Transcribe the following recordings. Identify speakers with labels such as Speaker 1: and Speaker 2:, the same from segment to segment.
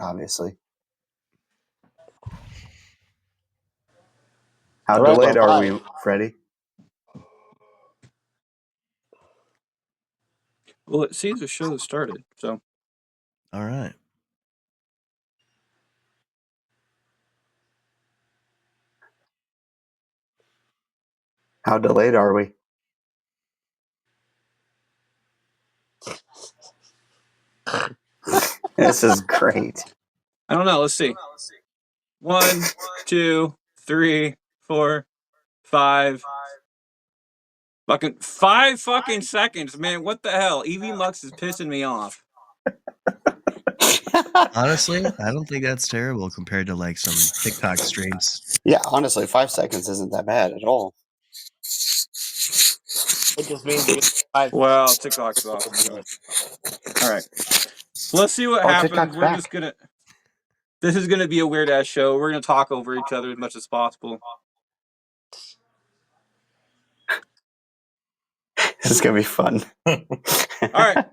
Speaker 1: obviously. How delayed are we, Freddie?
Speaker 2: Well, it seems the show has started, so.
Speaker 3: All right.
Speaker 1: How delayed are we? This is great.
Speaker 2: I don't know. Let's see. 1, 2, 3, 4, 5. Fucking 5 fucking seconds, man. What the hell? Evie Mux is pissing me off.
Speaker 3: Honestly, I don't think that's terrible compared to like some TikTok streams.
Speaker 1: Yeah, honestly, 5 seconds isn't that bad at all.
Speaker 4: It just means you get 5.
Speaker 2: Well, TikTok's off. So. All right. So let's see what happens.
Speaker 1: TikTok's
Speaker 2: We're
Speaker 1: back.
Speaker 2: just gonna. This is gonna be a weird ass show. We're gonna talk over each other as much as possible.
Speaker 1: It's gonna be fun.
Speaker 2: All right.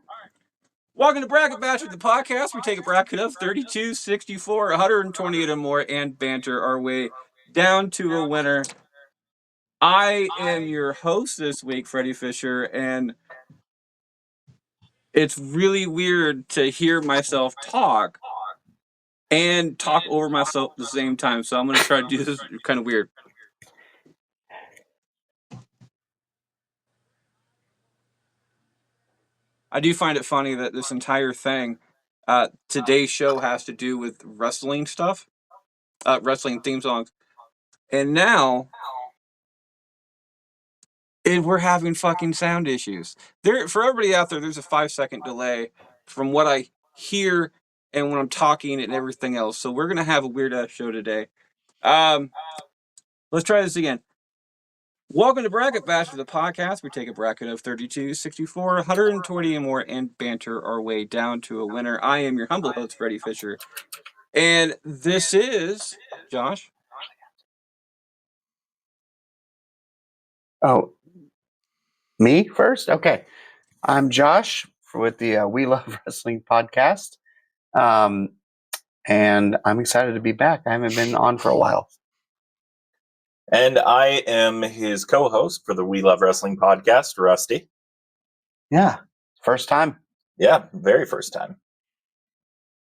Speaker 2: Welcome to Bracket Bastard, the podcast. We take a bracket of 32, 64, 128 or more and banter our way down to a winner. I am your host this week, Freddie Fisher, and it's really weird to hear myself talk and talk over myself at the same time. So I'm going to try to do this kind of weird. I do find it funny that this entire thing, today's show has to do with wrestling stuff, wrestling theme songs. And now we're having fucking sound issues. For everybody out there, there's a 5-second delay from what I hear and when I'm talking and everything else. So we're going to have a weird ass show today. Let's try this again. Welcome to Bracket Bastard, the podcast. We take a bracket of 32, 64, 120 and more and banter our way down to a winner. I am your humble host, Freddie Fisher. And this is Josh.
Speaker 1: Oh, me first? Okay. I'm Josh with the We Love Wrestling podcast. And I'm excited to be back. I haven't been on for a while.
Speaker 5: And I am his co-host for the We Love Wrestling podcast, Rusty.
Speaker 1: Yeah, first time.
Speaker 5: Yeah, very first time.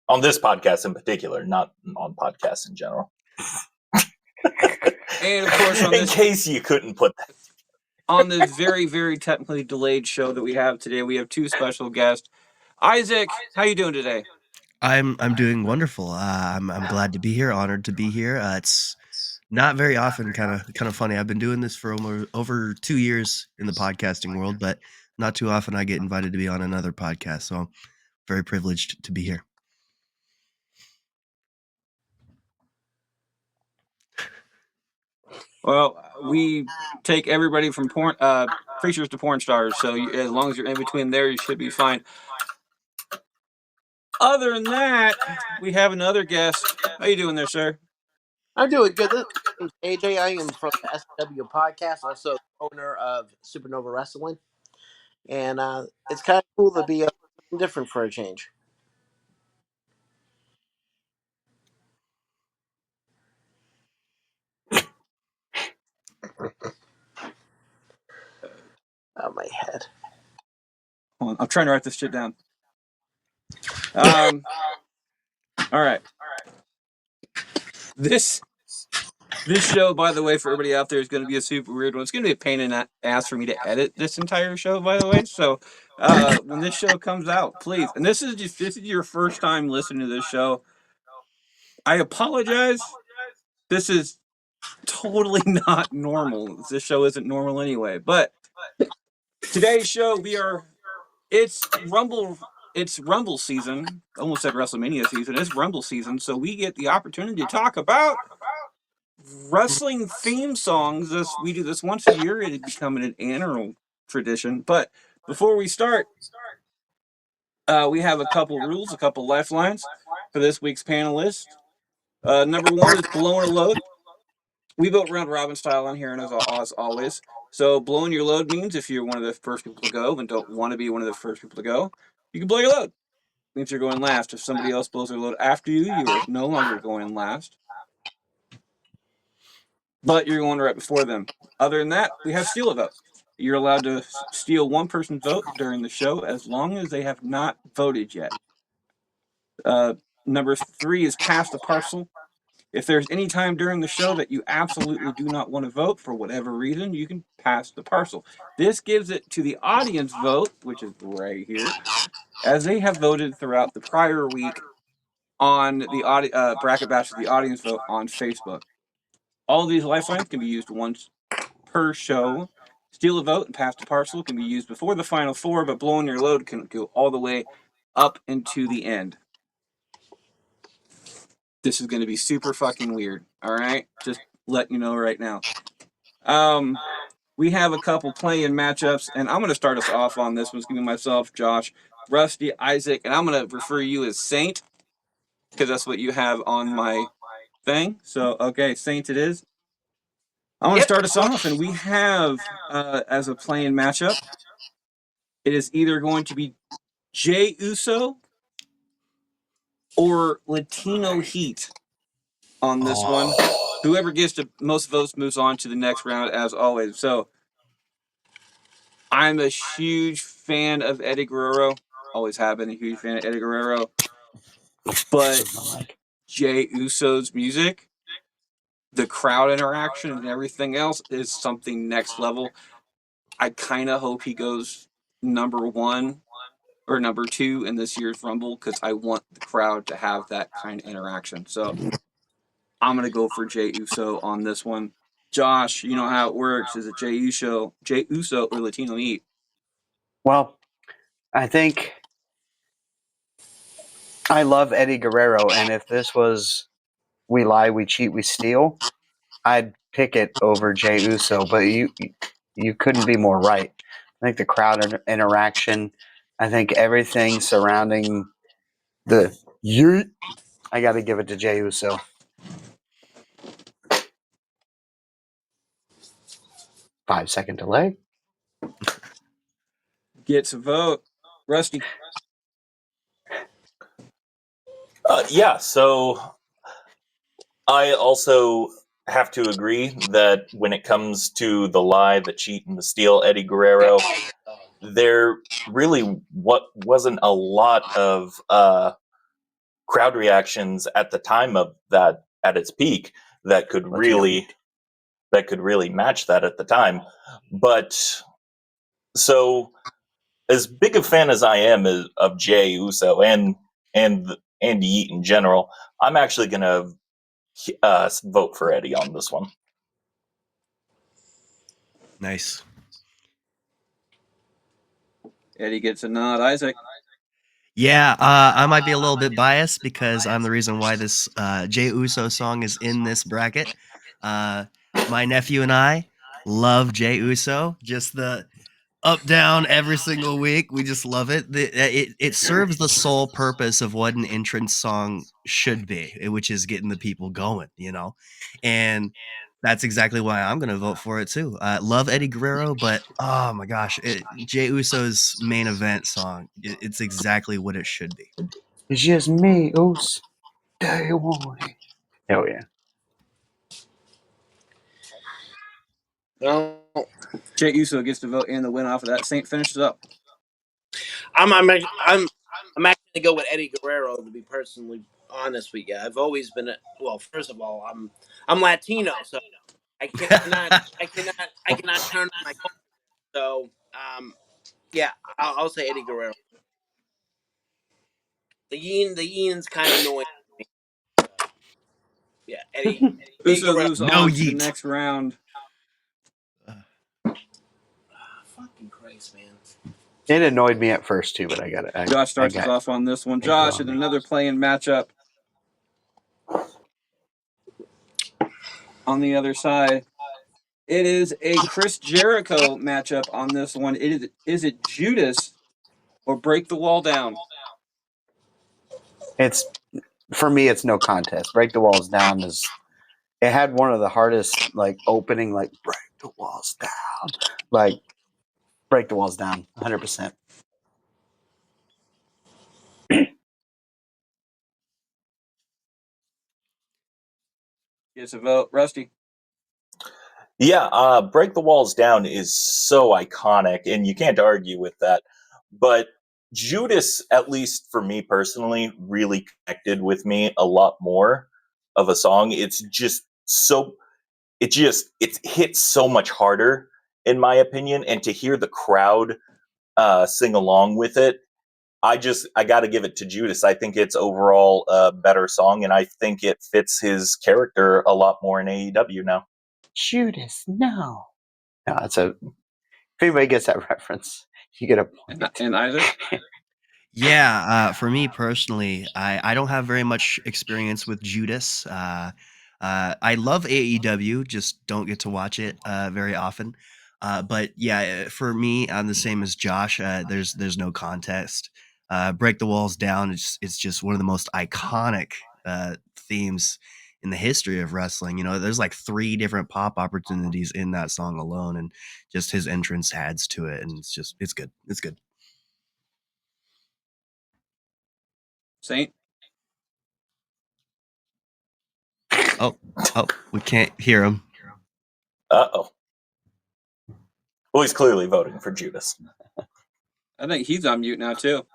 Speaker 5: On this podcast in particular, not on podcasts in general.
Speaker 2: And of course,
Speaker 5: in case you couldn't put that.
Speaker 2: On this very, very technically delayed show that we have today, we have 2 special guests. Isaac, how you doing today?
Speaker 3: I'm doing wonderful. I'm glad to be here. Honored to be here. It's not very often. Kind of funny. I've been doing this for over 2 years in the podcasting world, but not too often I get invited to be on another podcast. So I'm very privileged to be here.
Speaker 2: Well, we take everybody from preachers to porn stars, so as long as you're in between there, you should be fine. Other than that, we have another guest. How you doing there, sir?
Speaker 4: I'm doing good. This is AJ. I am from the SW podcast, also owner of Supernova Wrestling. And it's kind of cool to be different for a change. Oh, my head.
Speaker 2: Hold on, I'm trying to write this shit down. All right. This show, by the way, for everybody out there, is going to be a super weird one. It's going to be a pain in the ass for me to edit this entire show, by the way. So when this show comes out, please, and this is your first time listening to this show, I apologize. This is totally not normal. This show isn't normal anyway. But today's show, it's Rumble season. Almost said WrestleMania season. It's Rumble season, so we get the opportunity to talk about wrestling theme songs. We do this once a year, and it's becoming an annual tradition. But before we start, we have a couple rules, a couple lifelines for this week's panelists. Number 1 is blowing a load. We vote round robin style on here, and as always. So blowing your load means if you're one of the first people to go and don't want to be one of the first people to go, you can blow your load. means you're going last. If somebody else blows their load after you, you are no longer going last. But you're going right before them. Other than that, we have steal a vote. You're allowed to steal one person's vote during the show as long as they have not voted yet. Number 3 is pass the parcel. If there's any time during the show that you absolutely do not want to vote for whatever reason, you can pass the parcel. This gives it to the audience vote, which is right here, as they have voted throughout the prior week on the bracket bash of the audience vote on Facebook. All of these lifelines can be used once per show. Steal a vote and pass the parcel can be used before the final 4, but blowing your load can go all the way up into the end. This is going to be super fucking weird. All right, just letting you know right now. We have a couple play-in matchups, and I'm going to start us off on this one. It's going to be myself, Josh, Rusty, Isaac, and I'm going to refer you as Saint because that's what you have on my thing. So, okay, Saint it is. I'm going to start us off, and we have, as a play-in matchup, it is either going to be Jey Uso or Latino Heat on this one. Whoever gets the most votes moves on to the next round, as always. So, I'm a huge fan of Eddie Guerrero. Always have been a huge fan of Eddie Guerrero. But Jey Uso's music, the crowd interaction, and everything else is something next level. I kind of hope he goes number 1 or number 2 in this year's Rumble because I want the crowd to have that kind of interaction. So I'm going to go for Jey Uso on this one. Josh, you know how it works. Is it Jey Uso, or Latino Heat?
Speaker 1: Well, I think I love Eddie Guerrero, and if this was We Lie, We Cheat, We Steal, I'd pick it over Jey Uso. But you couldn't be more right. I think the crowd interaction, I think everything surrounding the yeet, I got to give it to Jey Uso. Five-second delay.
Speaker 2: Gets a vote. Rusty.
Speaker 5: Yeah, so I also have to agree that when it comes to the lie, the cheat, and the steal, Eddie Guerrero, there really wasn't a lot of crowd reactions at the time of that at its peak that could really match that at the time. But so as big a fan as I am of Jey Uso and Yeet in general, I'm actually going to vote for Eddie on this one.
Speaker 3: Nice.
Speaker 2: Eddie gets a nod. Isaac.
Speaker 3: Yeah, I might be a little bit biased because I'm the reason why this Jey Uso song is in this bracket. My nephew and I love Jey Uso. Just the up down every single week. We just love it. It serves the sole purpose of what an entrance song should be, which is getting the people going, you know. And that's exactly why I'm going to vote for it too. Love Eddie Guerrero, but oh my gosh, Jey Uso's main event song, it's exactly what it should be.
Speaker 1: It's just me, Uso. Day one. Hell yeah.
Speaker 4: No,
Speaker 2: Jey Uso gets the vote and the win off of that. Saint finishes up.
Speaker 4: I'm actually gonna go with Eddie Guerrero to be personally honest with you. I've always been first of all, I'm Latino, so I cannot turn on my culture. So yeah, I'll say Eddie Guerrero. The Ian's kind of annoying. Yeah, Eddie
Speaker 2: Uso
Speaker 4: Guerrero.
Speaker 2: moves
Speaker 3: No
Speaker 2: on to the
Speaker 3: yeet.
Speaker 2: next round.
Speaker 4: Fucking Christ, man.
Speaker 1: It annoyed me at first too, but I got it.
Speaker 2: Josh starts us off on this one. Josh, in another play-in matchup. On the other side, it is a Chris Jericho matchup on this one. Is it Judas or Break the Wall Down?
Speaker 1: It's for me. It's no contest. Break the Walls Down is. It had one of the hardest opening break the walls down, break the walls down, 100%.
Speaker 2: Gets a vote. Rusty.
Speaker 5: Yeah, Break the Walls Down is so iconic, and you can't argue with that. But Judas, at least for me personally, really connected with me a lot more of a song. It's just so, it hits so much harder, in my opinion, and to hear the crowd sing along with it, I got to give it to Judas. I think it's overall a better song, and I think it fits his character a lot more in AEW now.
Speaker 1: Judas, no. No, that's a. If anybody gets that reference, you get a point.
Speaker 2: And Isaac?
Speaker 3: Yeah, for me personally, I don't have very much experience with Judas. I love AEW, just don't get to watch it very often. But yeah, for me, I'm the same as Josh. There's no contest. Break the Walls Down. It's just one of the most iconic themes in the history of wrestling. You know, there's like 3 different pop opportunities in that song alone, and just his entrance adds to it, and it's good. It's good.
Speaker 2: Saint?
Speaker 3: Oh, we can't hear him.
Speaker 5: Uh-oh. Well, he's clearly voting for Judas.
Speaker 2: I think he's on mute now, too.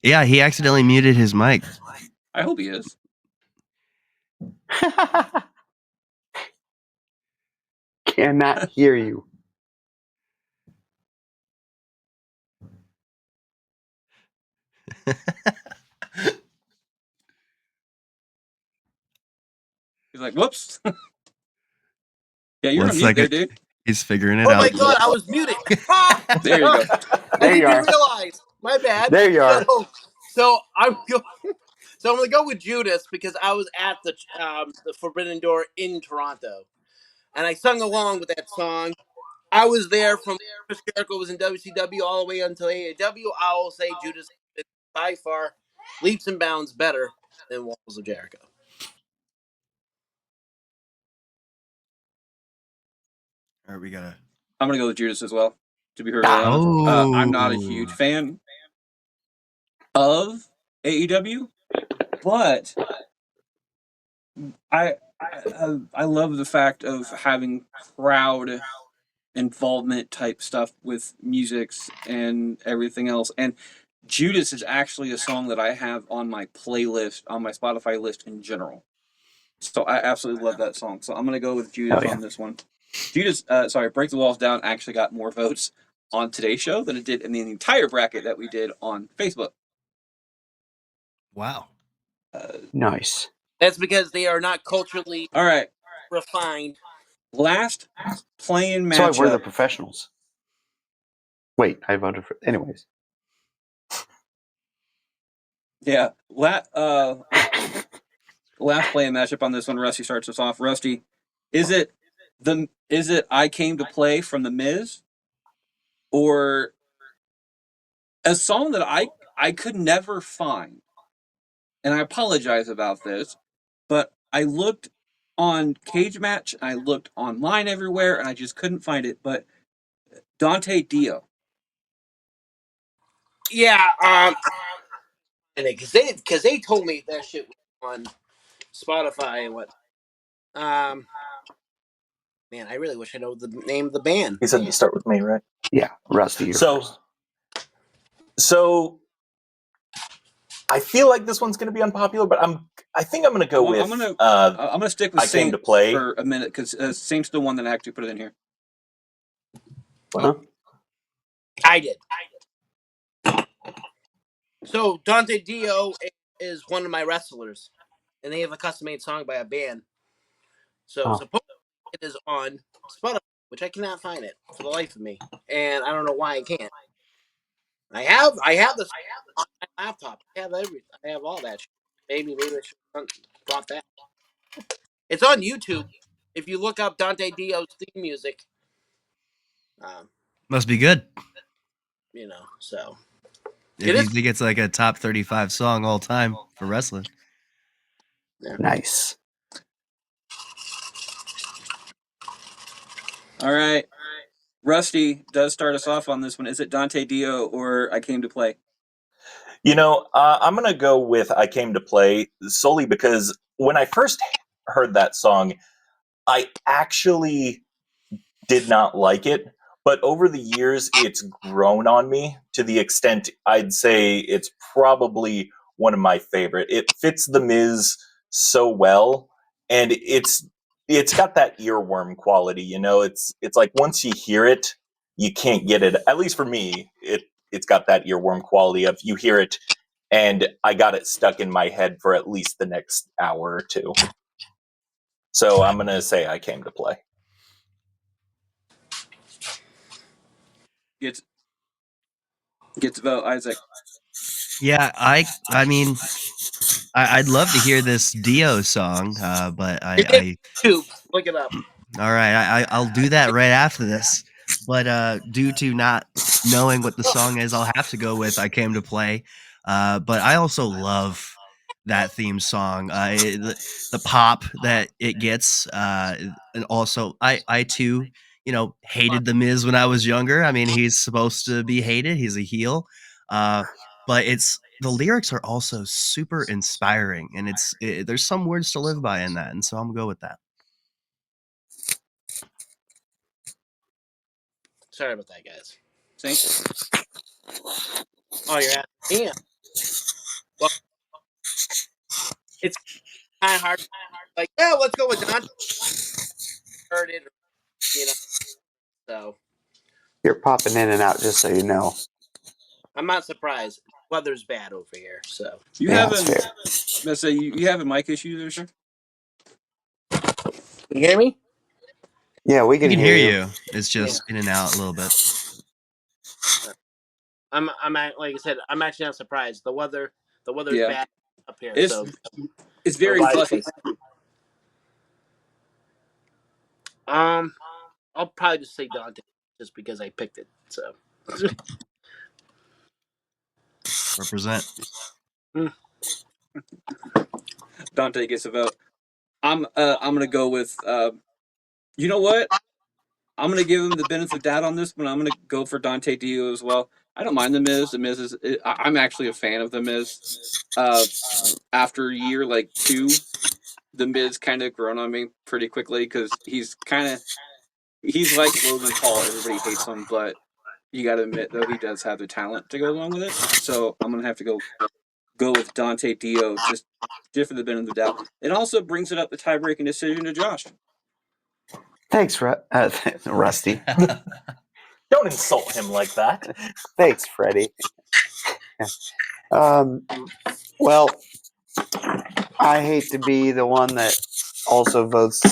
Speaker 3: Yeah, he accidentally muted his mic.
Speaker 2: I hope he is.
Speaker 1: Cannot hear you.
Speaker 2: He's like, whoops. Yeah, you're
Speaker 3: One
Speaker 2: on mute there,
Speaker 3: second.
Speaker 2: dude.
Speaker 3: He's figuring it
Speaker 4: Oh
Speaker 3: out.
Speaker 4: my god, I was muted. Ah!
Speaker 2: There you go.
Speaker 4: I
Speaker 1: There you
Speaker 4: didn't
Speaker 1: are.
Speaker 4: realize. My bad.
Speaker 1: There you are.
Speaker 4: So I'm gonna go with Judas because I was at the Forbidden Door in Toronto, and I sung along with that song. I was there from Chris Jericho was in WCW all the way until AEW. I will say Judas is by far leaps and bounds better than Walls of Jericho.
Speaker 3: All right, we gotta.
Speaker 2: I'm going to go with Judas as well, to be perfectly honest. I'm not a huge fan of AEW, but I love the fact of having crowd involvement type stuff with musics and everything else. And Judas is actually a song that I have on my playlist, on my Spotify list in general. So I absolutely love that song. So I'm going to go with Judas on this one. Judas, Break the Walls Down actually got more votes on today's show than it did in the entire bracket that we did on Facebook.
Speaker 3: Wow.
Speaker 1: Nice.
Speaker 4: That's because they are not culturally
Speaker 2: All right.
Speaker 4: refined.
Speaker 2: Last playing matchup.
Speaker 1: So we're the professionals. Wait, I voted for. Anyways.
Speaker 2: Yeah. Last playing matchup on this one. Rusty starts us off. Rusty, is it I Came to Play from The Miz, or a song that I could never find, and I apologize about this, but I looked on Cage Match, I looked online everywhere, and I just couldn't find it. But Dante Dio.
Speaker 4: Yeah, because they told me that shit was on Spotify and what. Man, I really wish I know the name of the band.
Speaker 5: He said to start with me, right?
Speaker 1: Yeah, Rusty. You're first.
Speaker 5: So I feel like this one's going to be unpopular, but I think I'm going to go with.
Speaker 2: I'm going to stick with
Speaker 5: I Came
Speaker 2: Saint
Speaker 5: to Play
Speaker 2: for a minute because Saint's the one that actually put it in here.
Speaker 1: Huh?
Speaker 4: I did. So Dante Dio is one of my wrestlers, and they have a custom-made song by a band. So supposedly it is on Spotify, which I cannot find it for the life of me, and I don't know why I can't. I have the on my laptop. I have everything. I have all that shit. Maybe I should have brought that. It's on YouTube. If you look up Dante Dio's theme music,
Speaker 3: Must be good.
Speaker 4: you know. So
Speaker 3: If you think it's like a top 35 song all time for wrestling.
Speaker 1: Yeah. Nice.
Speaker 2: All right. Rusty does start us off on this one. Is it Dante Dio or I Came to Play?
Speaker 5: You know, I'm going to go with I Came to Play solely because when I first heard that song, I actually did not like it, but over the years it's grown on me to the extent I'd say it's probably one of my favorite. It fits the Miz so well, and it's got that earworm quality, you know. It's like once you hear it, you can't get it. At least for me, it's got that earworm quality of you hear it and I got it stuck in my head for at least the next hour or two. So I'm going to say I came to play.
Speaker 2: Gets a vote, Isaac.
Speaker 3: Yeah, I mean, I'd love to hear this Dio song, but
Speaker 4: YouTube, look it up.
Speaker 3: all right, I'll do that right after this. But due to not knowing what the song is, I'll have to go with "I Came to Play." But I also love that theme song. The pop that it gets, and also I too, hated the Miz when I was younger. I mean, he's supposed to be hated. He's a heel, but the lyrics are also super inspiring, and there's some words to live by in that, and so I'm gonna go with that.
Speaker 4: Sorry about that, guys.
Speaker 2: Saint?
Speaker 4: Oh, you're asking me? Well, it's kind of hard. Like, yeah, let's go with Dante. Heard it, so
Speaker 1: You're popping in and out, just so you know.
Speaker 4: I'm not surprised. Weather's bad over here, so
Speaker 2: You
Speaker 1: Yeah,
Speaker 2: having
Speaker 1: that's fair.
Speaker 2: let's say you having mic issues or something?
Speaker 4: Can you hear me?
Speaker 1: Yeah, we
Speaker 3: We
Speaker 1: can
Speaker 3: can
Speaker 1: hear
Speaker 3: hear
Speaker 1: you.
Speaker 3: you. It's just in and out a little bit.
Speaker 4: I'm like I said, I'm actually not surprised. The weather's
Speaker 2: Yeah.
Speaker 4: bad up here,
Speaker 2: It's
Speaker 4: so
Speaker 2: it's very fluffy.
Speaker 4: I'll probably just say Dante just because I picked it. So
Speaker 3: Represent.
Speaker 2: Dante gets a vote. I'm gonna go with you know what? I'm gonna give him the benefit of doubt on this one. I'm gonna go for Dante Dio as well. I don't mind the Miz. The Miz is I'm actually a fan of the Miz. After a year like 2, the Miz kind of grown on me pretty quickly because he's like Logan Paul. Everybody hates him, but you got to admit though he does have the talent to go along with it. So I'm gonna have to go with Dante Dio just for the benefit of the doubt. It also brings it up the tie-breaking decision to Josh.
Speaker 1: Thanks, Rusty.
Speaker 5: Don't insult him like that.
Speaker 1: Thanks, Freddie. Well, I hate to be the one that also votes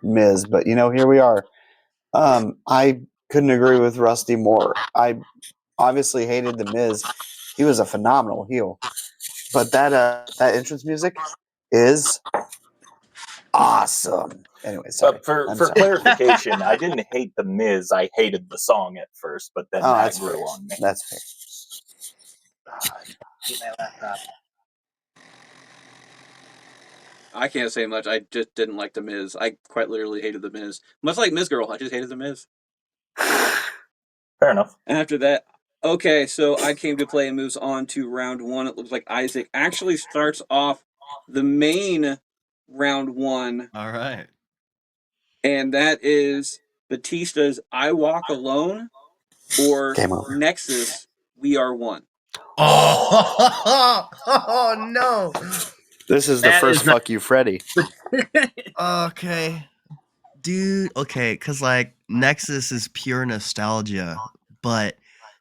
Speaker 1: Miz, but here we are. I couldn't agree with Rusty more. I obviously hated the Miz. He was a phenomenal heel, but that entrance music is awesome. Anyway, sorry.
Speaker 5: For
Speaker 1: sorry.
Speaker 5: clarification, I didn't hate the Miz. I hated the song at first, but then that
Speaker 1: that's
Speaker 5: grew
Speaker 1: fair.
Speaker 5: on me.
Speaker 1: That's fair.
Speaker 4: get my laptop.
Speaker 2: I can't say much. I just didn't like the Miz. I quite literally hated the Miz. Much like Miz Girl, I just hated the Miz.
Speaker 5: Fair enough.
Speaker 2: And after that, okay, so I came to play and moves on to round 1. It looks like Isaac actually starts off the main round 1.
Speaker 3: All right.
Speaker 2: And that is Batista's I Walk Alone or
Speaker 1: Game over.
Speaker 2: Nexus We Are One.
Speaker 3: Oh no.
Speaker 1: This is the
Speaker 4: That
Speaker 1: first
Speaker 4: is not-
Speaker 1: fuck you, Freddie.
Speaker 3: Okay. Dude, okay, because Nexus is pure nostalgia, but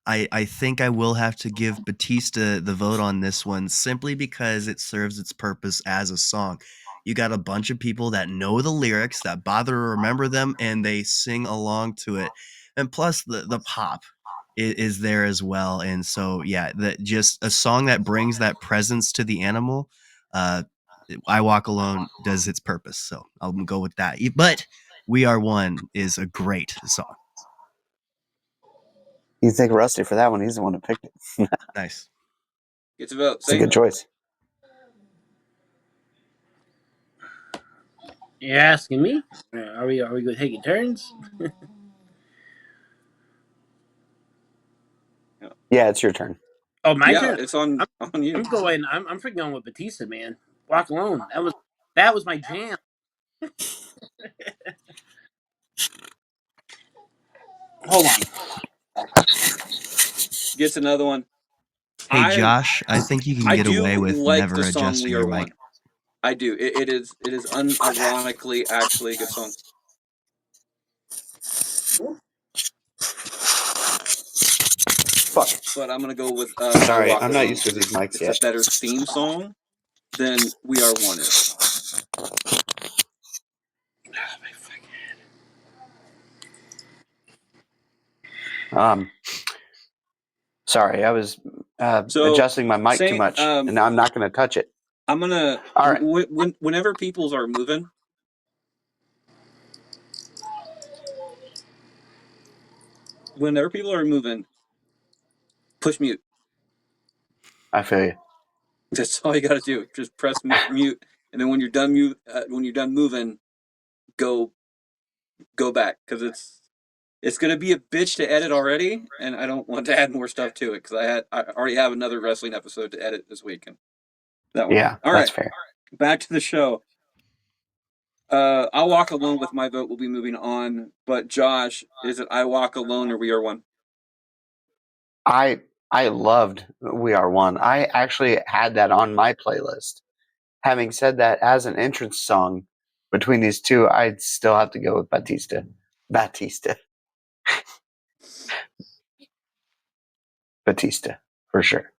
Speaker 3: I think I will have to give Batista the vote on this one simply because it serves its purpose as a song. You got a bunch of people that know the lyrics, that bother to remember them, and they sing along to it. And plus the pop is there as well. And so yeah, just a song that brings that presence to the animal. I Walk Alone does its purpose, so I'll go with that. But We Are One is a great song.
Speaker 1: You think Rusty for that one? He's the one who picked it.
Speaker 3: Nice.
Speaker 2: Gets a vote.
Speaker 1: It's a good choice.
Speaker 4: You're asking me? Are we going to take turns?
Speaker 1: Yeah, it's your turn.
Speaker 4: Oh, my
Speaker 2: Yeah,
Speaker 4: turn.
Speaker 2: it's on you.
Speaker 4: I'm freaking going with Batista, man. Walk Alone. That was my jam. Hold on.
Speaker 2: Gets another one.
Speaker 3: Hey, Josh, I think you can
Speaker 2: I
Speaker 3: get
Speaker 2: do
Speaker 3: away with
Speaker 2: like
Speaker 3: never
Speaker 2: the song
Speaker 3: adjusting
Speaker 2: "We Are
Speaker 3: your mic.
Speaker 2: One." I do. It is unironically actually a good song.
Speaker 1: Fuck.
Speaker 2: But I'm gonna go with
Speaker 1: Sorry,
Speaker 2: I Walk
Speaker 1: I'm
Speaker 2: Alone.
Speaker 1: not used to these mics
Speaker 2: It's a
Speaker 1: yet.
Speaker 2: better theme song than "We Are One" is.
Speaker 1: Sorry, I was
Speaker 2: So,
Speaker 1: adjusting my mic too
Speaker 2: saying,
Speaker 1: much, and now I'm not going to touch it.
Speaker 2: I'm gonna.
Speaker 1: All right.
Speaker 2: Whenever peoples are moving, push mute.
Speaker 1: I feel you.
Speaker 2: That's all you got to do. Just press mute, and then when you're done moving, go back, because it's gonna be a bitch to edit already, and I don't want to add more stuff to it because I already have another wrestling episode to edit this week. And that one.
Speaker 1: Yeah,
Speaker 2: All
Speaker 1: that's
Speaker 2: right.
Speaker 1: fair.
Speaker 2: Back to the show. I'll Walk Alone with my vote. We'll be moving on. But Josh, is it I Walk Alone or We Are One?
Speaker 1: I loved We Are One. I actually had that on my playlist. Having said that, as an entrance song between these two, I'd still have to go with Batista. Batista, for sure.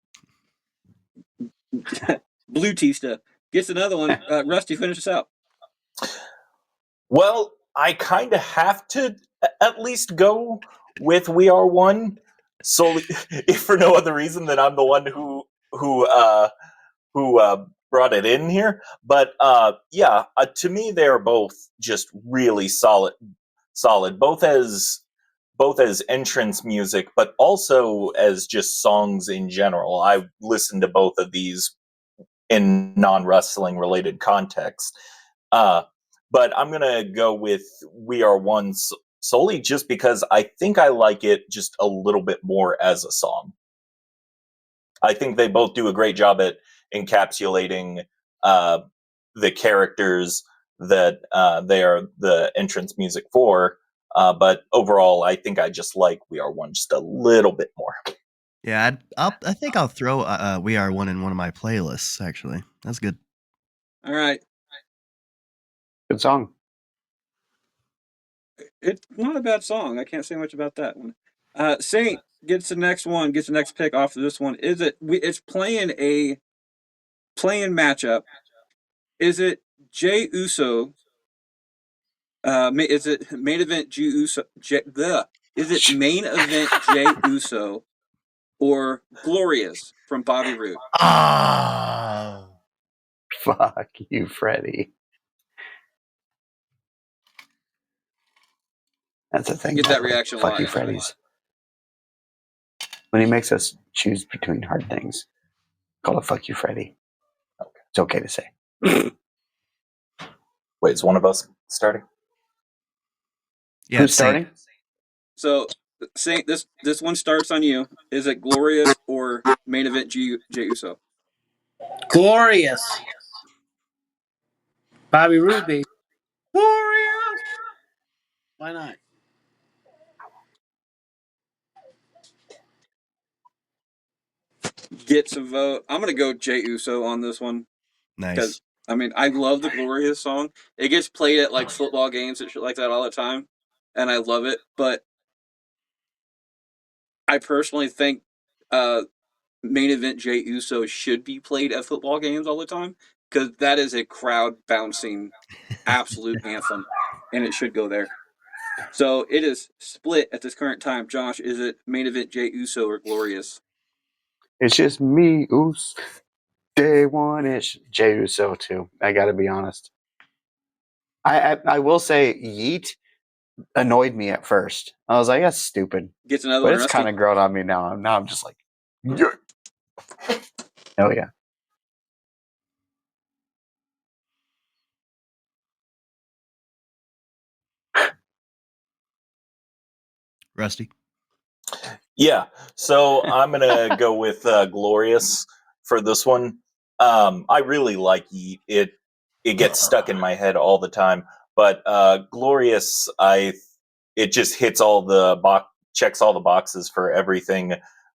Speaker 2: Blue Tista gets another one. Rusty, finish us out.
Speaker 5: Well, I kind of have to at least go with "We Are One," solely if for no other reason than I'm the one who brought it in here. But to me, they are both just really solid, both as entrance music, but also as just songs in general. I listened to both of these in non-wrestling related context. But I'm gonna go with "We Are One" solely just because I think I like it just a little bit more as a song. I think they both do a great job at encapsulating the characters that they are the entrance music for. But overall, I think I just like "We Are One" just a little bit more.
Speaker 3: Yeah, I think I'll throw "We Are One" in one of my playlists. Actually, that's good.
Speaker 2: All right.
Speaker 1: Good song.
Speaker 2: It's not a bad song. I can't say much about that one. Saint gets the next one. Gets the next pick off of this one. It's playing matchup. Is it Jey Uso? Is it main event Jey Uso? Is it main event Jey Uso or Glorious from Bobby Roode?
Speaker 3: Oh,
Speaker 1: Fuck you, Freddie. That's the thing.
Speaker 2: Get that reaction
Speaker 1: Fuck you,
Speaker 2: live.
Speaker 1: Freddy's. When he makes us choose between hard things, call it "Fuck you, Freddy." It's okay to say.
Speaker 5: Wait, is one of us starting?
Speaker 3: yeah.
Speaker 1: Who's starting?
Speaker 2: So, Saint, this one starts on you. Is it Glorious or main event Jey Uso?
Speaker 4: Glorious. Bobby Roode, baby. Glorious. Why not?
Speaker 2: Gets a vote. I'm gonna go Jey Uso on this one.
Speaker 3: Nice.
Speaker 2: I mean, I love the Glorious song. It gets played at like football games and shit like that all the time, and I love it. But I personally think main event Jey Uso should be played at football games all the time because that is a crowd bouncing absolute anthem, and it should go there. So it is split at this current time. Josh, is it main event Jey Uso or Glorious?
Speaker 1: It's just me, Oos. Day one ish. Jey Uso too. I got to be honest. I will say Yeet annoyed me at first. I was like, that's stupid.
Speaker 2: Gets another
Speaker 1: But
Speaker 2: one,
Speaker 1: it's
Speaker 2: Rusty.
Speaker 1: kind of grown on me now. Now I'm just like, yeah. Oh yeah.
Speaker 3: Rusty.
Speaker 5: Yeah, so I'm gonna go with "Glorious" for this one. I really like Yeet. it gets stuck in my head all the time. But Glorious, it just hits checks all the boxes for everything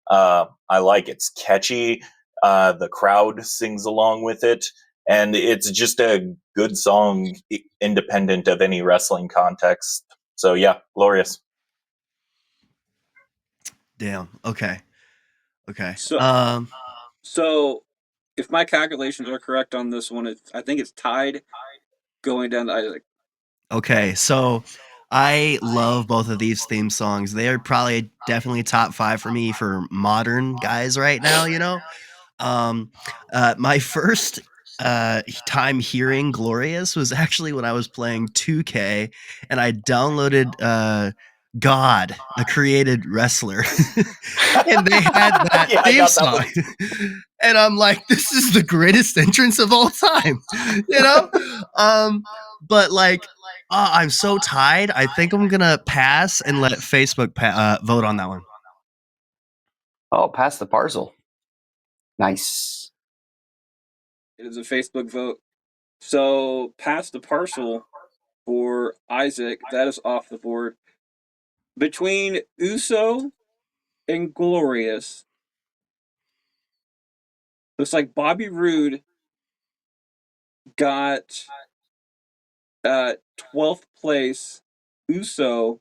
Speaker 5: I like. It's catchy. The crowd sings along with it, and it's just a good song, independent of any wrestling context. So yeah, Glorious.
Speaker 3: Damn. Okay.
Speaker 2: So, so if my calculations are correct on this one, I think it's tied going down to Isaac.
Speaker 3: Okay, so I love both of these theme songs. They are probably definitely top 5 for me for modern guys right now, you know? My first time hearing Glorious was actually when I was playing 2K and I downloaded God, a created wrestler. And they had that
Speaker 5: Yeah, I
Speaker 3: theme
Speaker 5: got that
Speaker 3: song.
Speaker 5: one.
Speaker 3: And I'm like, this is the greatest entrance of all time, you know? But like, I'm so tied. I think I'm gonna pass and let Facebook vote on that one.
Speaker 1: Oh, pass the parcel. Nice.
Speaker 2: It is a Facebook vote. So pass the parcel for Isaac. That is off the board. Between Uso and Glorious, looks like Bobby Roode got 12th place. Uso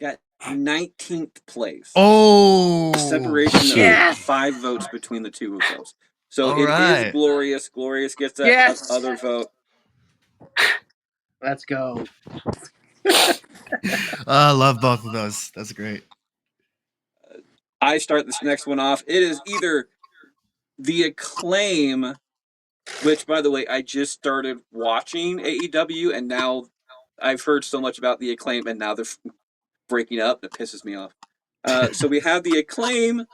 Speaker 2: got 19th place.
Speaker 3: Oh,
Speaker 2: Separation
Speaker 4: Yes!
Speaker 2: of 5 votes between the two of those. So
Speaker 3: all
Speaker 2: it is
Speaker 3: right.
Speaker 2: Glorious. Glorious gets that
Speaker 4: Yes!
Speaker 2: other vote.
Speaker 4: Let's go.
Speaker 3: I love both of those. That's great.
Speaker 2: I start this next one off. It is either The Acclaim, which, by the way, I just started watching AEW, and now I've heard so much about The Acclaim, and now they're breaking up. It pisses me off. So we have The Acclaim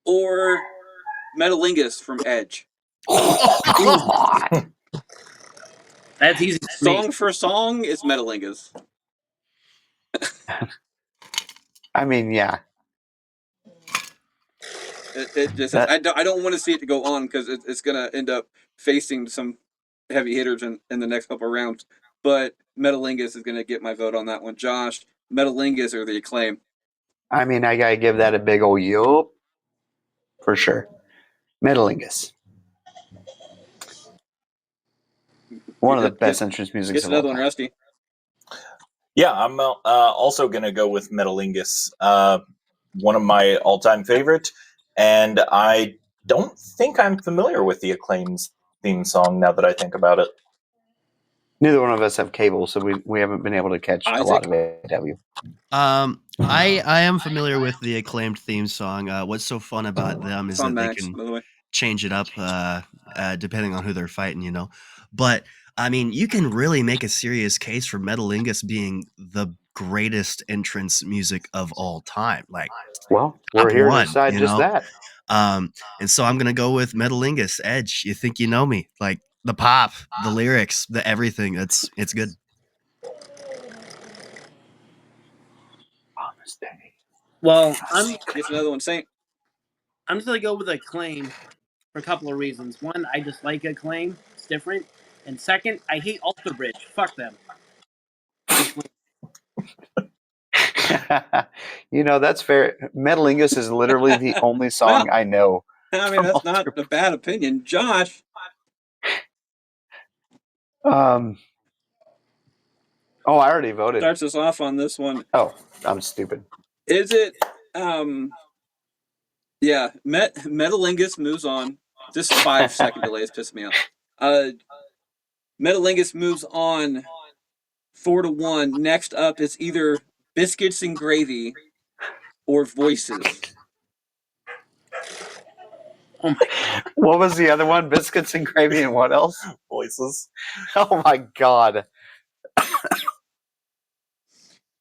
Speaker 2: or Metalingus from Edge.
Speaker 1: Oh, come on.
Speaker 4: That's easy for me.
Speaker 2: Song for song is Metalingus.
Speaker 1: I mean, yeah.
Speaker 2: It just I don't want to see it to go on because it's going to end up facing some heavy hitters in the next couple of rounds. But Metalingus is going to get my vote on that one. Josh, Metalingus or The Acclaim?
Speaker 1: I mean, I gotta give that a big old yup for sure. Metalingus. One of the best entrance music
Speaker 2: Gets
Speaker 1: of all
Speaker 2: another one,
Speaker 1: time.
Speaker 2: Rusty.
Speaker 5: Yeah, I'm also going to go with Metalingus, one of my all-time favorite, and I don't think I'm familiar with the Acclaim's theme song now that I think about it.
Speaker 1: Neither one of us have cable, so we haven't been able to catch a lot of AEW.
Speaker 3: I am familiar with the Acclaimed theme song. What's so fun about them is
Speaker 2: It's on
Speaker 3: that they
Speaker 2: Max,
Speaker 3: can
Speaker 2: by the way.
Speaker 3: change it up depending on who they're fighting, you know. But I mean, you can really make a serious case for Metalingus being the greatest entrance music of all time. Like,
Speaker 1: Well, we're
Speaker 3: top
Speaker 1: here to
Speaker 3: one,
Speaker 1: decide
Speaker 3: you
Speaker 1: just
Speaker 3: know.
Speaker 1: that.
Speaker 3: And so I'm gonna go with Metalingus, Edge. You think you know me? Like the pop, the lyrics, the everything. It's good.
Speaker 1: Honest day.
Speaker 4: Well, I'm
Speaker 2: Gets another one, Saint.
Speaker 4: just gonna go with Acclaim for a couple of reasons. One, I just like Acclaim; it's different. And second, I hate Alter Bridge. Fuck them. Acclaim.
Speaker 1: You know, that's fair. Metalingus is literally the only song
Speaker 2: Well,
Speaker 1: I know.
Speaker 2: I mean,
Speaker 1: from
Speaker 2: that's
Speaker 1: Alter
Speaker 2: not a bad opinion. Josh,
Speaker 1: Oh, I already voted.
Speaker 2: starts us off on this one.
Speaker 1: Oh, I'm stupid.
Speaker 2: Is it yeah, Metalingus moves on. Just 5-second delays piss me off. Metalingus moves on 4-1. Next up is either Biscuits and Gravy or Voices.
Speaker 4: Oh my god.
Speaker 1: What was the other one? Biscuits and gravy and what else?
Speaker 5: Voices.
Speaker 1: Oh my god.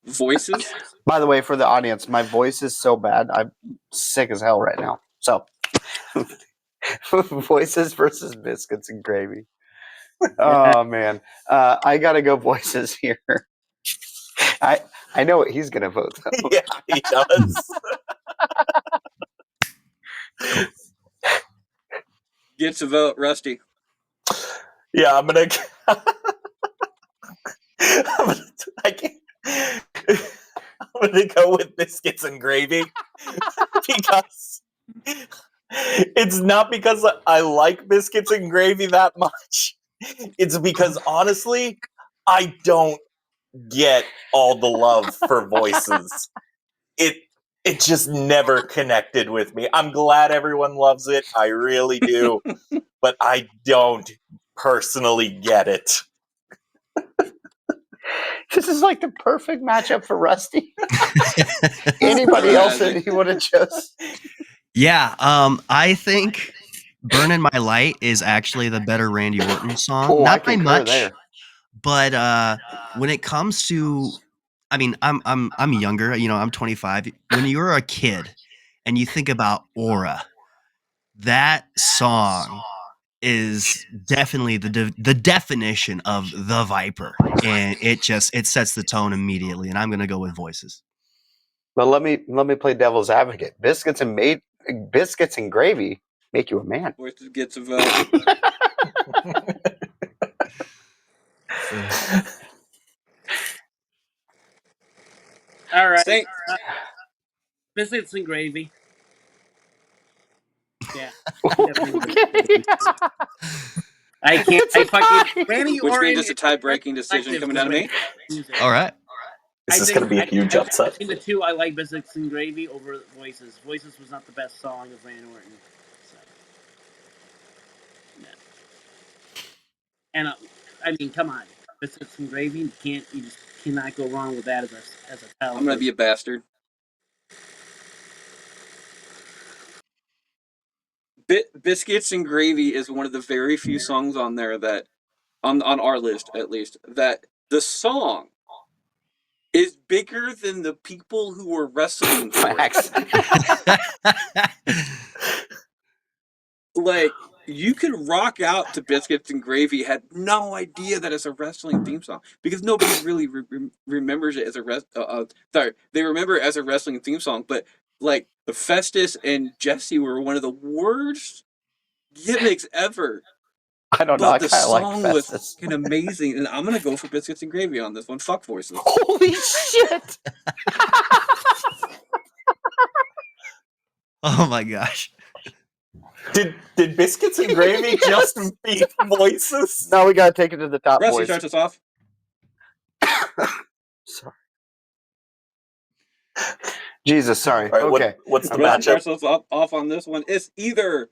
Speaker 2: Voices?
Speaker 1: By the way, for the audience, my voice is so bad. I'm sick as hell right now. So, voices versus biscuits and gravy. Oh man, I gotta go voices here. I know what he's gonna vote though.
Speaker 5: Yeah, he does.
Speaker 2: Gets a vote, Rusty.
Speaker 5: Yeah, I'm gonna. I can't. I'm gonna go with biscuits and gravy because it's not because I like biscuits and gravy that much. It's because honestly, I don't get all the love for voices. It just never connected with me. I'm glad everyone loves it. I really do. But I don't personally get it.
Speaker 1: This is like the perfect matchup for Rusty. Anybody else that he would have chose?
Speaker 3: Yeah, I think "Burnin' My Light" is actually the better Randy Orton song.
Speaker 1: Oh, I
Speaker 3: Not by
Speaker 1: concur
Speaker 3: much,
Speaker 1: there.
Speaker 3: but when it comes to, I mean, I'm younger. You know, I'm 25. When you're a kid and you think about Aura, that song is definitely the definition of the Viper, and it sets the tone immediately. And I'm gonna go with Voices.
Speaker 1: But let me play devil's advocate. Biscuits and gravy make you a man.
Speaker 2: Voices gets a vote.
Speaker 4: All right.
Speaker 2: Saint.
Speaker 4: Biscuits and gravy. Yeah.
Speaker 1: Okay.
Speaker 4: I can't.
Speaker 1: It's a
Speaker 4: I fucking
Speaker 1: tie.
Speaker 4: Randy
Speaker 2: Which
Speaker 4: Orton
Speaker 2: means it's a
Speaker 4: is
Speaker 2: tie-breaking decision
Speaker 4: effective
Speaker 2: coming out of me.
Speaker 4: music.
Speaker 3: All right.
Speaker 5: This is going to be a huge upset.
Speaker 4: Between the two, I like Biscuits and Gravy over Voices. Voices was not the best song of Randy Orton. So. Yeah. And I mean, come on, Biscuits and Gravy. You just cannot go wrong with that as a talent.
Speaker 2: I'm gonna be a bastard. Biscuits and Gravy is one of the very few songs on there that, on our list at least, that the song is bigger than the people who were wrestling for it.
Speaker 1: Facts.
Speaker 2: Like, you could rock out to Biscuits and Gravy, had no idea that it's a wrestling theme song because nobody really remembers it as a sorry, they remember it as a wrestling theme song, but like the Festus and Jesse were one of the worst gimmicks ever.
Speaker 1: I don't know.
Speaker 2: But
Speaker 1: I
Speaker 2: the
Speaker 1: kind of like
Speaker 2: song was
Speaker 1: Festus.
Speaker 2: fucking amazing, and I'm gonna go for Biscuits and Gravy on this one. Fuck Voices.
Speaker 1: Holy shit!
Speaker 3: Oh my gosh.
Speaker 5: Did biscuits and gravy just beat Voices?
Speaker 1: Now we gotta take it to the top,
Speaker 2: Rusty
Speaker 1: boys.
Speaker 2: starts us off.
Speaker 1: Sorry. Jesus, sorry.
Speaker 5: All right,
Speaker 1: Okay.
Speaker 5: what's the
Speaker 2: Rusty
Speaker 5: matchup?
Speaker 2: starts us off on this one. It's either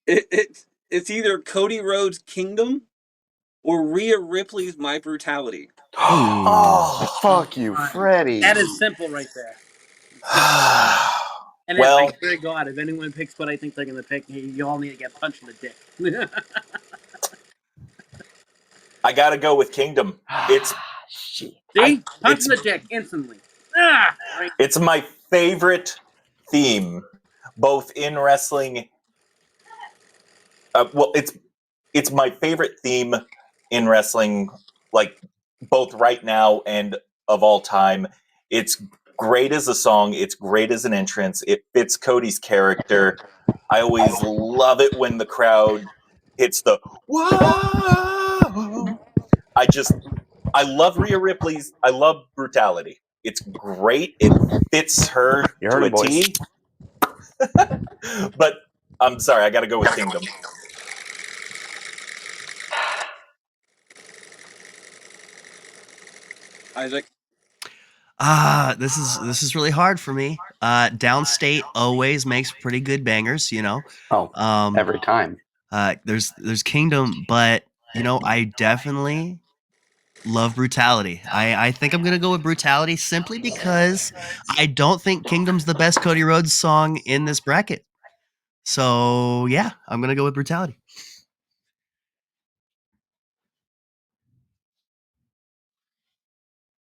Speaker 2: it's either Cody Rhodes' Kingdom or Rhea Ripley's My Brutality.
Speaker 1: Oh, fuck you, Freddie.
Speaker 4: That is simple right there. And
Speaker 5: Well,
Speaker 4: I swear to God, if anyone picks what I think they're gonna pick, you all need to get punched in the dick.
Speaker 5: I gotta go with Kingdom. It's
Speaker 4: See, punch
Speaker 5: it's-
Speaker 4: in the dick instantly. Ah, right.
Speaker 5: it's my favorite theme, both in wrestling. Well, it's my favorite theme in wrestling, like both right now and of all time. It's great as a song. It's great as an entrance. It fits Cody's character. I always love it when the crowd hits the whoa. I love Rhea Ripley's. I love Brutality. It's great. It fits her
Speaker 1: You
Speaker 5: to
Speaker 1: heard
Speaker 5: a
Speaker 1: it, boys.
Speaker 5: T. But I'm sorry, I got to go with Kingdom.
Speaker 2: Isaac.
Speaker 3: This is really hard for me. Downstate always makes pretty good bangers, you know.
Speaker 1: Oh, every time.
Speaker 3: There's Kingdom, but you know, I definitely love Brutality. I think I'm gonna go with Brutality simply because I don't think Kingdom's the best Cody Rhodes song in this bracket. So yeah, I'm gonna go with Brutality.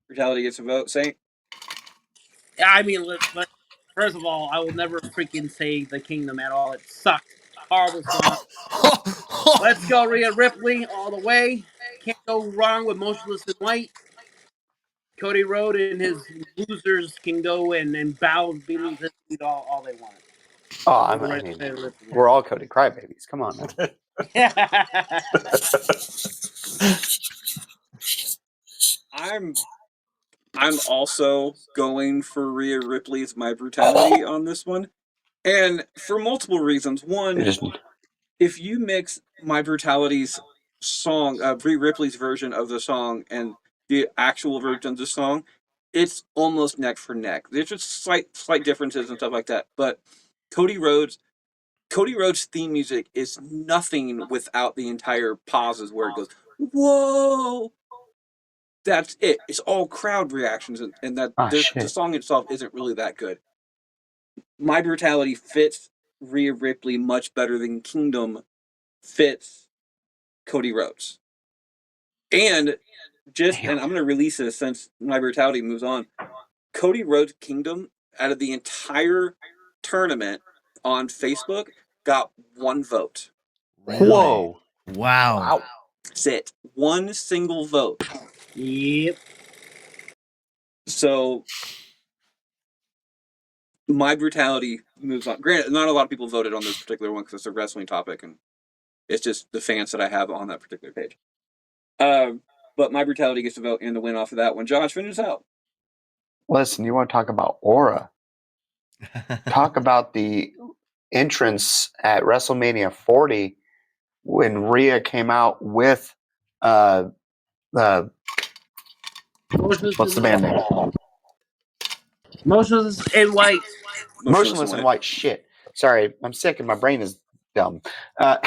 Speaker 2: Brutality gets a vote. Saint.
Speaker 4: Yeah, I mean, first of all, I will never freaking say the Kingdom at all. It sucked. Horrible song. Let's go, Rhea Ripley, all the way. can't go wrong with Motionless in White. Cody Rhodes and his losers can go and bow beneath his feet all they want.
Speaker 1: Oh,
Speaker 4: Right
Speaker 1: I mean,
Speaker 4: there with
Speaker 1: we're all Cody crybabies. Come on now.
Speaker 2: I'm also going for Rhea Ripley's My Brutality on this one. And for multiple reasons.
Speaker 1: They
Speaker 2: One,
Speaker 1: just
Speaker 2: if you mix My Brutality's song, Rhea Ripley's version of the song, and the actual version of the song, it's almost neck for neck. There's just slight differences and stuff like that. But Cody Rhodes' theme music is nothing without the entire pauses where it goes, whoa. That's it. It's all crowd reactions, and that
Speaker 1: oh
Speaker 2: the
Speaker 1: shit.
Speaker 2: song itself isn't really that good. My Brutality fits Rhea Ripley much better than Kingdom fits Cody Rhodes. And
Speaker 1: Damn.
Speaker 2: I'm going to release this since My Brutality moves on. Cody Rhodes Kingdom, out of the entire tournament on Facebook, got 1 vote.
Speaker 3: Really?
Speaker 1: Whoa.
Speaker 3: Wow.
Speaker 1: Wow.
Speaker 2: That's it. 1 single vote.
Speaker 4: Yep.
Speaker 2: So My Brutality moves on. Granted, not a lot of people voted on this particular one because it's a wrestling topic, and it's just the fans that I have on that particular page. But My Brutality gets to vote and the win off of that one. Josh, finish out.
Speaker 1: Listen, you want to talk about aura? Talk about the entrance at WrestleMania 40 when Rhea came out with uh what's the band name?
Speaker 4: Motionless in White.
Speaker 1: Motionless in White. Shit. Sorry, I'm sick and my brain is dumb. Uh,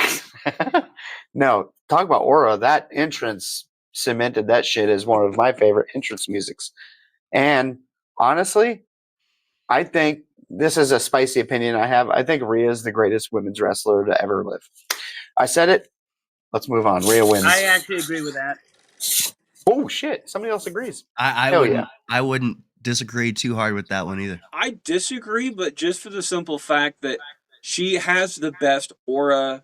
Speaker 1: no, talk about aura. That entrance cemented that shit as one of my favorite entrance musics. And honestly, I think this is a spicy opinion I have. I think Rhea is the greatest women's wrestler to ever live. I said it. Let's move on. Rhea wins.
Speaker 4: I actually agree with that.
Speaker 1: Oh shit! Somebody else agrees.
Speaker 3: I
Speaker 1: Hell
Speaker 3: wouldn't
Speaker 1: yeah.
Speaker 3: I wouldn't disagree too hard with that one either.
Speaker 2: I disagree, but just for the simple fact that she has the best aura,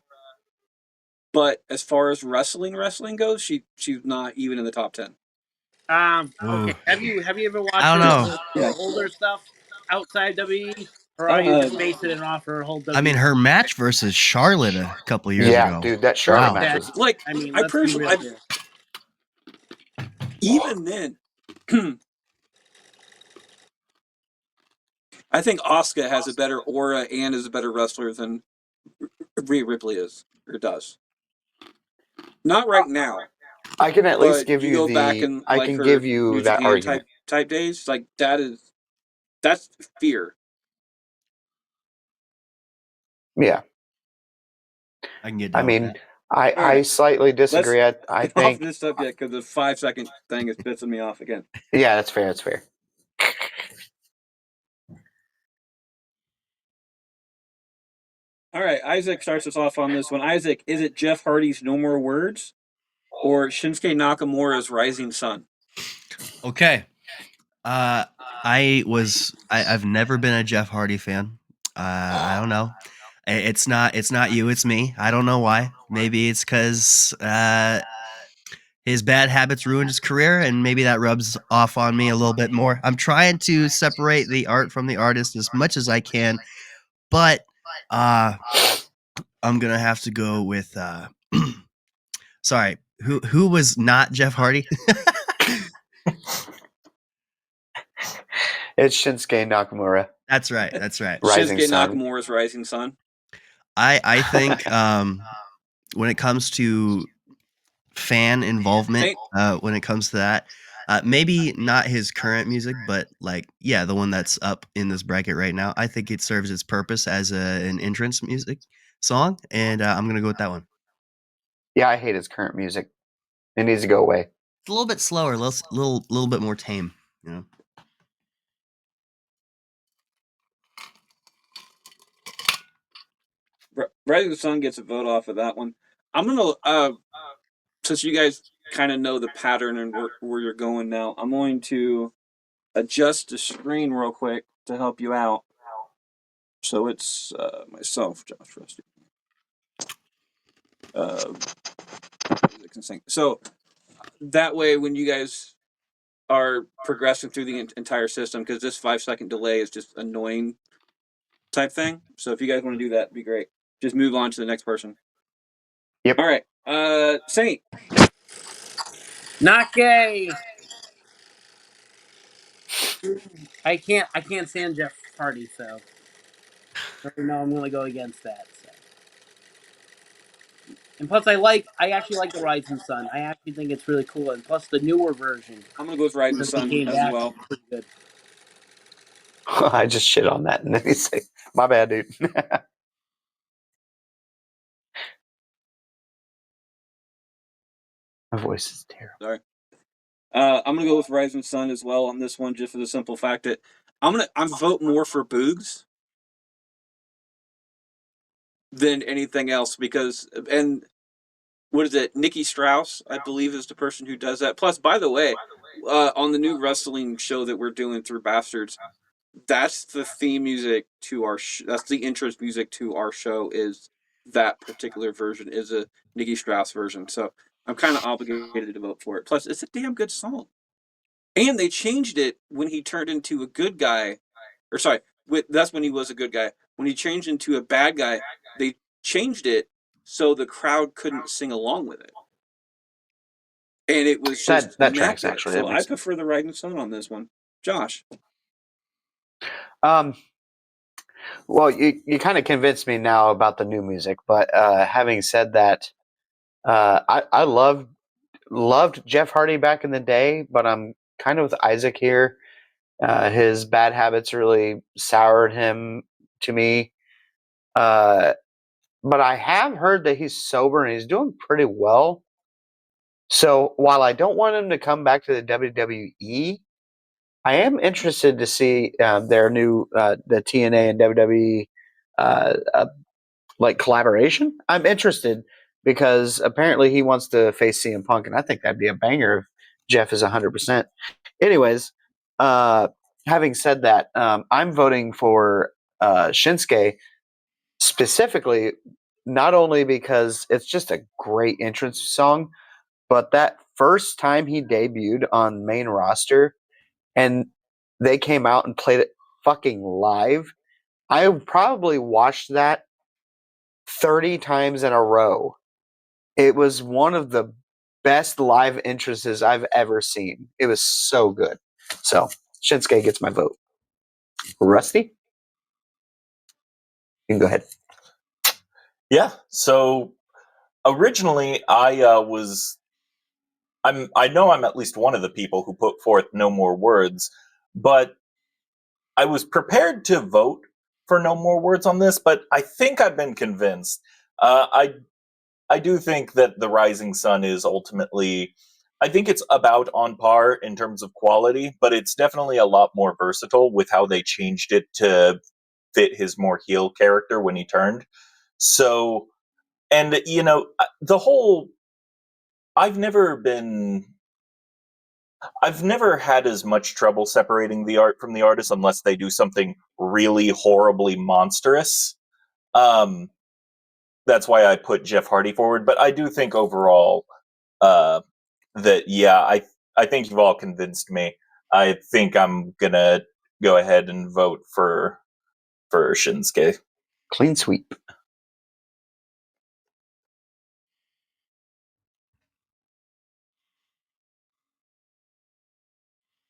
Speaker 2: but as far as wrestling goes, she's not even in the top 10.
Speaker 4: Okay.
Speaker 3: Ooh.
Speaker 4: Have you ever watched
Speaker 3: I don't know.
Speaker 4: her older stuff outside WWE, or are you just basing it off her whole WWE?
Speaker 3: I mean, her match versus Charlotte a couple years
Speaker 1: Yeah,
Speaker 3: ago.
Speaker 1: dude, that Charlotte
Speaker 3: Wow.
Speaker 1: match was
Speaker 2: Like,
Speaker 4: I mean,
Speaker 2: I
Speaker 4: let's be real
Speaker 2: personally,
Speaker 4: here.
Speaker 2: even then, I think Asuka has a better aura and is a better wrestler than Rhea Ripley is or does. Not right now,
Speaker 1: I can at least
Speaker 2: but
Speaker 1: give
Speaker 2: you
Speaker 1: you
Speaker 2: go back
Speaker 1: the
Speaker 2: and
Speaker 1: I
Speaker 2: like
Speaker 1: can
Speaker 2: her
Speaker 1: give you
Speaker 2: New
Speaker 1: that
Speaker 2: Japan
Speaker 1: argument.
Speaker 2: type days, like that's fear.
Speaker 1: Yeah.
Speaker 3: I can get
Speaker 1: I
Speaker 3: down with
Speaker 1: mean,
Speaker 3: that.
Speaker 1: I
Speaker 2: right.
Speaker 1: slightly disagree. I
Speaker 2: Get off
Speaker 1: think
Speaker 2: this subject because the 5-second thing is pissing me off again.
Speaker 1: yeah, that's fair. That's fair.
Speaker 2: All right, Isaac starts us off on this one. Isaac, is it Jeff Hardy's No More Words or Shinsuke Nakamura's Rising Sun?
Speaker 3: Okay. I've never been a Jeff Hardy fan. I don't know. It's not you, it's me. I don't know why. Maybe it's because his bad habits ruined his career, and maybe that rubs off on me a little bit more. I'm trying to separate the art from the artist as much as I can, but I'm gonna have to go with sorry, who was not Jeff Hardy?
Speaker 1: It's Shinsuke Nakamura.
Speaker 3: That's right. That's right.
Speaker 1: Rising
Speaker 2: Shinsuke
Speaker 1: Sun.
Speaker 2: Nakamura's Rising Sun.
Speaker 3: I think when it comes to fan involvement, when it comes to that, maybe not his current music, but like the one that's up in this bracket right now. I think it serves its purpose as an entrance music song, and I'm gonna go with that one.
Speaker 1: Yeah, I hate his current music. It needs to go away.
Speaker 3: It's a little bit slower, little bit more tame, you know.
Speaker 2: Rising Sun gets a vote off of that one. I'm gonna since you guys kind of know the pattern and where you're going now, I'm going to adjust the screen real quick to help you out. So it's myself, Josh Rusty. So that way, when you guys are progressing through the entire system, because this 5-second delay is just annoying type thing. So if you guys want to do that, it'd be great. Just move on to the next person.
Speaker 1: Yep.
Speaker 2: All right. Saint.
Speaker 4: Not gay. I can't stand Jeff Hardy, so no, I'm gonna go against that. So. And plus, I actually like the Rising Sun. I actually think it's really cool, and plus the newer version.
Speaker 2: I'm gonna go with Rising
Speaker 4: Since he
Speaker 2: Sun
Speaker 4: came
Speaker 2: as
Speaker 4: back,
Speaker 2: well.
Speaker 4: it's pretty good.
Speaker 1: I just shit on that, and then he say, "My bad, dude." My voice is terrible.
Speaker 2: Sorry. I'm gonna go with Rising Sun as well on this one, just for the simple fact that I'm vote more for Boogs than anything else, because, and what is it? Nikki Strauss, I believe, is the person who does that. Plus, by the way, on the new wrestling show that we're doing through Bastards, that's the theme music to our. That's the intro music to our show. Is that particular version is a Nikki Strauss version? So I'm kind of obligated to vote for it. Plus, it's a damn good song. And they changed it when he turned into a good guy, or sorry, that's when he was a good guy. When he changed into a bad guy, they changed it so the crowd couldn't sing along with it, and it was just
Speaker 1: That tracks
Speaker 2: immaculate.
Speaker 1: actually.
Speaker 2: So
Speaker 1: That
Speaker 2: I
Speaker 1: makes
Speaker 2: prefer the Riding Sun on this one. Josh.
Speaker 1: sense. Well, you kind of convinced me now about the new music, but having said that, I loved Jeff Hardy back in the day, but I'm kind of with Isaac here. His bad habits really soured him to me. But I have heard that he's sober and he's doing pretty well. So while I don't want him to come back to the WWE, I am interested to see their new the TNA and WWE like collaboration. I'm interested because apparently he wants to face CM Punk, and I think that'd be a banger if Jeff is 100%. Anyways, uh, having said that, I'm voting for Shinsuke specifically, not only because it's just a great entrance song, but that first time he debuted on main roster and they came out and played it fucking live, I probably watched that 30 times in a row. It was one of the best live entrances I've ever seen. It was so good. So Shinsuke gets my vote. Rusty, you can go ahead.
Speaker 5: Yeah. So originally, I know I'm at least one of the people who put forth no more words, but I was prepared to vote for no more words on this, but I think I've been convinced. I do think that the Rising Sun is ultimately, I think it's about on par in terms of quality, but it's definitely a lot more versatile with how they changed it to fit his more heel character when he turned. So, and the whole, I've never been I've never had as much trouble separating the art from the artist unless they do something really horribly monstrous. Um, that's why I put Jeff Hardy forward. But I do think overall uh, that I think you've all convinced me. I think I'm gonna go ahead and vote for Shinsuke.
Speaker 1: Clean sweep.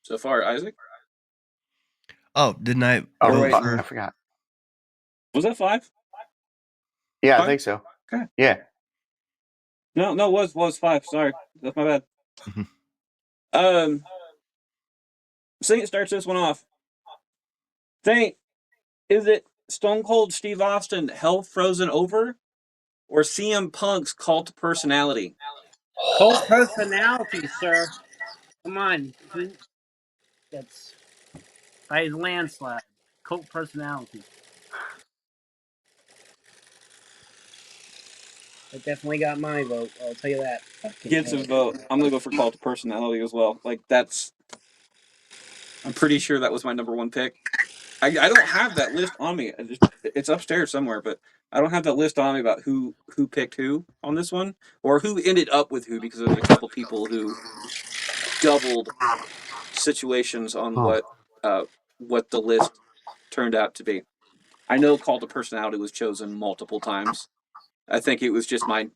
Speaker 2: So far, Isaac.
Speaker 3: Oh, didn't I
Speaker 1: Oh,
Speaker 3: vote
Speaker 2: wait.
Speaker 1: fuck,
Speaker 3: for?
Speaker 1: I forgot.
Speaker 2: Was that 5?
Speaker 1: Yeah, I
Speaker 2: 5?
Speaker 1: think so.
Speaker 2: Okay.
Speaker 1: Yeah.
Speaker 2: No, it was 5. Sorry, that's my bad.
Speaker 3: Mhm.
Speaker 2: Saint starts this one off. Saint, is it Stone Cold Steve Austin, Hell Frozen Over, or CM Punk's Cult Personality?
Speaker 4: Cult personality, sir. Come on, that's by his landslide. Cult personality. That definitely got my vote. I'll tell you that.
Speaker 2: Gets a vote. I'm gonna go for Cult Personality as well. Like, I'm pretty sure that was my number 1 pick. I don't have that list on me. It's upstairs somewhere, but I don't have that list on me about who picked who on this one or who ended up with who, because there's a couple people who doubled situations on what the list turned out to be. I know Call to Personality was chosen multiple times. I think it was just my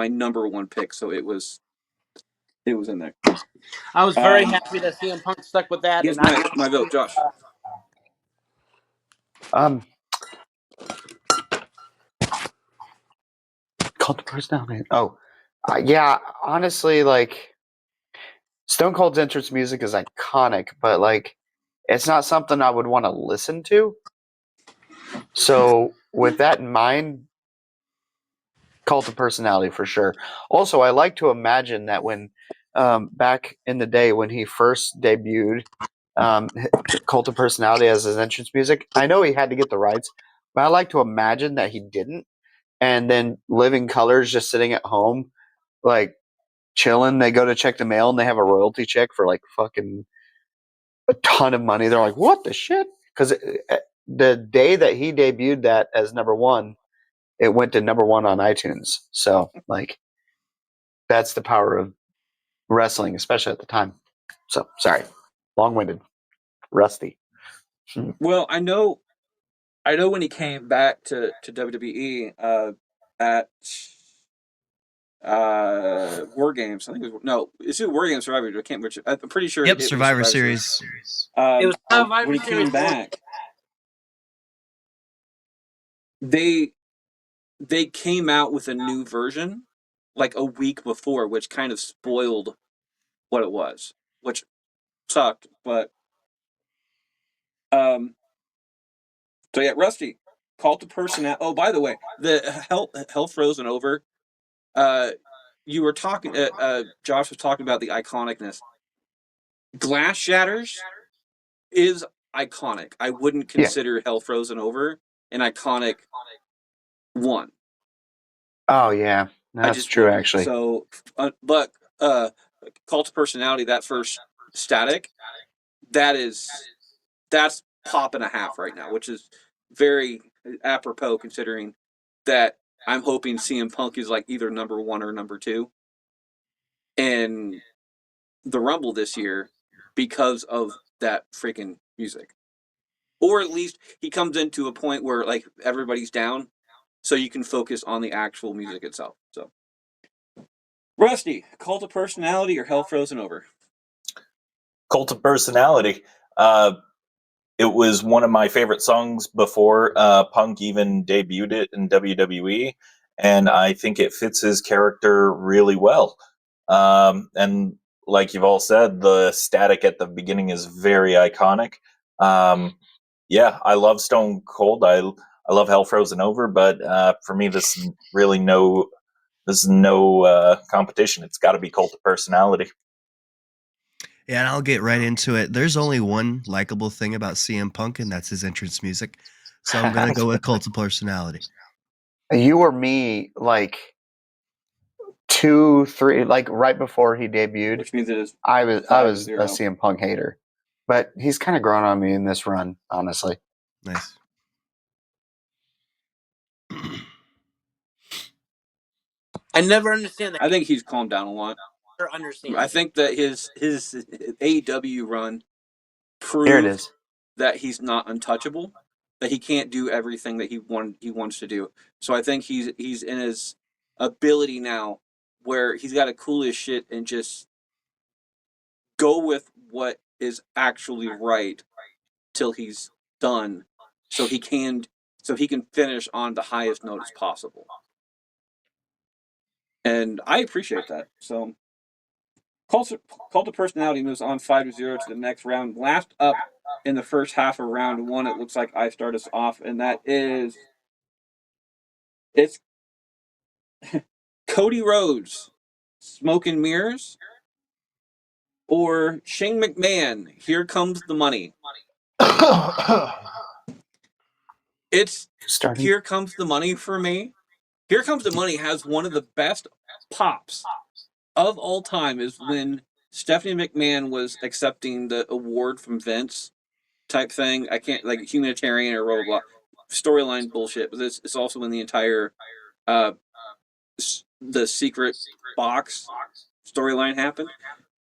Speaker 2: number one pick, so it was in there.
Speaker 4: I was very happy that CM Punk stuck with that.
Speaker 2: Here's
Speaker 4: And
Speaker 2: my vote, Josh.
Speaker 1: Cult of Personality. Oh, yeah. Honestly, like Stone Cold's entrance music is iconic, but like it's not something I would want to listen to. So with that in mind, Cult of Personality for sure. Also, I like to imagine that when back in the day when he first debuted Cult of Personality as his entrance music, I know he had to get the rights, but I like to imagine that he didn't. And then Living Colors just sitting at home, like chilling. They go to check the mail and they have a royalty check for like fucking a ton of money. They're like, what the shit? Because the day that he debuted that as number one, it went to number one on iTunes. So like that's the power of wrestling, especially at the time. So sorry, long-winded, rusty.
Speaker 2: Well, I know when he came back to WWE at War Games. I think it was it's War Games Survivor. I can't remember. I'm pretty sure
Speaker 3: Yep,
Speaker 2: it was
Speaker 3: Survivor Series.
Speaker 4: it was Survivor
Speaker 2: when he
Speaker 4: Series
Speaker 2: came back, they came out with a new version like a week before, which kind of spoiled what it was, which sucked. But so yeah, Rusty, Call to Personality. Oh, by the way, the Hell Frozen Over. You were talking. Josh was talking about the iconicness. Glass Shatters is iconic. I wouldn't
Speaker 1: Yeah.
Speaker 2: consider Hell Frozen Over an iconic one.
Speaker 1: Oh yeah,
Speaker 2: I
Speaker 1: that's
Speaker 2: just
Speaker 1: true
Speaker 2: wouldn't.
Speaker 1: actually.
Speaker 2: So, but Cult of Personality, that first Static, that's pop and a half right now, which is very apropos considering that I'm hoping CM Punk is like either number one or number two in the Rumble this year because of that freaking music. Or at least he comes into a point where like everybody's down, so you can focus on the actual music itself. So, Rusty, Cult of Personality or Hell Frozen Over?
Speaker 5: Cult of Personality. It was one of my favorite songs before Punk even debuted it in WWE, and I think it fits his character really well. And like you've all said, the static at the beginning is very iconic. Yeah, I love Stone Cold. I love Hell Frozen Over, but for me, this is no competition. It's got to be Cult of Personality.
Speaker 3: Yeah, and I'll get right into it. There's only one likable thing about CM Punk, and that's his entrance music. So I'm gonna go with Cult of Personality.
Speaker 1: You or me, like 2, 3, like right before he debuted,
Speaker 2: Which means it is
Speaker 1: I was
Speaker 2: 5-0.
Speaker 1: a CM Punk hater, but he's kind of grown on me in this run, honestly.
Speaker 3: Nice.
Speaker 4: I never understand that.
Speaker 2: I think he's calmed down a lot.
Speaker 4: I never understand.
Speaker 2: I think that his AEW run
Speaker 1: Here it
Speaker 2: proved
Speaker 1: is.
Speaker 2: that he's not untouchable, that he can't do everything that he wants to do. So I think he's in his ability now where he's got to cool his shit and just go with what is actually right till he's done, so he can finish on the highest note as possible. And I appreciate that. So Cult of Personality moves on 5-0 to the next round. Last up in the first half of round one, it looks like I start us off, and that is it's Cody Rhodes, Smoke and Mirrors, or Shane McMahon, Here Comes the Money. It's
Speaker 1: Starting.
Speaker 2: Here Comes the Money for me. Here Comes the Money has one of the best pops of all time is when Stephanie McMahon was accepting the award from Vince type thing. I can't like humanitarian or blah blah blah storyline bullshit. But it's also when the entire uh, the secret box storyline happened.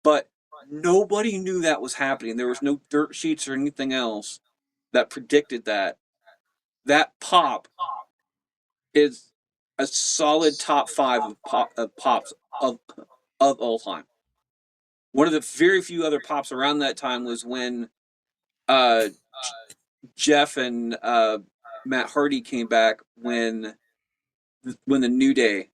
Speaker 2: But nobody knew that was happening. There was no dirt sheets or anything else that predicted that. That pop is a solid top 5 of pops of all time. One of the very few other pops around that time was when uh, Jeff and Matt Hardy came back when the New Day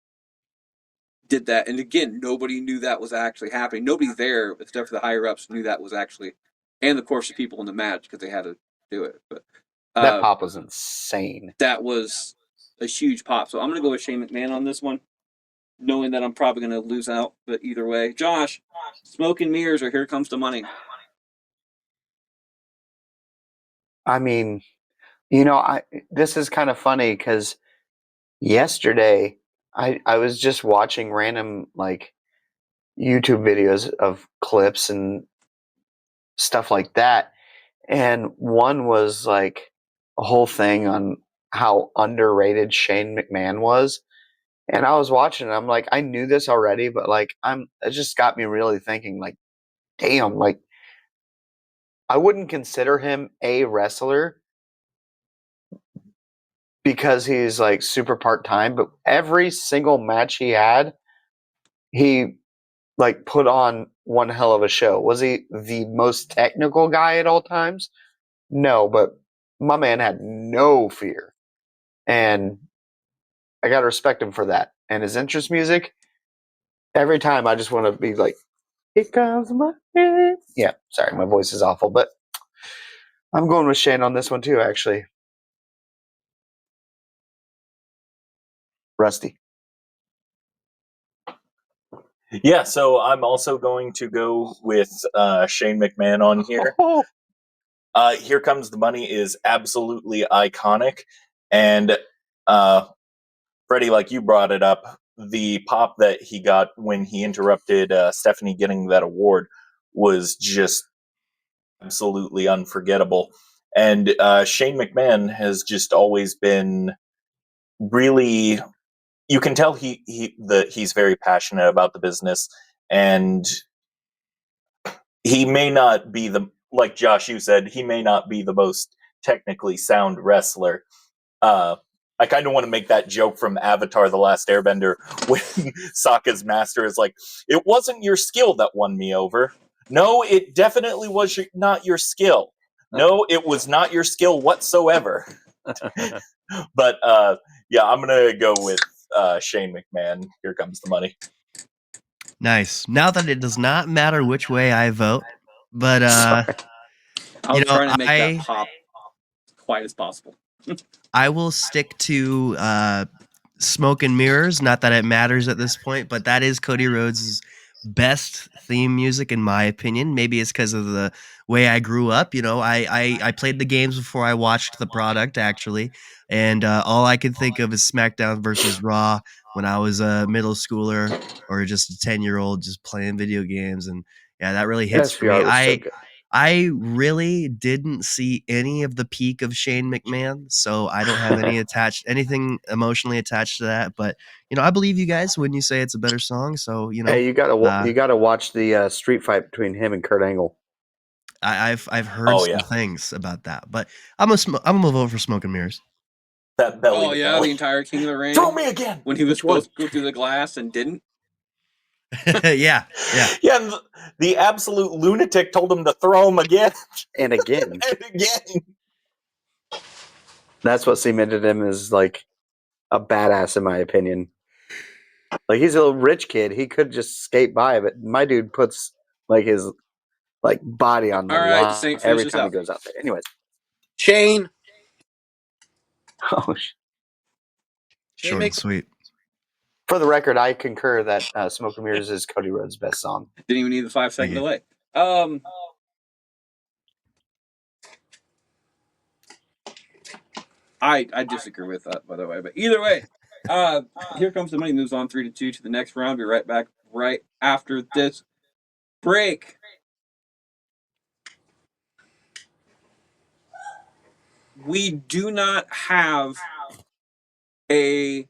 Speaker 2: did that, and again, nobody knew that was actually happening. Nobody there, except for the higher ups, knew that was actually, and of course the people in the match because they had to do it. But
Speaker 1: that pop was insane.
Speaker 2: That was a huge pop. So I'm gonna go with Shane McMahon on this one, knowing that I'm probably gonna lose out. But either way, Josh, Smoke and Mirrors or Here Comes the Money.
Speaker 1: I mean, this is kind of funny because yesterday I was just watching random like YouTube videos of clips and stuff like that, and one was like a whole thing on how underrated Shane McMahon was. And I was watching it, I'm like, I knew this already, but like it just got me really thinking, like, damn, like I wouldn't consider him a wrestler because he's like super part time, but every single match he had, he like put on one hell of a show. Was he the most technical guy at all times? No, but my man had no fear. And I got to respect him for that. And his interest music, every time I just want to be like, here comes my head. Yeah, sorry, my voice is awful, but I'm going with Shane on this one too, actually. Rusty.
Speaker 5: Yeah, so I'm also going to go with Shane McMahon on here. Here Comes the Money is absolutely iconic. And Freddie, like you brought it up, the pop that he got when he interrupted Stephanie getting that award was just absolutely unforgettable. And Shane McMahon has just always been really. You can tell he's very passionate about the business, and he may not be like Josh, you said, he may not be the most technically sound wrestler. I kind of want to make that joke from Avatar: The Last Airbender when Sokka's master is like, "It wasn't your skill that won me over. No, it definitely was not your skill. No, it was not your skill whatsoever." But yeah, I'm gonna go with Shane McMahon. Here Comes the Money.
Speaker 3: Nice. Now that it does not matter which way I vote, but
Speaker 2: I was trying to make that pop quite as possible.
Speaker 3: I will stick to Smoke and Mirrors. Not that it matters at this point, but that is Cody Rhodes' best theme music in my opinion. Maybe it's because of the way I grew up. I played the games before I watched the product actually, and all I could think of is SmackDown versus Raw when I was a middle schooler or just a 10-year-old just playing video games, and yeah, that really hits for me.
Speaker 1: SVR was so good.
Speaker 3: I really didn't see any of the peak of Shane McMahon, so I don't have anything emotionally attached to that. But I believe you guys when you say it's a better song. So
Speaker 1: Hey, you gotta watch the street fight between him and Kurt Angle.
Speaker 3: I've heard some things about that, but I'm gonna vote for Smoke and Mirrors.
Speaker 5: That belly.
Speaker 2: Oh yeah,
Speaker 5: belly.
Speaker 2: the entire King of the Ring.
Speaker 5: Throw me again.
Speaker 2: When he was supposed to go through the glass and didn't.
Speaker 3: yeah.
Speaker 5: And the absolute lunatic told him to throw him again
Speaker 1: and again
Speaker 5: and again.
Speaker 1: That's what cemented him as like a badass, in my opinion. Like he's a little rich kid; he could just skate by, but my dude puts like his like body on the line
Speaker 2: Saint,
Speaker 1: every time he goes out there. Anyways,
Speaker 4: Shane.
Speaker 1: Oh,
Speaker 3: short and sweet.
Speaker 1: For the record, I concur that "Smoke and Mirrors" is Cody Rhodes' best song.
Speaker 2: Didn't even need the 5-second delay. I disagree with that, by the way. But either way, Here Comes the Money moves on 3-2 to the next round. Be right back right after this break. we do not have a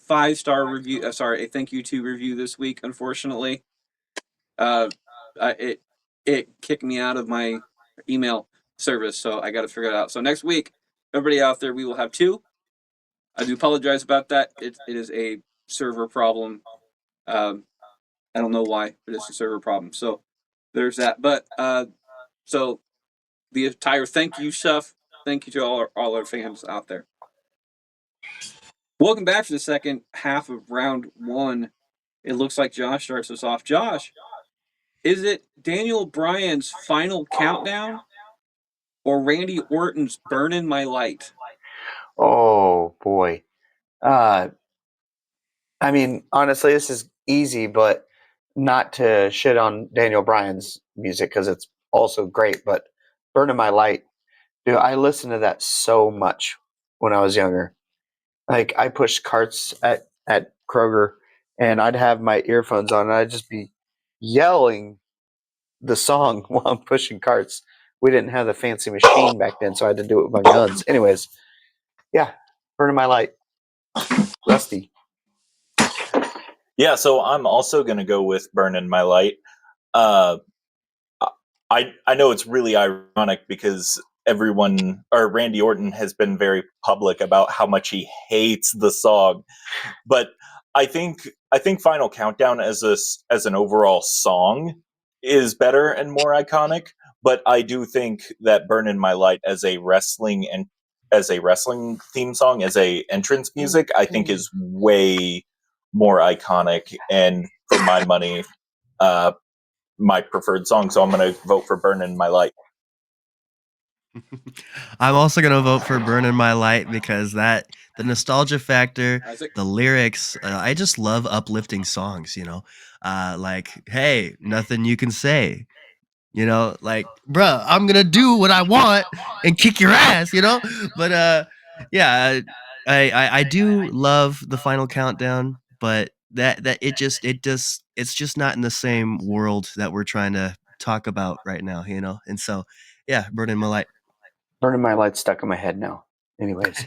Speaker 2: 5-star review. A thank you to review this week. Unfortunately, uh, it kicked me out of my email service, so I got to figure it out. So next week, everybody out there, we will have 2. I do apologize about that. It is a server problem. Um, I don't know why, but it's a server problem. So there's that. But so the entire thank you stuff. Thank you to all our fans out there. Welcome back to the second half of round 1. It looks like Josh starts us off. Josh, is it Daniel Bryan's Final Countdown or Randy Orton's Burnin' My Light?
Speaker 1: Oh boy. I mean, honestly, this is easy, but not to shit on Daniel Bryan's music because it's also great. But "Burning My Light," dude, I listened to that so much when I was younger. Like I pushed carts at Kroger, and I'd have my earphones on, and I'd just be yelling the song while I'm pushing carts. We didn't have the fancy machine back then, so I had to do it with my guns. Anyways, yeah, "Burning My Light," Rusty.
Speaker 5: Yeah, so I'm also going to go with "Burnin' My Light." Uh, I know it's really ironic because everyone or Randy Orton has been very public about how much he hates the song, but I think Final Countdown as an overall song is better and more iconic. But I do think that "Burnin' My Light" as a wrestling theme song, as a entrance music, I think is way more iconic. And for my money, uh, my preferred song. So I'm going to vote for "Burnin' My Light."
Speaker 3: I'm also gonna vote for "Burning My Light" because the nostalgia factor,
Speaker 2: Isaac?
Speaker 3: the lyrics. I just love uplifting songs. Like, hey, nothing you can say. Like, bruh, I'm gonna do what I want and kick your ass. But yeah, I do love the Final Countdown, but that it's just not in the same world that we're trying to talk about right now. And so yeah, "Burning My Light."
Speaker 1: "Burning My Light" stuck in my head now. Anyways,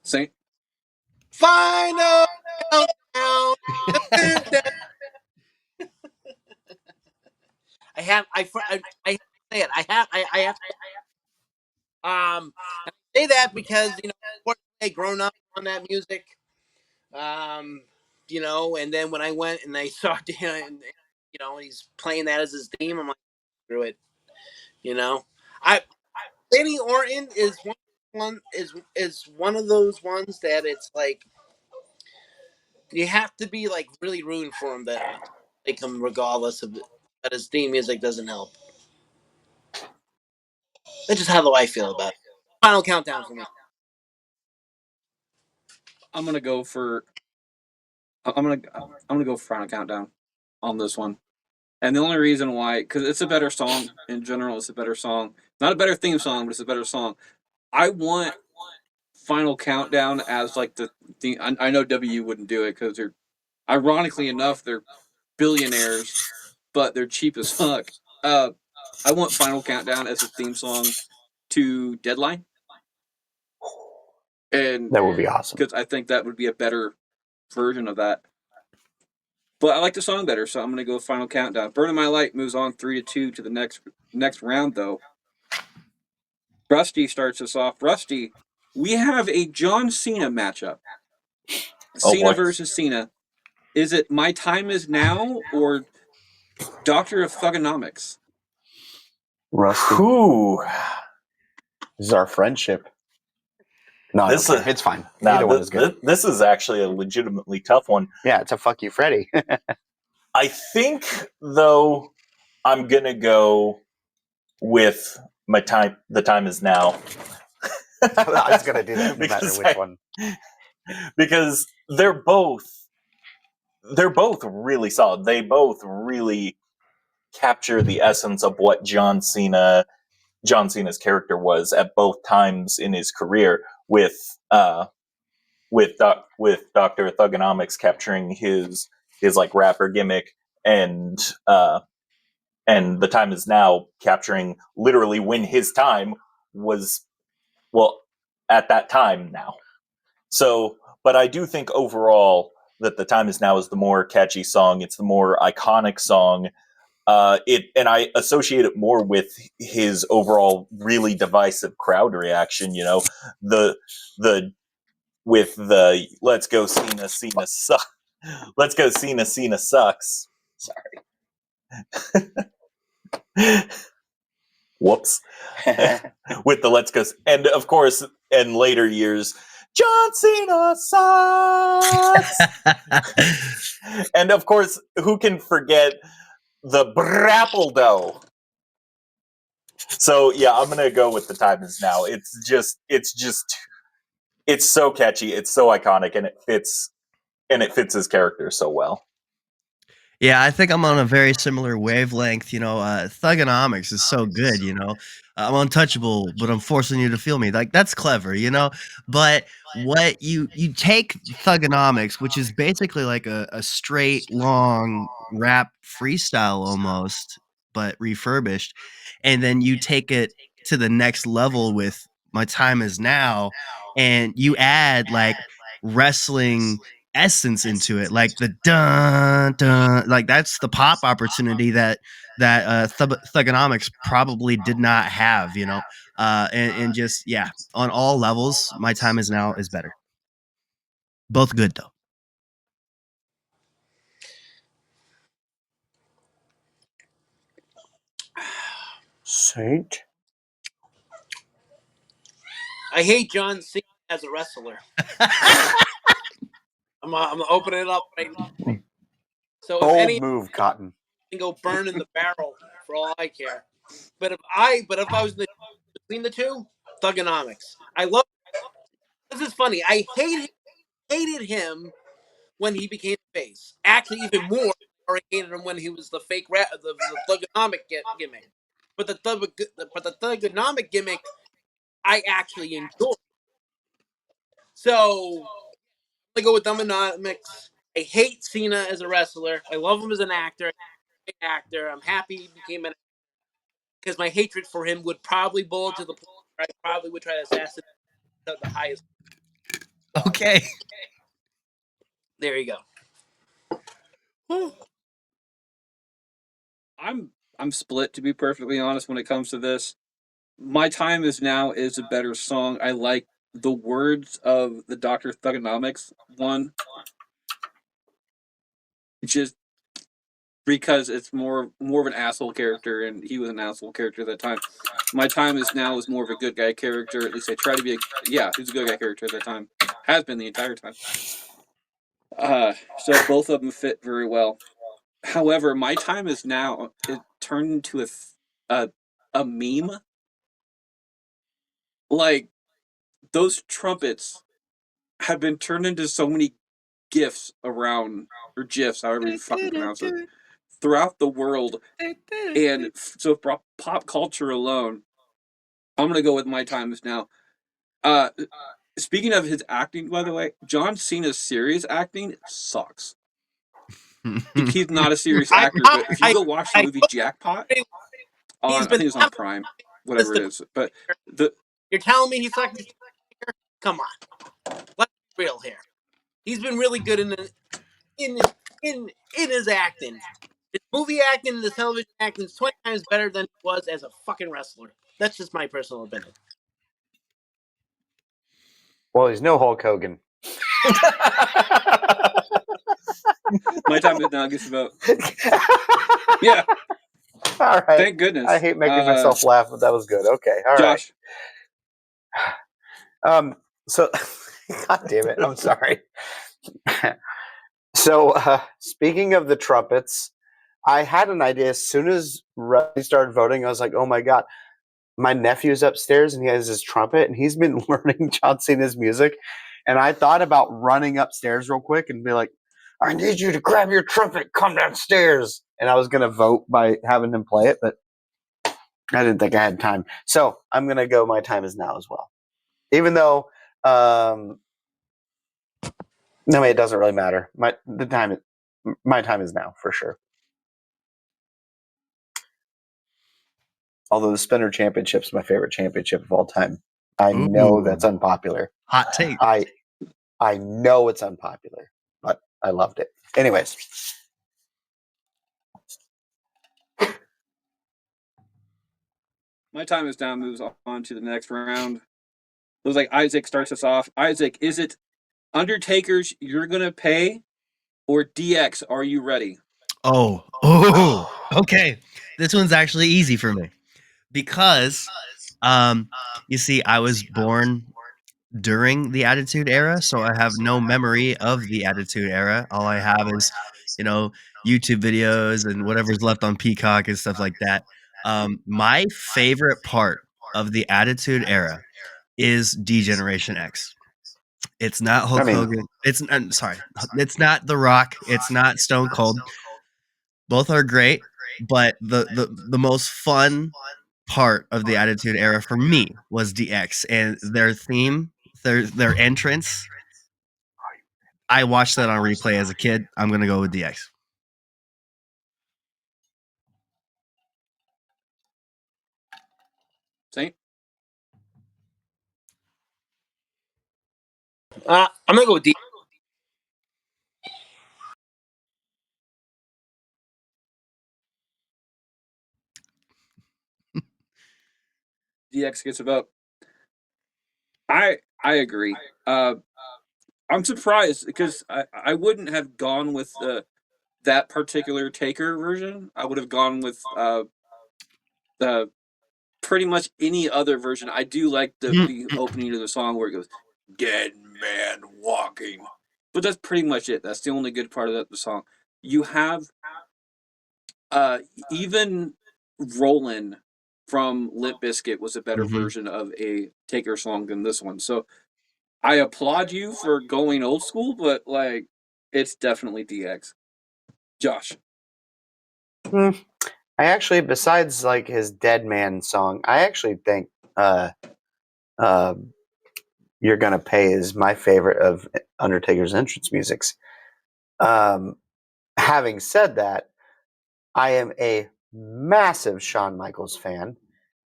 Speaker 2: Saint?
Speaker 4: Final countdown. I have to say it. I have and I say that because of course, I grown up on that music. Um, and then when I went and I saw Dan, and he's playing that as his theme, I'm like, screw it. You know, I Danny Orton is one of those ones that it's like you have to be like really rooting for him that like him regardless of that his theme music doesn't help. That's just how I feel about it. Final countdown for me.
Speaker 2: I'm gonna go for I'm gonna go for Final Countdown on this one. And the only reason why, because it's a better song in general, it's a better song. Not a better theme song, but it's a better song. I want Final Countdown as like the theme. I know W wouldn't do it because they're, ironically enough, they're billionaires, but they're cheap as fuck. I want Final Countdown as a theme song to Deadline, and
Speaker 1: that would be awesome.
Speaker 2: because I think that would be a better version of that. But I like the song better, so I'm gonna go Final Countdown. Burning My Light moves on 3-2 to the next round, though. Rusty starts us off. Rusty, we have a John Cena matchup.
Speaker 5: Oh
Speaker 2: Cena
Speaker 5: boy.
Speaker 2: versus Cena. Is it My Time Is Now or Doctor of Thugonomics?
Speaker 1: Rusty,
Speaker 5: Whew.
Speaker 1: this is our friendship. No, I don't
Speaker 5: This
Speaker 1: care. It's fine.
Speaker 5: Now
Speaker 1: Either one is good.
Speaker 5: this is actually a legitimately tough one.
Speaker 1: Yeah, it's a "fuck you, Freddie."
Speaker 5: I think though I'm gonna go with The Time Is Now.
Speaker 1: I was gonna do that no matter
Speaker 5: Because
Speaker 1: which one.
Speaker 5: because they're both really solid. They both really capture the essence of what John Cena's character was at both times in his career, with Doctor Thugonomics capturing his like rapper gimmick, and and the time is now capturing literally when his time was, well, at that time now. So, but I do think overall that the time is now is the more catchy song. It's the more iconic song. And I associate it more with his overall really divisive crowd reaction. You know, the with the "Let's go Cena, Cena sucks." Let's go Cena, Cena sucks. Sorry. Whoops. With the "Let's go," and of course, in later years, John Cena sucks. And of course, who can forget the Brappldo? So yeah, I'm gonna go with the time is now. It's so catchy, it's so iconic, and it fits his character so well.
Speaker 3: Yeah, I think I'm on a very similar wavelength. Thugonomics is so good. I'm untouchable, but I'm forcing you to feel me. Like that's clever. But what you take Thugonomics, which is basically like a straight long rap freestyle almost, but refurbished, and then you take it to the next level with My Time Is Now, and you add like wrestling essence into it, like the dun dun, like that's the pop opportunity that Thugonomics probably did not have, and just yeah, on all levels, My Time Is Now is better. Both good though.
Speaker 1: Saint.
Speaker 4: I hate John Cena as a wrestler. I'm gonna open it up right now. So if
Speaker 1: Bold
Speaker 4: any
Speaker 1: move, Cotton.
Speaker 4: can go burn in the barrel for all I care. But if I was between the two, Thugonomics. I love. This is funny. I hated him when he became face. Actually, even more, or I hated him when he was the fake the Thugonomic gimmick. But the Thugonomic gimmick, I actually enjoy. So I go with Thugonomics. I hate Cena as a wrestler. I love him as an actor. I'm happy he became an, because my hatred for him would probably bullet to the point where I probably would try to assassinate the highest.
Speaker 3: Okay.
Speaker 4: There you go.
Speaker 2: I'm split, to be perfectly honest, when it comes to this. My Time Is Now is a better song. I like the words of the Dr. Thugonomics one, just because it's more of an asshole character, and he was an asshole character at that time. My Time Is Now is more of a good guy character. At least I try to be he's a good guy character at that time. Has been the entire time. So both of them fit very well. However, My Time Is Now, it turned into a meme. Like, those trumpets have been turned into so many gifs around, or gifs, however you fucking pronounce it, throughout the world. And so for pop culture alone, I'm gonna go with My Time Is Now. Uh, Speaking of his acting, by the way, John Cena's serious acting sucks. He's not a serious actor, but if you go watch the movie Jackpot
Speaker 4: He's
Speaker 2: on, I
Speaker 4: been
Speaker 2: think it's on Prime, whatever it is, but
Speaker 4: You're telling me he sucks? Come on, let's be real here. He's been really good in his acting. His movie acting and his television acting is 20 times better than he was as a fucking wrestler. That's just my personal opinion.
Speaker 1: Well, he's no Hulk Hogan.
Speaker 2: My Time Is Now gets about yeah.
Speaker 1: All right.
Speaker 2: Thank goodness.
Speaker 1: I hate making myself laugh, but that was good. Okay. All
Speaker 2: Josh.
Speaker 1: right. So, God damn it. I'm sorry. So, speaking of the trumpets, I had an idea as soon as Rusty started voting. I was like, oh my God, my nephew's upstairs and he has his trumpet and he's been learning John Cena's music. And I thought about running upstairs real quick and be like, I need you to grab your trumpet, come downstairs. And I was going to vote by having him play it, but I didn't think I had time. So I'm going to go My Time Is Now as well. Even though, no, it doesn't really matter. My time is now for sure. Although the Spinner Championship is my favorite championship of all time. I know
Speaker 3: Ooh.
Speaker 1: that's unpopular.
Speaker 3: Hot take.
Speaker 1: I know it's unpopular, but I loved it. Anyways,
Speaker 2: My time is down. Moves on to the next round. Looks like Isaac starts us off. Isaac, is it Undertaker's You're Gonna Pay or DX Are You Ready?
Speaker 3: Oh, okay. This one's actually easy for me because, you see, I was born during the Attitude Era, so I have no memory of the Attitude Era. All I have is, YouTube videos and whatever's left on Peacock and stuff like that. My favorite part of the Attitude Era is D-Generation X. It's not Hulk Hogan. Sorry, it's not The Rock. It's not Stone Cold. Both are great, but the most fun part of the Attitude Era for me was DX and their theme, their entrance. I watched that on replay as a kid. I'm gonna go with DX.
Speaker 2: Saint?
Speaker 4: I'm gonna go with D.
Speaker 2: DX gets a vote. I agree. I'm surprised because I wouldn't have gone with that particular Taker version. I would have gone with the pretty much any other version. I do like the opening of the song where it goes, "Dead Man Walking," but that's pretty much it. That's the only good part of the song. You have even Rollin' from Limp Bizkit was a better
Speaker 3: Mhm.
Speaker 2: version of a Taker song than this one. So I applaud you for going old school, but like it's definitely DX. Josh.
Speaker 1: I actually, besides like his Dead Man song, I actually think uh, You're Gonna Pay is my favorite of Undertaker's entrance musics. Having said that, I am a massive Shawn Michaels fan.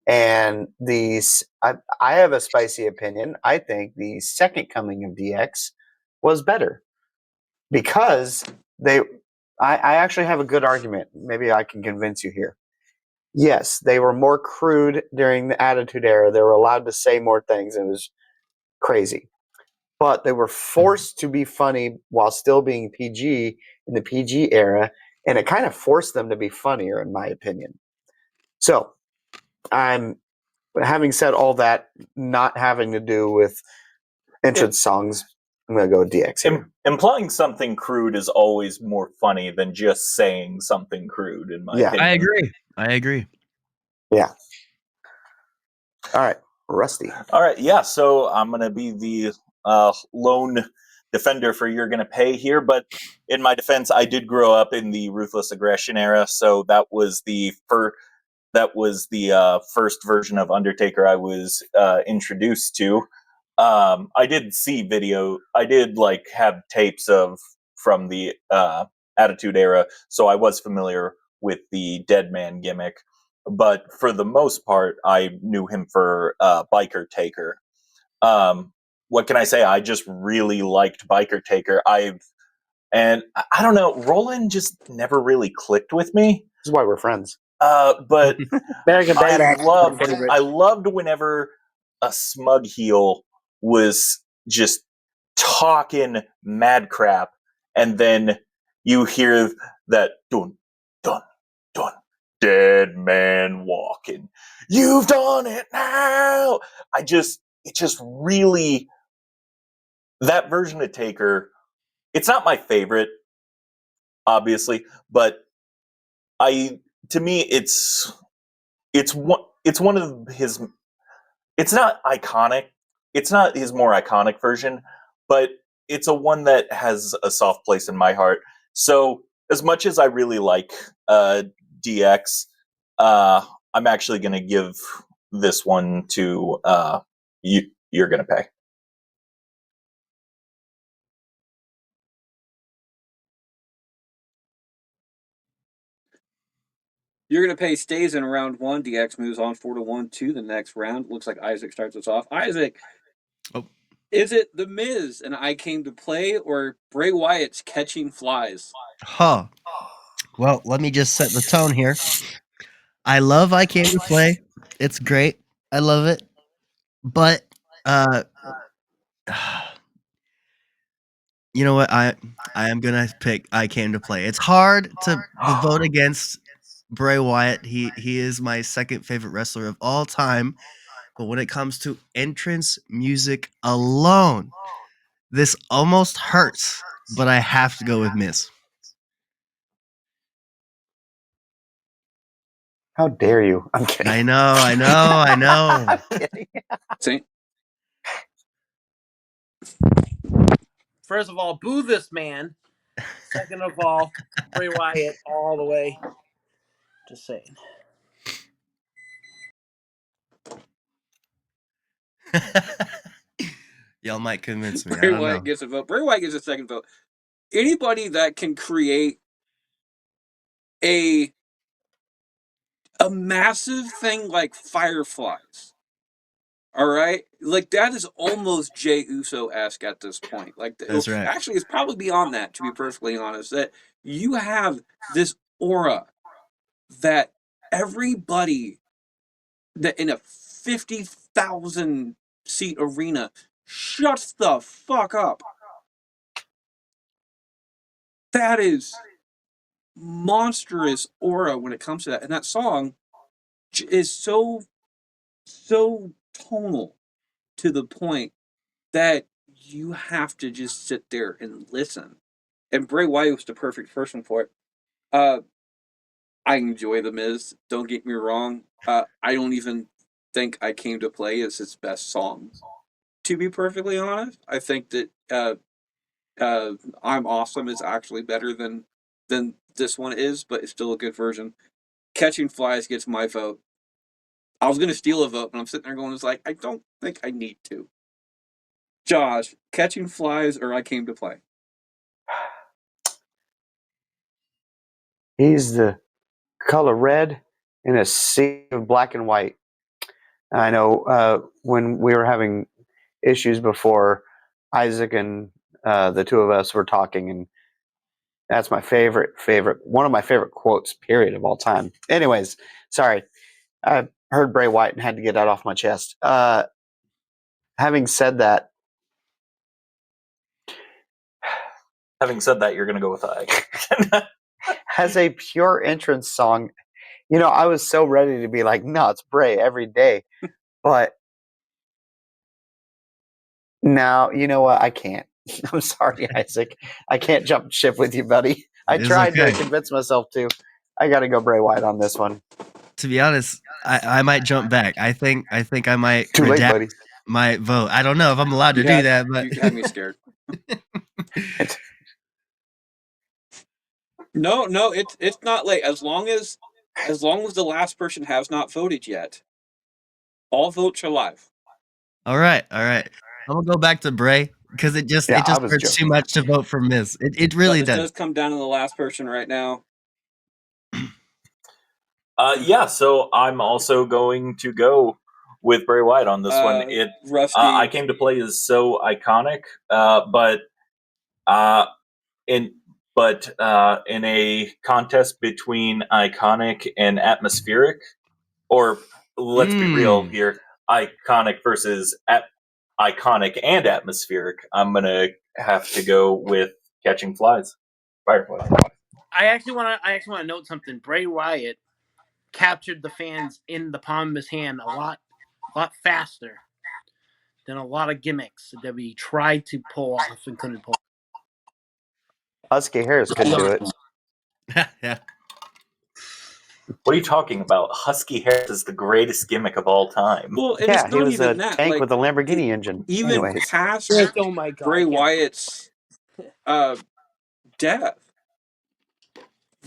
Speaker 1: And I have a spicy opinion. I think the second coming of DX was better because they. I actually have a good argument. Maybe I can convince you here. Yes, they were more crude during the Attitude Era. They were allowed to say more things. It was crazy, but they were forced to be funny while still being PG in the PG era, and it kind of forced them to be funnier, in my opinion. So I'm having said all that, not having to do with entrance songs, I'm going to go with DX here.
Speaker 5: Implying something crude is always more funny than just saying something crude, in my opinion.
Speaker 3: I agree.
Speaker 1: Yeah. All right, Rusty.
Speaker 5: All right, yeah. So I'm gonna be the lone defender for You're Gonna Pay here, but in my defense, I did grow up in the Ruthless Aggression era, so that was the first version of Undertaker I was introduced to. I did see video. I did like have tapes from the Attitude Era, so I was familiar with the Dead Man gimmick. But for the most part, I knew him for Biker Taker. What can I say? I just really liked Biker Taker. I don't know. Roland just never really clicked with me.
Speaker 1: This is why we're friends.
Speaker 5: But
Speaker 4: American Badass is my favorite.
Speaker 5: I loved whenever a smug heel was just talking mad crap, and then you hear that dun dun dun, dead man walking. You've done it now. It just really, that version of Taker. It's not my favorite, obviously, but I to me it's one of his. It's not iconic. It's not his more iconic version, but it's a one that has a soft place in my heart. So as much as I really like DX, I'm actually going to give this one to you. You're going to pay.
Speaker 2: You're going to pay stays in round 1. DX moves on 4-1 to the next round. Looks like Isaac starts us off. Isaac,
Speaker 3: Oh.
Speaker 2: Is it The Miz and I Came to Play or Bray Wyatt's Catching Flies?
Speaker 3: Huh. Well, let me just set the tone here. I love I Came to Play. It's great. I love it. But you know what? I am gonna pick I Came to Play. It's hard to vote against Bray Wyatt. He is my second favorite wrestler of all time. But when it comes to entrance music alone, this almost hurts. But I have to go with Miz.
Speaker 1: How dare you? I'm kidding.
Speaker 3: I know.
Speaker 1: I'm kidding.
Speaker 2: See?
Speaker 4: First of all, boo this man. Second of all, Bray Wyatt all the way. Just saying.
Speaker 3: Y'all might convince me. I
Speaker 2: Bray
Speaker 3: don't know.
Speaker 2: Wyatt gets a vote. Bray Wyatt gets a second vote. Anybody that can create a massive thing like Fireflies, all right? Like, that is almost Jey Uso-esque at this point. Like,
Speaker 3: That's right.
Speaker 2: Actually, it's probably beyond that, to be perfectly honest, that you have this aura that everybody that in a 50,000 seat arena shuts the fuck up. That is monstrous aura when it comes to that. And that song is so tonal to the point that you have to just sit there and listen. And Bray Wyatt was the perfect person for it. I enjoy The Miz. Don't get me wrong. I don't even think I Came to Play is his best song. To be perfectly honest, I think that I'm Awesome is actually better than this one is, but it's still a good version. Catching Flies gets my vote. I was gonna steal a vote, but I'm sitting there going, "It's like I don't think I need to." Josh, Catching Flies or I Came to Play?
Speaker 1: He's the color red in a sea of black and white. I know when we were having issues before, Isaac and the two of us were talking, and that's my favorite, one of my favorite quotes, period, of all time. Anyways, sorry. I heard Bray Wyatt and had to get that off my chest. Having said that,
Speaker 5: you're going to go with I.
Speaker 1: as a pure entrance song, you know, I was so ready to be like, no, it's Bray every day. But now, you know what? I can't. I'm sorry, Isaac. I can't jump ship with you, buddy. I
Speaker 3: It's
Speaker 1: tried
Speaker 3: okay.
Speaker 1: to convince myself to. I got to go Bray Wyatt on this one.
Speaker 3: To be honest, I might jump back. I think I might
Speaker 1: Too late,
Speaker 3: redact
Speaker 1: buddy.
Speaker 3: my vote. I don't know if I'm allowed to do that, but
Speaker 2: You had me scared. No, it's not late. As long as the last person has not voted yet, all votes are live.
Speaker 3: all right. I'm gonna go back to Bray because it just
Speaker 1: I was
Speaker 3: hurts too
Speaker 1: joking.
Speaker 3: much to vote for Miz. It really
Speaker 2: But it
Speaker 3: does.
Speaker 2: does come down to the last person right now.
Speaker 5: Yeah, so I'm also going to go with Bray Wyatt on this one.
Speaker 2: Rusty.
Speaker 5: I Came to Play is so iconic, but in a contest between iconic and atmospheric, or let's be real here, iconic versus iconic and atmospheric, I'm gonna have to go with Catching Flies. Fireflies.
Speaker 4: I actually want to note something. Bray Wyatt captured the fans in the palm of his hand a lot faster than a lot of gimmicks that we tried to pull off and couldn't pull.
Speaker 1: Husky Harris couldn't do it.
Speaker 3: Yeah.
Speaker 5: What are you talking about? Husky Harris is the greatest gimmick of all time.
Speaker 2: Well, and
Speaker 1: Yeah,
Speaker 2: it's
Speaker 1: he
Speaker 2: not
Speaker 1: was a
Speaker 2: even that.
Speaker 1: tank
Speaker 2: Like,
Speaker 1: with a Lamborghini engine.
Speaker 2: even
Speaker 1: Anyways,
Speaker 2: past
Speaker 4: Oh my god!
Speaker 2: Bray Wyatt's death,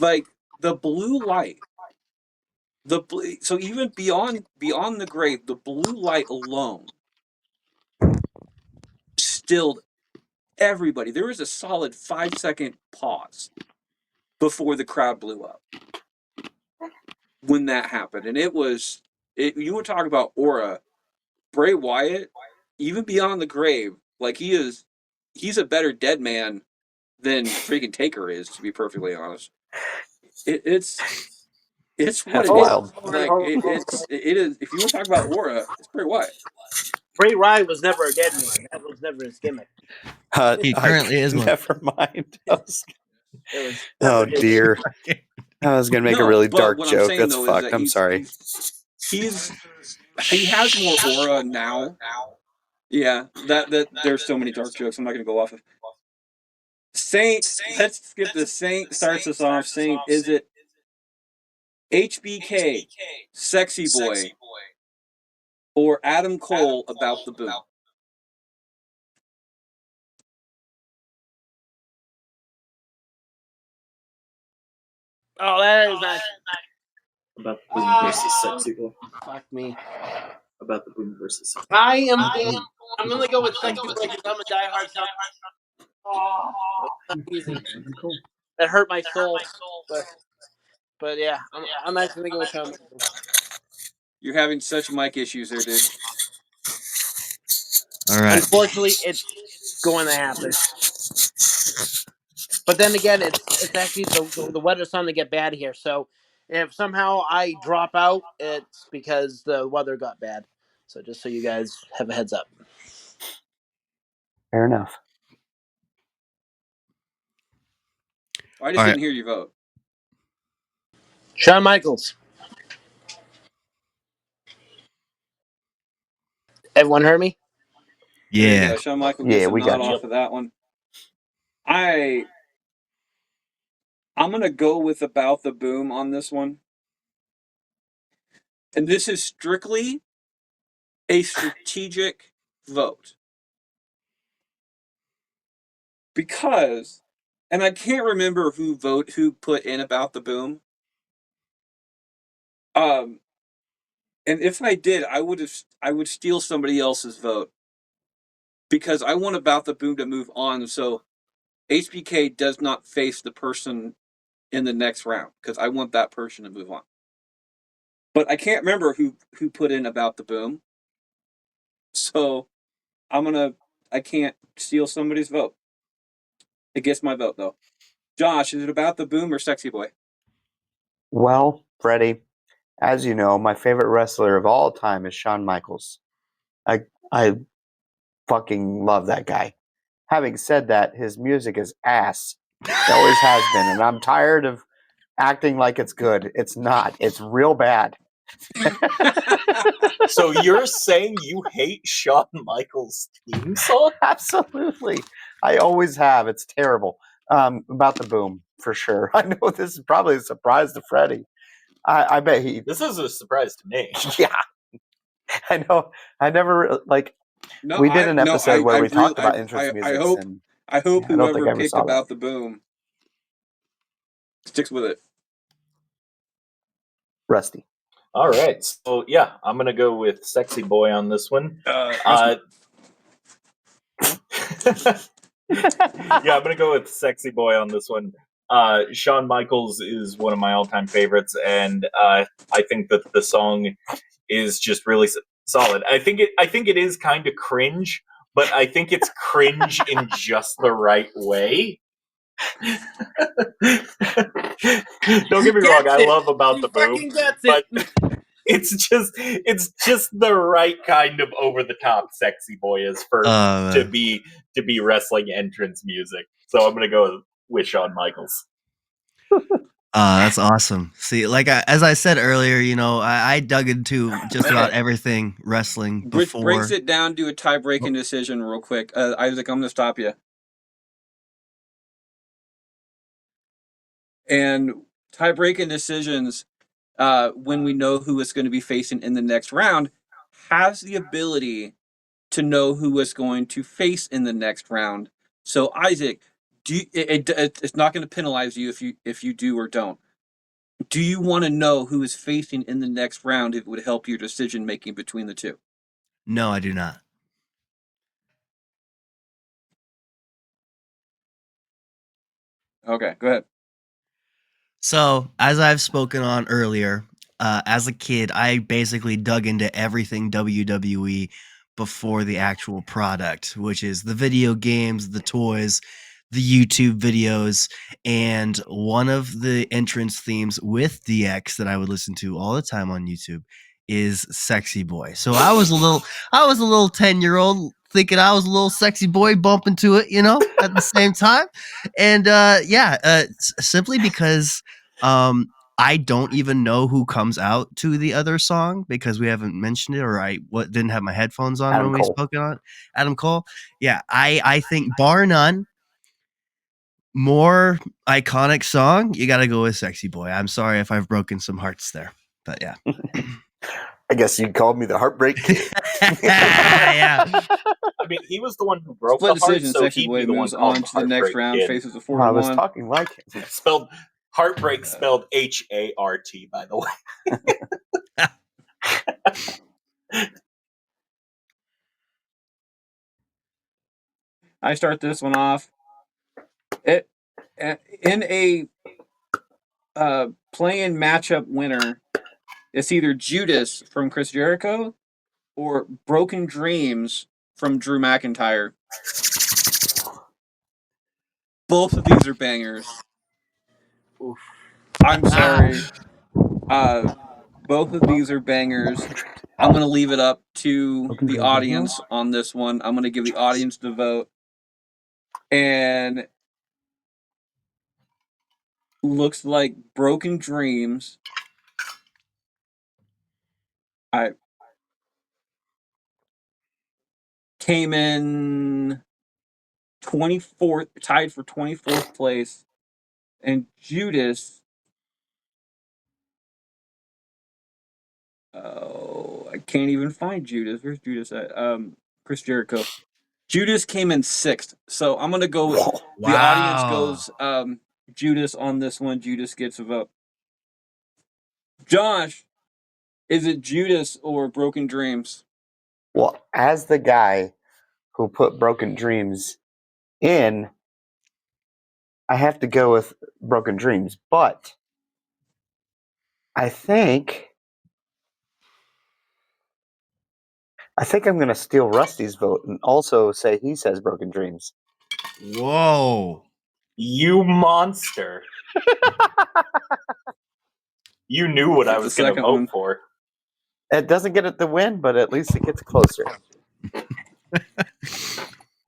Speaker 2: like the blue light, so even beyond the grave, the blue light alone stilled everybody. There was a solid 5-second pause before the crowd blew up. when that happened, and it was you would talk about aura. Bray Wyatt, even beyond the grave, like he's a better dead man than freaking Taker is, to be perfectly honest. It's what
Speaker 1: That's
Speaker 2: it is.
Speaker 1: wild.
Speaker 2: Like it is. If you want to talk about aura, it's Bray Wyatt.
Speaker 4: Bray Wyatt was never a dead man. That was never his gimmick.
Speaker 3: He currently is one.
Speaker 1: Never mind.
Speaker 4: It was
Speaker 1: Oh
Speaker 4: never his
Speaker 1: dear. I was gonna make a really
Speaker 2: but
Speaker 1: dark
Speaker 2: what I'm
Speaker 1: joke.
Speaker 2: saying
Speaker 1: That's
Speaker 2: though is
Speaker 1: fucked.
Speaker 2: that
Speaker 1: I'm sorry.
Speaker 2: he has more aura now. Yeah, that there's so many dark jokes. I'm not gonna go off of Saint. Let's skip this. Saint starts us off. Saint, is it HBK, Sexy Boy, or Adam Cole about the boom?
Speaker 4: Oh, that is not.
Speaker 5: About the boom versus sexy boy.
Speaker 4: Fuck me.
Speaker 5: About the boom versus sexy boy.
Speaker 4: I'm gonna go with Sexy Boy because I'm a diehard South. Oh, that's not easy.
Speaker 5: Cool.
Speaker 4: That hurt my soul. But yeah, I'm actually gonna go with Shawn Michaels.
Speaker 2: You're having such mic issues there, dude.
Speaker 3: All right.
Speaker 4: Unfortunately, it's going to happen. But then again, it's actually the weather's starting to get bad here. So if somehow I drop out, it's because the weather got bad. So just so you guys have a heads up.
Speaker 1: Fair enough.
Speaker 2: I just
Speaker 3: All right.
Speaker 2: didn't hear you vote.
Speaker 4: Shawn Michaels. Everyone heard me?
Speaker 2: There you
Speaker 3: Yeah.
Speaker 2: go. Shawn Michaels
Speaker 1: Yeah,
Speaker 2: gets a
Speaker 1: we
Speaker 2: nod
Speaker 1: got you.
Speaker 2: off of that one. I'm gonna go with About the Boom on this one. And this is strictly a strategic vote. Because, and I can't remember who put in About the Boom. And if I did, I would steal somebody else's vote. Because I want About the Boom to move on so HBK does not face the person in the next round. Because I want that person to move on. But I can't remember who put in About the Boom. So I can't steal somebody's vote. It gets my vote though. Josh, is it About the Boom or Sexy Boy?
Speaker 1: Well, Freddie, as you know, my favorite wrestler of all time is Shawn Michaels. I fucking love that guy. Having said that, his music is ass. It always has been, and I'm tired of acting like it's good. It's not. It's real bad.
Speaker 5: So you're saying you hate Shawn Michaels' theme song?
Speaker 1: Absolutely. I always have. It's terrible. About the boom, for sure. I know this is probably a surprise to Freddie. I bet he.
Speaker 5: This is a surprise to me.
Speaker 1: Yeah. I know. I never
Speaker 2: No,
Speaker 1: we did an episode where we talked about entrance
Speaker 2: I
Speaker 1: music,
Speaker 2: hope
Speaker 1: and
Speaker 2: I hope
Speaker 1: I don't think
Speaker 2: whoever
Speaker 1: I ever
Speaker 2: picked
Speaker 1: saw that.
Speaker 2: About the Boom sticks with it.
Speaker 1: Rusty.
Speaker 5: All right, so yeah, I'm gonna go with Sexy Boy on this one. Yeah, I'm gonna go with Sexy Boy on this one. Shawn Michaels is one of my all-time favorites, and I think that the song is just really solid. I think it is kind of cringe, but I think it's cringe in just the right way. Don't get me wrong, I love About the Boom, but it's just the right kind of over the top sexy boy as for to be wrestling entrance music. So I'm gonna go with Shawn Michaels.
Speaker 3: That's awesome. See, as I said earlier, I dug into just about everything wrestling
Speaker 2: Which
Speaker 3: before.
Speaker 2: breaks it down to a tie-breaking decision real quick. Isaac, I'm going to stop you. And tie-breaking decisions, when we know who it's going to be facing in the next round, has the ability to know who it's going to face in the next round. So Isaac, it's not going to penalize you if you do or don't. Do you want to know who is facing in the next round if it would help your decision making between the two?
Speaker 3: No, I do not.
Speaker 2: Okay, go ahead.
Speaker 3: So, as I've spoken on earlier, as a kid, I basically dug into everything WWE before the actual product, which is the video games, the toys, the YouTube videos, and one of the entrance themes with DX that I would listen to all the time on YouTube is Sexy Boy. So I was a little 10-year-old thinking I was a little sexy boy bumping to it, at the same time. And simply because I don't even know who comes out to the other song because we haven't mentioned it, or I didn't have my headphones on
Speaker 1: Adam
Speaker 3: when we
Speaker 1: Cole.
Speaker 3: spoke on it. Adam Cole. Yeah, I think bar none, more iconic song, you got to go with Sexy Boy. I'm sorry if I've broken some hearts there, but yeah.
Speaker 1: I guess you called me the Heartbreak Kid.
Speaker 3: Yeah.
Speaker 5: I mean, he was the one who broke
Speaker 2: Split
Speaker 5: the heart,
Speaker 2: decision.
Speaker 5: so
Speaker 2: Sexy
Speaker 5: he'd
Speaker 2: Boy
Speaker 5: be the one
Speaker 2: moves
Speaker 5: called
Speaker 2: on
Speaker 5: the
Speaker 2: to the next
Speaker 5: Heartbreak
Speaker 2: round.
Speaker 5: Kid.
Speaker 2: Faces a 4
Speaker 1: I
Speaker 2: to
Speaker 1: was
Speaker 2: 1.
Speaker 1: talking like him.
Speaker 5: Spelled Heartbreak, spelled Hart, by the way.
Speaker 2: I start this one off. It in a play-in matchup winner. It's either Judas from Chris Jericho or Broken Dreams from Drew McIntyre. Both of these are bangers.
Speaker 4: Oof.
Speaker 2: I'm sorry. Both of these are bangers. I'm going to leave it up to the audience on this one. I'm going to give the audience the vote. And looks like Broken Dreams. I came in 24th, tied for 24th place. And Judas, oh, I can't even find Judas. Where's Judas at? Chris Jericho. Judas came in 6th. So I'm going to go with the audience goes Judas on this one. Judas gets a vote. Josh, is it Judas or Broken Dreams?
Speaker 1: Well, as the guy who put Broken Dreams in, I have to go with Broken Dreams. But I think I'm going to steal Rusty's vote and also say he says Broken Dreams.
Speaker 3: Whoa.
Speaker 5: You monster. You knew what I was going to vote for.
Speaker 1: It doesn't get it the win, but at least it gets closer.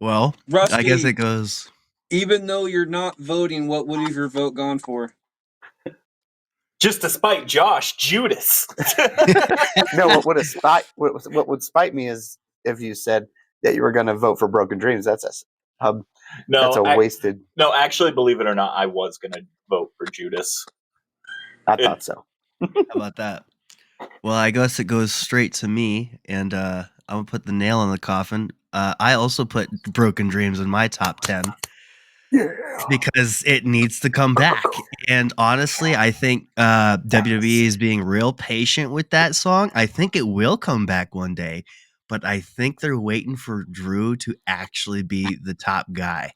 Speaker 3: Well,
Speaker 2: Rusty,
Speaker 3: I guess it goes.
Speaker 2: Even though you're not voting, what would have your vote gone for?
Speaker 5: Just to spite Josh, Judas.
Speaker 1: No, what would spite me is if you said that you were going to vote for Broken Dreams. That's a wasted.
Speaker 5: No, actually, believe it or not, I was going to vote for Judas.
Speaker 1: I thought so.
Speaker 3: How about that? Well, I guess it goes straight to me, and I'm gonna put the nail in the coffin. I also put Broken Dreams in my top 10.
Speaker 1: Yeah.
Speaker 3: Because it needs to come back. And honestly, I think WWE is being real patient with that song. I think it will come back one day, but I think they're waiting for Drew to actually be the top guy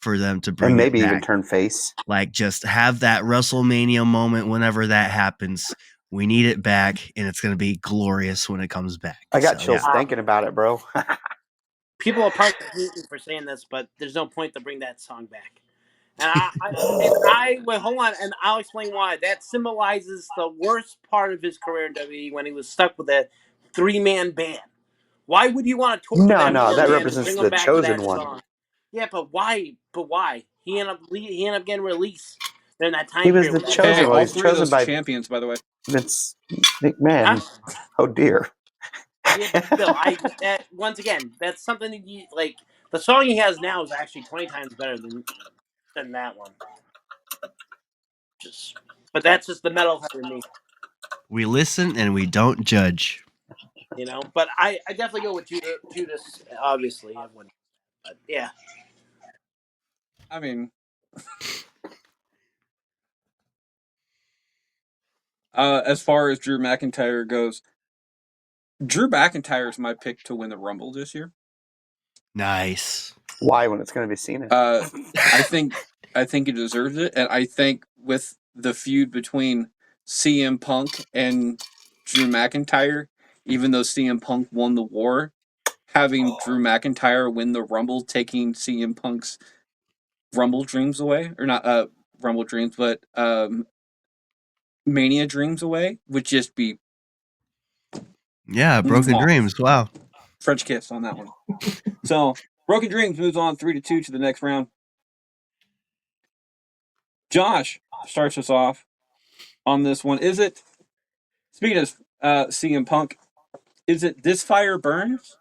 Speaker 3: for them to bring
Speaker 1: And maybe
Speaker 3: it back.
Speaker 1: even turn face.
Speaker 3: Like, just have that WrestleMania moment whenever that happens. We need it back, and it's going to be glorious when it comes back.
Speaker 1: I got chills thinking about it, bro.
Speaker 4: People are probably hate me for saying this, but there's no point to bring that song back. And hold on, and I'll explain why. That symbolizes the worst part of his career in WWE when he was stuck with a 3-man band. Why would you want to torture that
Speaker 1: that
Speaker 4: band
Speaker 1: represents
Speaker 4: to bring
Speaker 1: the
Speaker 4: him back
Speaker 1: chosen
Speaker 4: to that
Speaker 1: one.
Speaker 4: song? Yeah, but why? He ended up getting released during that time
Speaker 1: He was
Speaker 4: period.
Speaker 1: the chosen one.
Speaker 2: All
Speaker 1: He's
Speaker 2: 3 of
Speaker 1: chosen
Speaker 2: those
Speaker 1: by
Speaker 2: champions, by the way.
Speaker 1: Vince McMahon.
Speaker 4: Huh?
Speaker 1: Oh dear.
Speaker 4: Yeah, but still, once again, that's something that you like. The song he has now is actually 20 times better than that one. But that's just the metalhead in me,
Speaker 3: We listen and we don't judge.
Speaker 4: But I definitely go with Judas. Obviously, everyone. But yeah,
Speaker 2: I mean, as far as Drew McIntyre goes, Drew McIntyre is my pick to win the Rumble this year.
Speaker 3: Nice.
Speaker 1: Why, when it's going to be Cena?
Speaker 2: I think he deserves it, and I think with the feud between CM Punk and Drew McIntyre, even though CM Punk won the war, having Drew McIntyre win the Rumble, taking CM Punk's Rumble dreams away, or not Rumble dreams, but Mania dreams away, would just be
Speaker 3: Yeah, Broken Dreams. Wow.
Speaker 2: French kiss on that one. So Broken Dreams moves on 3-2 to the next round. Josh starts us off on this one. Is it, speaking of CM Punk, is it This Fire Burns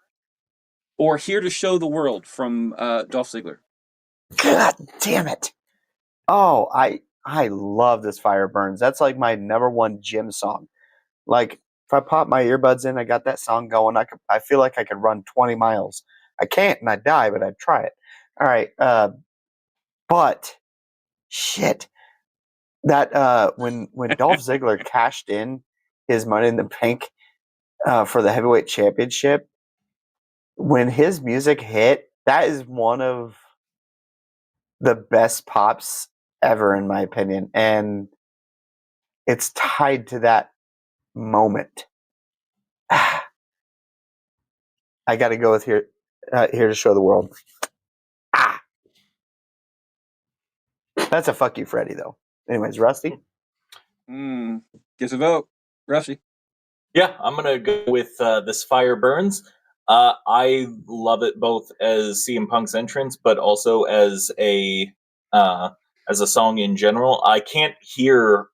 Speaker 2: or Here to Show the World from Dolph Ziggler?
Speaker 1: God damn it! Oh, I love This Fire Burns. That's like my number one gym song. Like if I pop my earbuds in, I got that song going. I feel like I could run 20 miles. I can't, and I die, but I'd try it. All right, but shit, that when Dolph Ziggler cashed in his Money in the Bank for the heavyweight championship, when his music hit, that is one of the best pops ever, in my opinion, and it's tied to that moment. I got to go with here to show the world. That's a fuck you, Freddie, though. Anyways, Rusty?
Speaker 2: Gives a vote. Rusty.
Speaker 5: Yeah, I'm gonna go with This Fire Burns. I love it both as CM Punk's entrance, but also as a song in general. I can't hear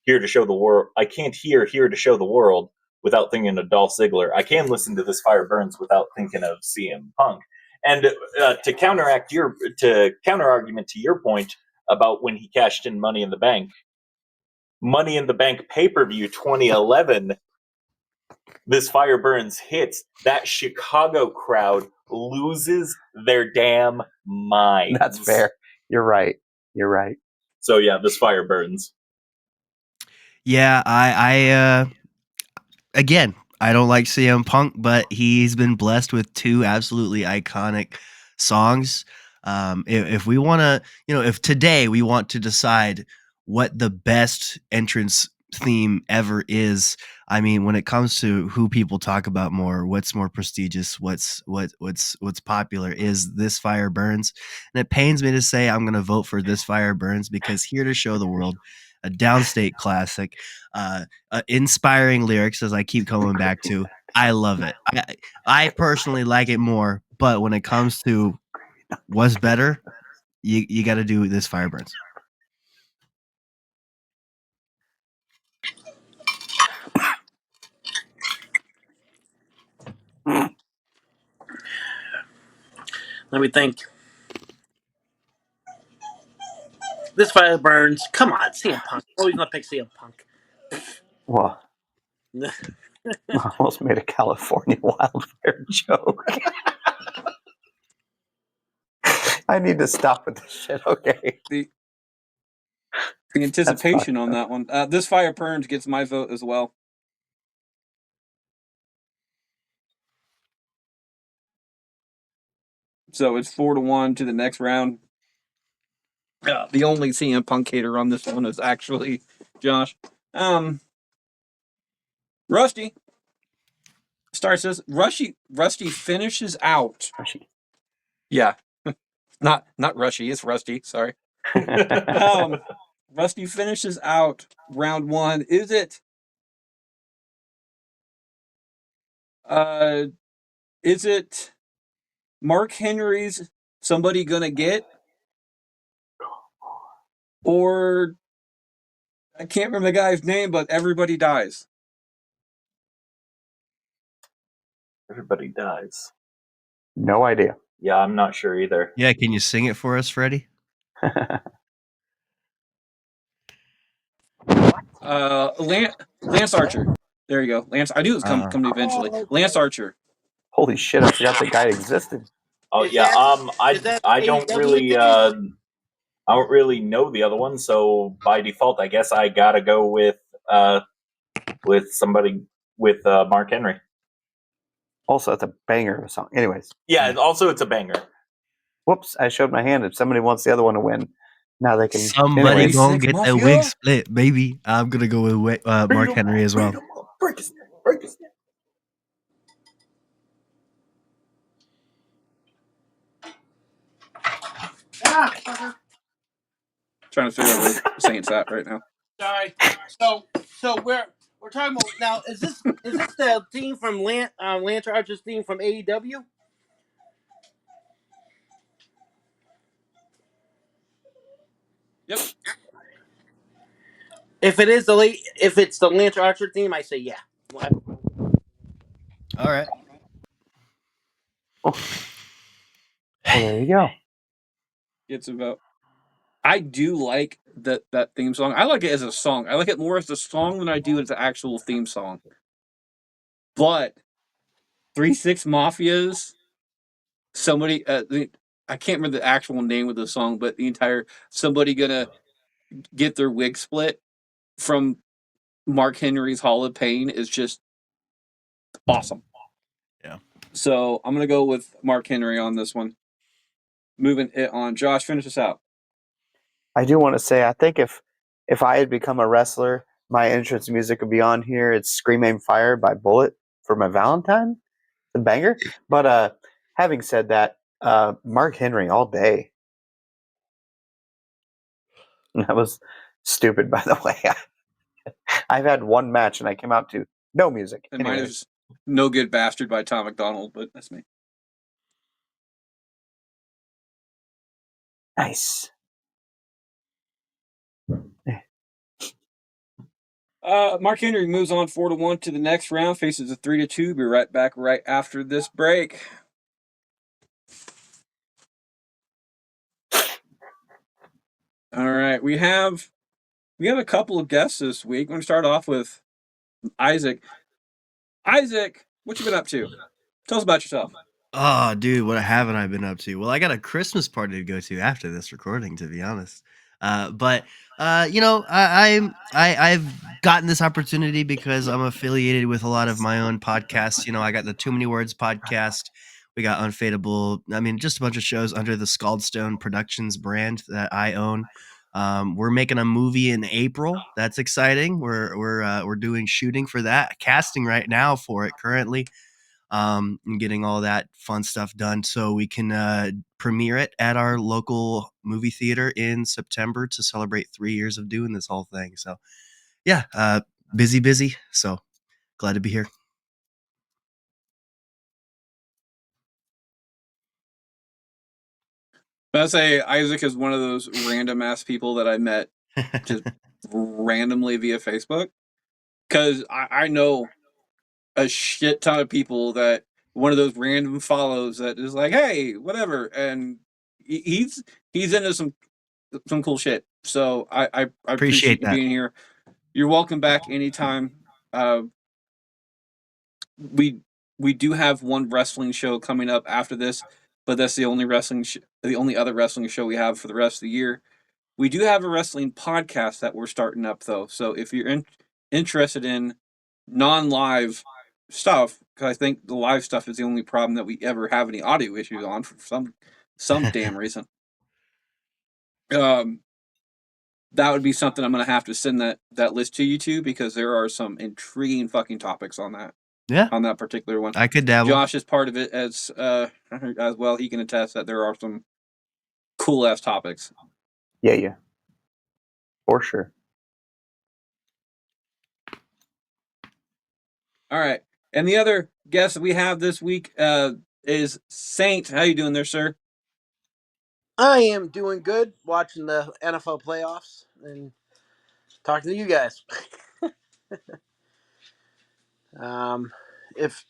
Speaker 5: Here to Show the World. I can't hear Here to Show the World without thinking of Dolph Ziggler. I can listen to This Fire Burns without thinking of CM Punk. And to counter argument to your point about when he cashed in Money in the Bank pay-per-view 2011, This Fire Burns hits, that Chicago crowd loses their damn minds.
Speaker 1: That's fair. You're right.
Speaker 5: So yeah, This Fire Burns.
Speaker 3: Yeah, I again, I don't like CM Punk, but he's been blessed with two absolutely iconic songs. If we want to, if today we want to decide what the best entrance theme ever is, I mean, when it comes to who people talk about more, what's more prestigious, what's popular, is This Fire Burns. And it pains me to say I'm going to vote for This Fire Burns because Here to Show the World, a downstate classic, inspiring lyrics, as I keep coming back to. I love it. I personally like it more, but when it comes to what's better, you got to do This Fire Burns.
Speaker 4: Let me think. This Fire Burns. Come on, CM Punk. Always gonna pick CM Punk.
Speaker 1: Well, I almost made a California wildfire joke. I need to stop with this shit. Okay.
Speaker 2: The anticipation on that one. This Fire Burns gets my vote as well. So it's 4-1 to the next round. The only CM Punk hater on this one is actually Josh. Rusty starts this. Rusty finishes out. Yeah, not Rushy. It's Rusty. Sorry. Rusty finishes out round one. Is it? Is it Mark Henry's Somebody Gonna Get? Or I can't remember the guy's name, but Everybody Dies.
Speaker 5: Everybody dies.
Speaker 1: No idea.
Speaker 5: Yeah, I'm not sure either.
Speaker 3: Yeah, can you sing it for us, Freddie?
Speaker 2: Lance Archer. There you go. Lance. I knew it was coming eventually. Lance Archer.
Speaker 1: Holy shit! I forgot the guy existed.
Speaker 5: Oh
Speaker 4: Is
Speaker 5: yeah.
Speaker 4: that
Speaker 5: I don't
Speaker 4: AEW
Speaker 5: really
Speaker 4: thing?
Speaker 5: I don't really know the other one, so by default, I guess I gotta go with somebody with Mark Henry.
Speaker 1: Also, it's a banger of a song. Anyways.
Speaker 5: Yeah. Also, it's a banger.
Speaker 1: Whoops! I showed my hand. If somebody wants the other one to win, Now they can.
Speaker 3: Somebody
Speaker 1: Anyways,
Speaker 3: gonna
Speaker 2: 36
Speaker 3: get
Speaker 2: Mafia?
Speaker 3: the wig split, baby. I'm gonna go with Mark Henry as well.
Speaker 5: Break his neck. Break his neck.
Speaker 2: Trying to figure out where Saint's at right now.
Speaker 4: Sorry. So we're talking about now. Is this the theme from Lance Archer's theme from AEW?
Speaker 2: Yep.
Speaker 4: If it's the Lance Archer theme, I say yeah.
Speaker 3: All right.
Speaker 1: well, there you go.
Speaker 2: It's about. I do like that theme song. I like it as a song. I like it more as a song than I do as an actual theme song. But 3-6 Mafias, somebody, I can't remember the actual name of the song, but the entire somebody gonna get their wig split from Mark Henry's Hall of Pain is just awesome.
Speaker 3: Yeah.
Speaker 2: So I'm gonna go with Mark Henry on this one. Moving it on. Josh, finish us out.
Speaker 1: I do want to say, I think if I had become a wrestler, my entrance music would be on here. It's "Scream Aim Fire" by Bullet for my Valentine. The banger. But having said that, Mark Henry all day. That was stupid, by the way. I've had one match and I came out to no music.
Speaker 2: And mine
Speaker 1: Anyways,
Speaker 2: is No Good Bastard by Tom McDonald, but that's me.
Speaker 1: nice.
Speaker 2: Mark Henry moves on 4-1 to the next round, faces a 3-2. Be right back right after this break. All right, we have a couple of guests this week. I'm going to start off with Isaac. Isaac, what you been up to? Tell us about yourself.
Speaker 3: Oh, dude, what haven't I been up to? Well, I got a Christmas party to go to after this recording, to be honest. But you know, I've gotten this opportunity because I'm affiliated with a lot of my own podcasts. You know, I got the Too Many Words podcast. We got Unfadable. I mean, just a bunch of shows under the Scaldstone Productions brand that I own. We're making a movie in April. That's exciting. We're doing shooting for that, casting right now for it currently, and getting all that fun stuff done so we can premiere it at our local movie theater in September to celebrate 3 years of doing this whole thing. So, yeah, busy. So glad to be here.
Speaker 2: I say Isaac is one of those random ass people that I met just randomly via Facebook. Because I know a shit ton of people that one of those random follows that is like, hey, whatever, and he's into some cool shit. So I appreciate
Speaker 3: Appreciate
Speaker 2: you
Speaker 3: that.
Speaker 2: being here. You're welcome back anytime. We do have one wrestling show coming up after this, but that's the only the only other wrestling show we have for the rest of the year. We do have a wrestling podcast that we're starting up though. So if you're interested in non-live stuff, because I think the live stuff is the only problem that we ever have any audio issues on for some damn reason. That would be something I'm gonna have to send that list to you to, because there are some intriguing fucking topics on that.
Speaker 3: Yeah,
Speaker 2: On that particular one.
Speaker 3: I could dabble.
Speaker 2: Josh is part of it as well. He can attest that there are some cool ass topics.
Speaker 1: Yeah, for sure.
Speaker 2: All right, and the other guest that we have this week is Saint. How you doing there, sir?
Speaker 4: I am doing good, watching the NFL playoffs and talking to you guys. If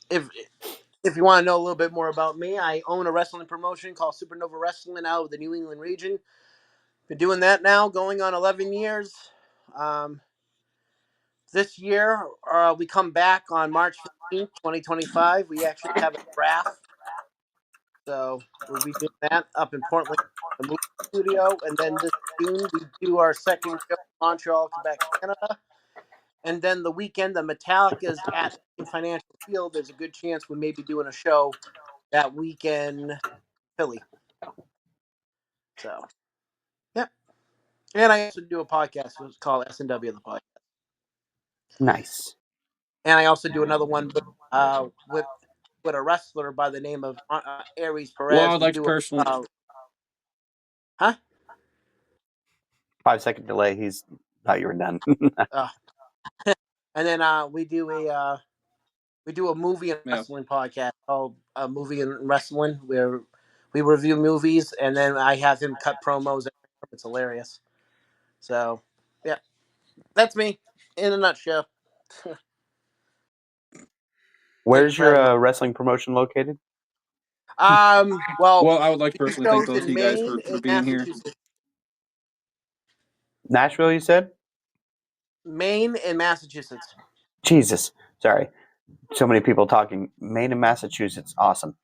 Speaker 4: you want to know a little bit more about me, I own a wrestling promotion called Supernova Wrestling out of the New England region. Been doing that now, going on 11 years. This year, we come back on March 15th, 2025. We actually have a draft. So we'll be doing that up in Portland, the movie studio. And then this June, we do our second show in Montreal, Quebec, Canada. And then the weekend, the Metallica's at Financial Field. There's a good chance we may be doing a show that weekend, Philly. So, yeah. And I also do a podcast. It's called S&W the Podcast.
Speaker 1: Nice.
Speaker 4: And I also do another one with a wrestler by the name of Aries
Speaker 2: Well,
Speaker 4: Perez.
Speaker 2: I'd
Speaker 4: We
Speaker 2: like to
Speaker 4: do
Speaker 2: personally.
Speaker 4: huh?
Speaker 1: 5-second delay. He's thought you were done.
Speaker 4: And then we do a movie and
Speaker 2: Yeah.
Speaker 4: wrestling podcast called Movie and Wrestling, where we review movies, and then I have him cut promos. It's hilarious. So, yeah, that's me in a nutshell. Thank you
Speaker 1: Where's
Speaker 4: for having me.
Speaker 1: your wrestling promotion located?
Speaker 4: Well,
Speaker 2: Well, I would like to
Speaker 4: we do
Speaker 2: personally thank
Speaker 4: shows
Speaker 2: both of
Speaker 4: in
Speaker 2: you guys
Speaker 4: Maine
Speaker 2: for
Speaker 4: and
Speaker 2: being here.
Speaker 4: Massachusetts.
Speaker 1: Nashville, you said?
Speaker 4: Maine and Massachusetts.
Speaker 1: Jesus. Sorry. So many people talking. Maine and Massachusetts. Awesome.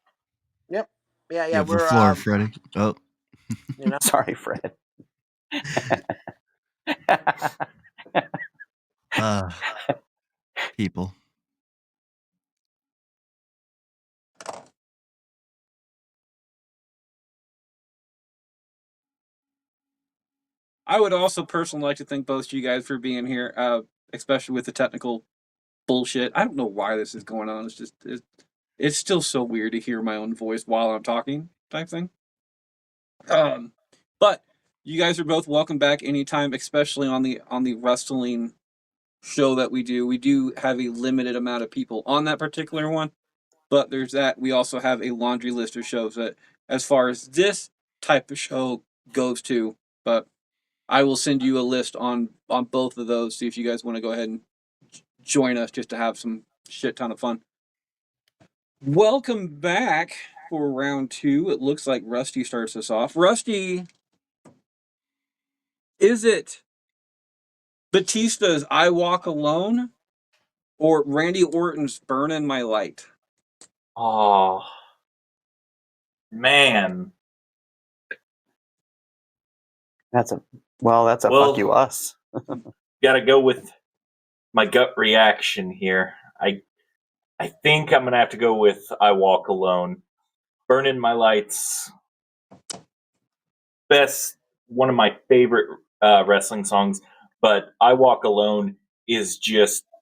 Speaker 4: Yep. Yeah,
Speaker 3: You have the
Speaker 4: we're
Speaker 3: floor, Freddie. Oh,
Speaker 4: you know.
Speaker 1: Sorry, Fred.
Speaker 3: people.
Speaker 2: I would also personally like to thank both you guys for being here, especially with the technical bullshit. I don't know why this is going on. It's still so weird to hear my own voice while I'm talking, type thing. But you guys are both welcome back anytime, especially on the wrestling show that we do. We do have a limited amount of people on that particular one, but there's that. We also have a laundry list of shows that, as far as this type of show goes to, but I will send you a list on both of those. See if you guys want to go ahead and join us just to have some shit ton of fun. Welcome back for round 2. It looks like Rusty starts us off. Rusty, is it Batista's "I Walk Alone" or Randy Orton's "Burnin' My Light"?
Speaker 5: Oh man.
Speaker 1: That's a fuck you us.
Speaker 5: Gotta go with my gut reaction here. I think I'm gonna have to go with "I Walk Alone." "Burning My Lights," one of my favorite wrestling songs, but "I Walk Alone" is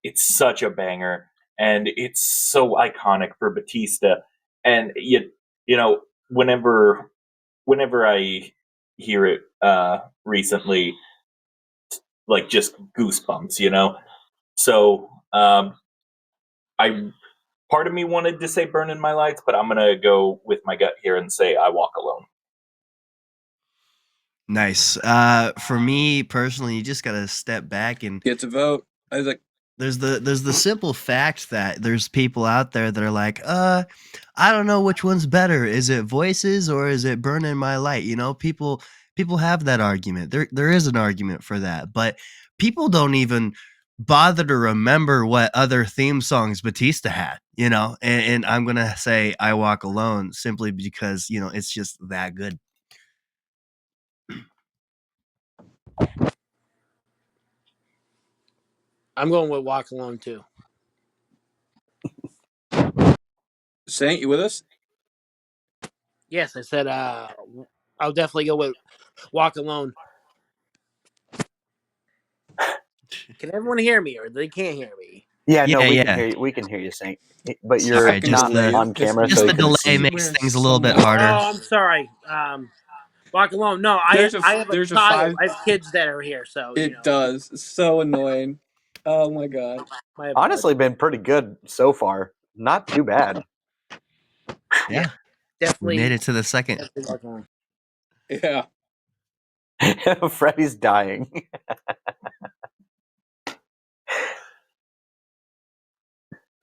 Speaker 5: it's such a banger, and it's so iconic for Batista. And you know, whenever I hear it recently, like just goosebumps, So I part of me wanted to say "Burning My Lights," but I'm gonna go with my gut here and say "I Walk Alone."
Speaker 3: Nice. For me personally, you just gotta step back and
Speaker 2: Get to vote. I was like,
Speaker 3: there's the simple fact that there's people out there that are like, I don't know which one's better. Is it Voices or is it Burning My Light? People have that argument. There is an argument for that, but people don't even bother to remember what other theme songs Batista had, and I'm gonna say "I Walk Alone" simply because it's just that good.
Speaker 4: I'm going with Walk Alone too.
Speaker 2: Saint, you with us?
Speaker 4: Yes, I said I'll definitely go with Walk Alone. Can everyone hear me, or they can't hear me?
Speaker 1: Yeah, no, we can
Speaker 3: Yeah.
Speaker 1: hear you. We can hear you, Saint. But you're
Speaker 3: Sorry,
Speaker 2: Fucking
Speaker 3: just
Speaker 1: not
Speaker 2: delay.
Speaker 3: the
Speaker 1: on
Speaker 2: This
Speaker 1: camera, so
Speaker 3: just
Speaker 1: we
Speaker 3: the
Speaker 1: can
Speaker 3: delay
Speaker 1: see.
Speaker 3: makes
Speaker 2: we're
Speaker 3: things a
Speaker 2: so
Speaker 3: little bit
Speaker 2: much.
Speaker 3: harder.
Speaker 4: Oh, I'm sorry. Walk Alone. No, I
Speaker 2: There's a
Speaker 4: have a
Speaker 2: there's a
Speaker 4: child.
Speaker 2: 5.
Speaker 4: I have kids that are here, so
Speaker 2: It does. It's so annoying. Oh my god.
Speaker 4: my apologies.
Speaker 1: Honestly, been pretty good so far. Not too bad.
Speaker 3: Yeah, we
Speaker 4: Definitely,
Speaker 3: made it to the second.
Speaker 4: definitely Walk Alone.
Speaker 2: Yeah.
Speaker 1: Freddy's dying.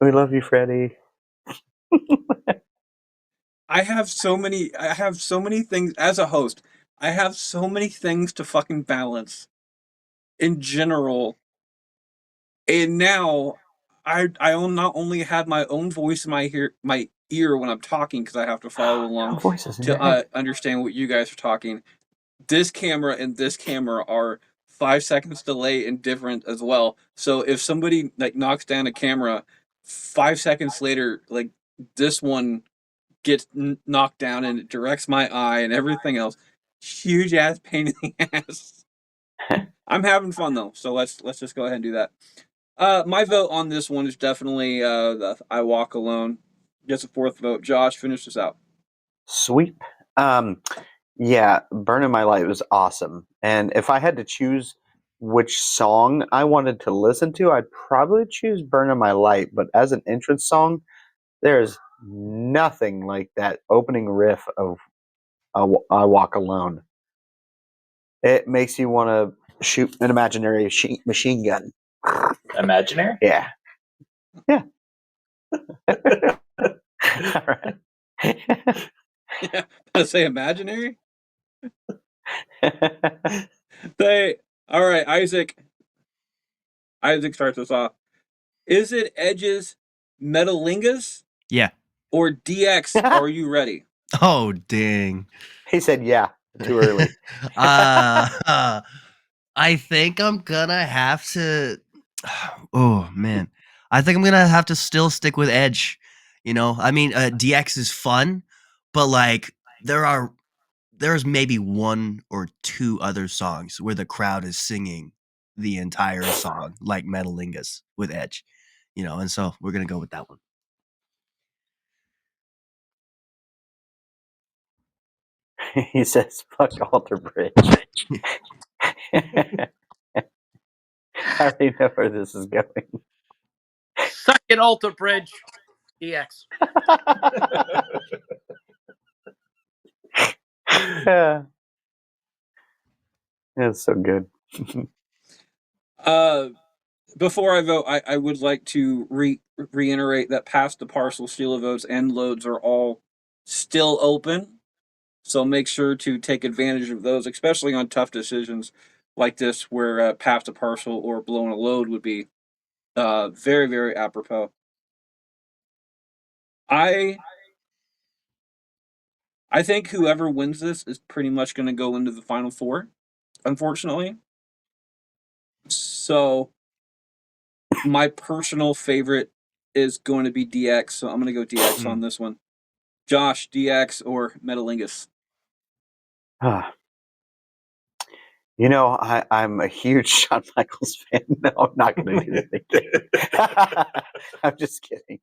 Speaker 1: We love you, Freddy.
Speaker 2: I have so many things as a host. I have so many things to fucking balance in general. And now I not only have my own voice in my ear when I'm talking because I have to follow along
Speaker 1: Voices in
Speaker 2: to
Speaker 1: your head.
Speaker 2: understand what you guys are talking. This camera and this camera are 5 seconds delay and different as well. So if somebody like knocks down a camera, 5 seconds later, like this one gets knocked down and it directs my eye and everything else. Huge ass pain in the ass. I'm having fun though, so let's just go ahead and do that. My vote on this one is definitely the I Walk Alone. Gets a fourth vote. Josh, finish this out.
Speaker 1: Sweep. Yeah, Burning My Light was awesome. And if I had to choose which song I wanted to listen to, I'd probably choose Burning My Light. But as an entrance song, there's nothing like that opening riff of I Walk Alone. It makes you want to shoot an imaginary machine gun.
Speaker 5: Imaginary?
Speaker 1: Yeah. Yeah. All right.
Speaker 2: Yeah, I say imaginary. All right, Isaac. Isaac starts us off. Is it Edge's Metalingus
Speaker 3: Yeah.
Speaker 2: or DX? Are you ready?
Speaker 3: Oh, dang.
Speaker 1: He said, yeah, too early.
Speaker 3: I think I'm gonna have to. Oh man, I think I'm gonna have to still stick with Edge. You know, I mean, DX is fun, but like there's maybe one or two other songs where the crowd is singing the entire song, like Metalingus with Edge. You know, and so we're gonna go with that one.
Speaker 1: He says, fuck Alter Bridge. I already know where this is going.
Speaker 4: Suck it, Alter Bridge. DX.
Speaker 1: Yeah. It's so good.
Speaker 2: Before I vote, I would like to reiterate that past the parcel steal votes and loads are all still open. So make sure to take advantage of those, especially on tough decisions like this, where past a parcel or blowing a load would be very, very apropos. I think whoever wins this is pretty much going to go into the final four, unfortunately. So my personal favorite is going to be DX, so I'm going to go DX on this one. Josh, DX or Metalingus?
Speaker 1: You know, I'm a huge Shawn Michaels fan. No, I'm not going to do anything. I'm just kidding.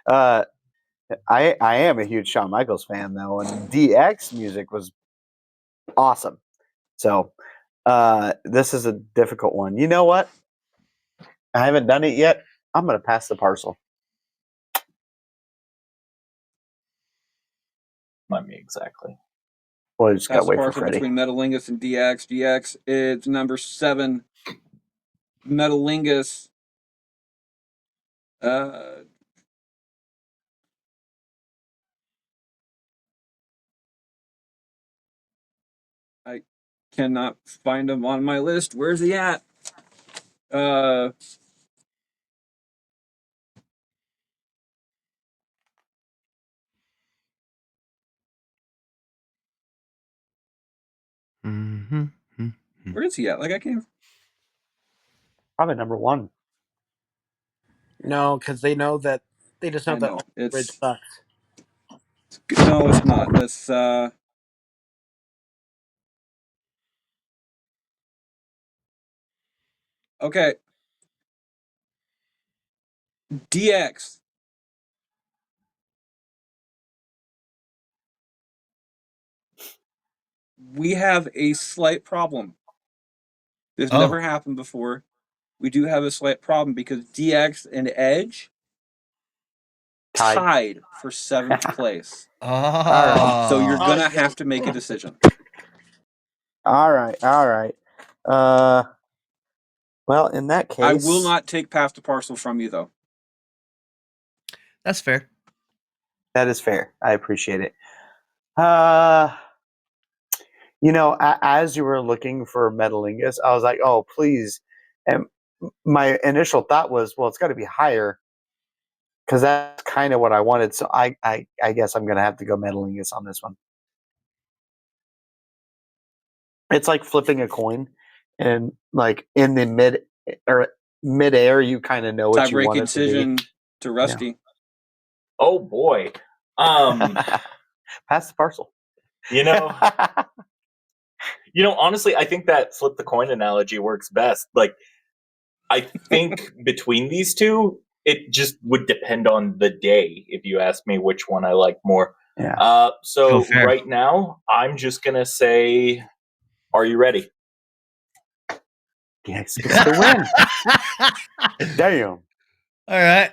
Speaker 1: I am a huge Shawn Michaels fan, though, and DX music was awesome. So this is a difficult one. You know what? I haven't done it yet. I'm going to pass the parcel.
Speaker 5: Not me exactly.
Speaker 1: Well, I just got to
Speaker 2: Pass the
Speaker 1: wait for
Speaker 2: parcel
Speaker 1: Freddie.
Speaker 2: between Metalingus and DX. DX is number 7. Metalingus. I cannot find him on my list. Where's he at? Where is he at? Like I can't.
Speaker 1: Probably number 1.
Speaker 4: No, because they know that they just know
Speaker 2: I
Speaker 4: that
Speaker 2: know
Speaker 4: Alter Bridge
Speaker 2: it's
Speaker 4: sucks.
Speaker 2: no, it's not. That's okay. DX. We have a slight problem. This
Speaker 3: Oh.
Speaker 2: never happened before. We do have a slight problem because DX and Edge tied for 7th place.
Speaker 3: Oh.
Speaker 2: So you're
Speaker 4: Oh,
Speaker 2: gonna
Speaker 4: yeah.
Speaker 2: have to make a decision.
Speaker 1: All right. Well, in that case,
Speaker 2: I will not take past the parcel from you though.
Speaker 3: That's fair.
Speaker 1: That is fair. I appreciate it. You know, as you were looking for Metalingus, I was like, oh, please. And my initial thought was, well, it's got to be higher because that's kind of what I wanted. So I guess I'm going to have to go Metalingus on this one. It's like flipping a coin, and like in the midair, you kind of know what you want
Speaker 2: Tie-breaking
Speaker 1: it to be.
Speaker 2: decision to Rusty.
Speaker 5: Oh boy.
Speaker 1: Pass the parcel.
Speaker 5: You know, Honestly, I think that flip the coin analogy works best. Like, I think between these two, it just would depend on the day. If you ask me which one I like more.
Speaker 1: Yeah.
Speaker 5: So
Speaker 3: fair.
Speaker 5: right now, I'm just gonna say, "Are you ready?"
Speaker 1: The X gets the win. Damn.
Speaker 3: All right.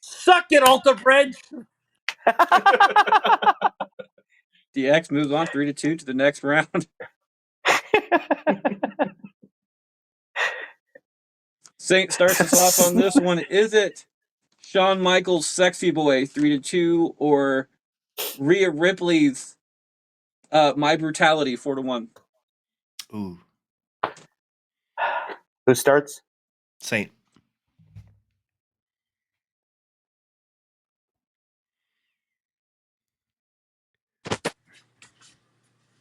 Speaker 4: Suck it, Alter Bridge.
Speaker 2: The X moves on 3-2 to the next round. Saint starts us off on this one. Is it Shawn Michaels' "Sexy Boy" 3-2 or Rhea Ripley's "My Brutality" 4-1?
Speaker 3: Ooh,
Speaker 1: Who starts?
Speaker 3: Saint.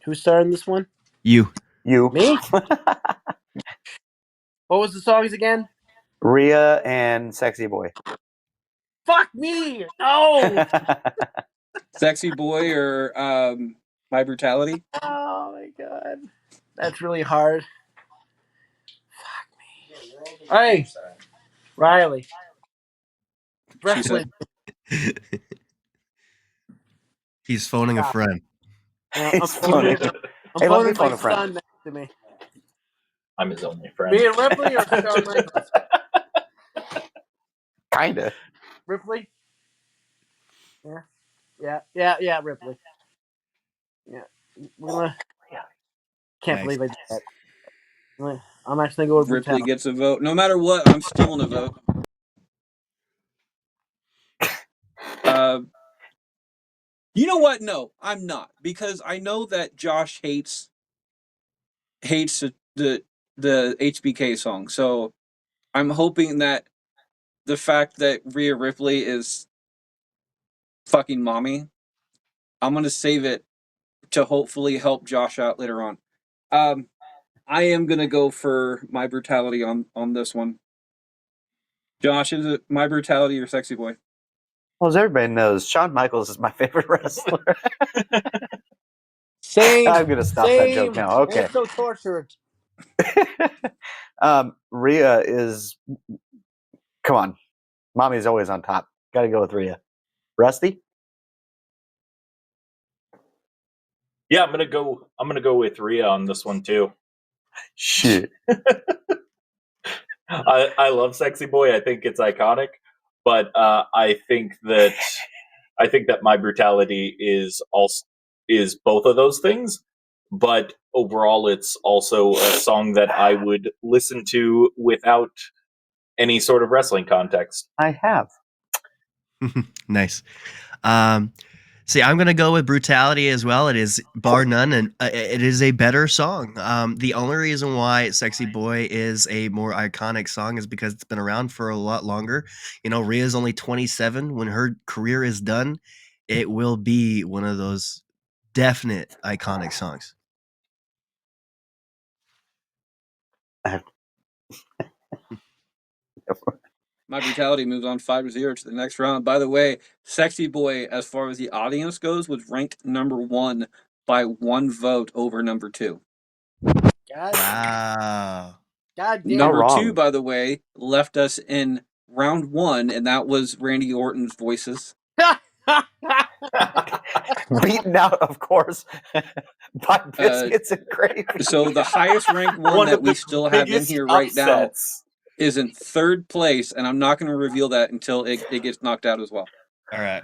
Speaker 4: Who's starting this one?
Speaker 3: You.
Speaker 1: You.
Speaker 4: Me? What was the songs again?
Speaker 1: Rhea and Sexy Boy.
Speaker 4: Fuck me! No!
Speaker 2: "Sexy Boy" or "My Brutality"?
Speaker 4: Oh my god. That's really hard. Fuck me. Hey, Riley.
Speaker 2: She said.
Speaker 3: He's phoning a friend.
Speaker 4: I'm
Speaker 1: It's funny.
Speaker 4: phoning, I'm
Speaker 1: Hey, let me
Speaker 4: phoning
Speaker 1: phone
Speaker 4: my
Speaker 1: a friend.
Speaker 4: son next to me.
Speaker 5: I'm his only friend.
Speaker 4: Rhea Ripley or Shawn Michaels?
Speaker 1: Kinda.
Speaker 4: Ripley? Yeah, Ripley. Yeah. We're gonna, can't
Speaker 3: Nice.
Speaker 4: believe I did that. I'm actually going to go with
Speaker 2: Ripley
Speaker 4: Brutality.
Speaker 2: gets a vote. No matter what, I'm stealing a vote. You know what? No, I'm not, because I know that Josh hates the HBK song. So I'm hoping that the fact that Rhea Ripley is fucking mommy, I'm gonna save it to hopefully help Josh out later on. I am gonna go for "My Brutality" on this one. Josh, is it "My Brutality" or "Sexy Boy"?
Speaker 1: Well, as everybody knows, Shawn Michaels is my favorite wrestler.
Speaker 4: Same.
Speaker 1: I'm gonna stop that joke now. Okay.
Speaker 4: I'm so tortured.
Speaker 1: Rhea is. Come on, mommy's always on top. Got to go with Rhea. Rusty.
Speaker 5: Yeah, I'm gonna go. I'm gonna go with Rhea on this one too.
Speaker 1: Shit.
Speaker 5: I love "Sexy Boy." I think it's iconic, but I think that "My Brutality" is both of those things. But overall, it's also a song that I would listen to without any sort of wrestling context.
Speaker 1: I have.
Speaker 3: Nice. See, I'm gonna go with "Brutality" as well. It is bar none, and it is a better song. The only reason why "Sexy Boy" is a more iconic song is because it's been around for a lot longer. Rhea's only 27. When her career is done, it will be one of those definite iconic songs.
Speaker 2: "My Brutality" moves on 5-0 to the next round. By the way, "Sexy Boy," as far as the audience goes, was ranked number 1 by 1 vote over number 2.
Speaker 3: Wow.
Speaker 4: God damn.
Speaker 2: Number 2,
Speaker 1: wrong.
Speaker 2: by the way, left us in round 1, and that was Randy Orton's "Voices."
Speaker 1: Beaten out, of course, by biscuits and gravy.
Speaker 2: So the highest ranked one that
Speaker 5: of
Speaker 2: we
Speaker 5: the
Speaker 2: still have in
Speaker 5: biggest
Speaker 2: here right now
Speaker 5: upsets.
Speaker 2: is in 3rd place, and I'm not going to reveal that until it gets knocked out as well.
Speaker 3: All right.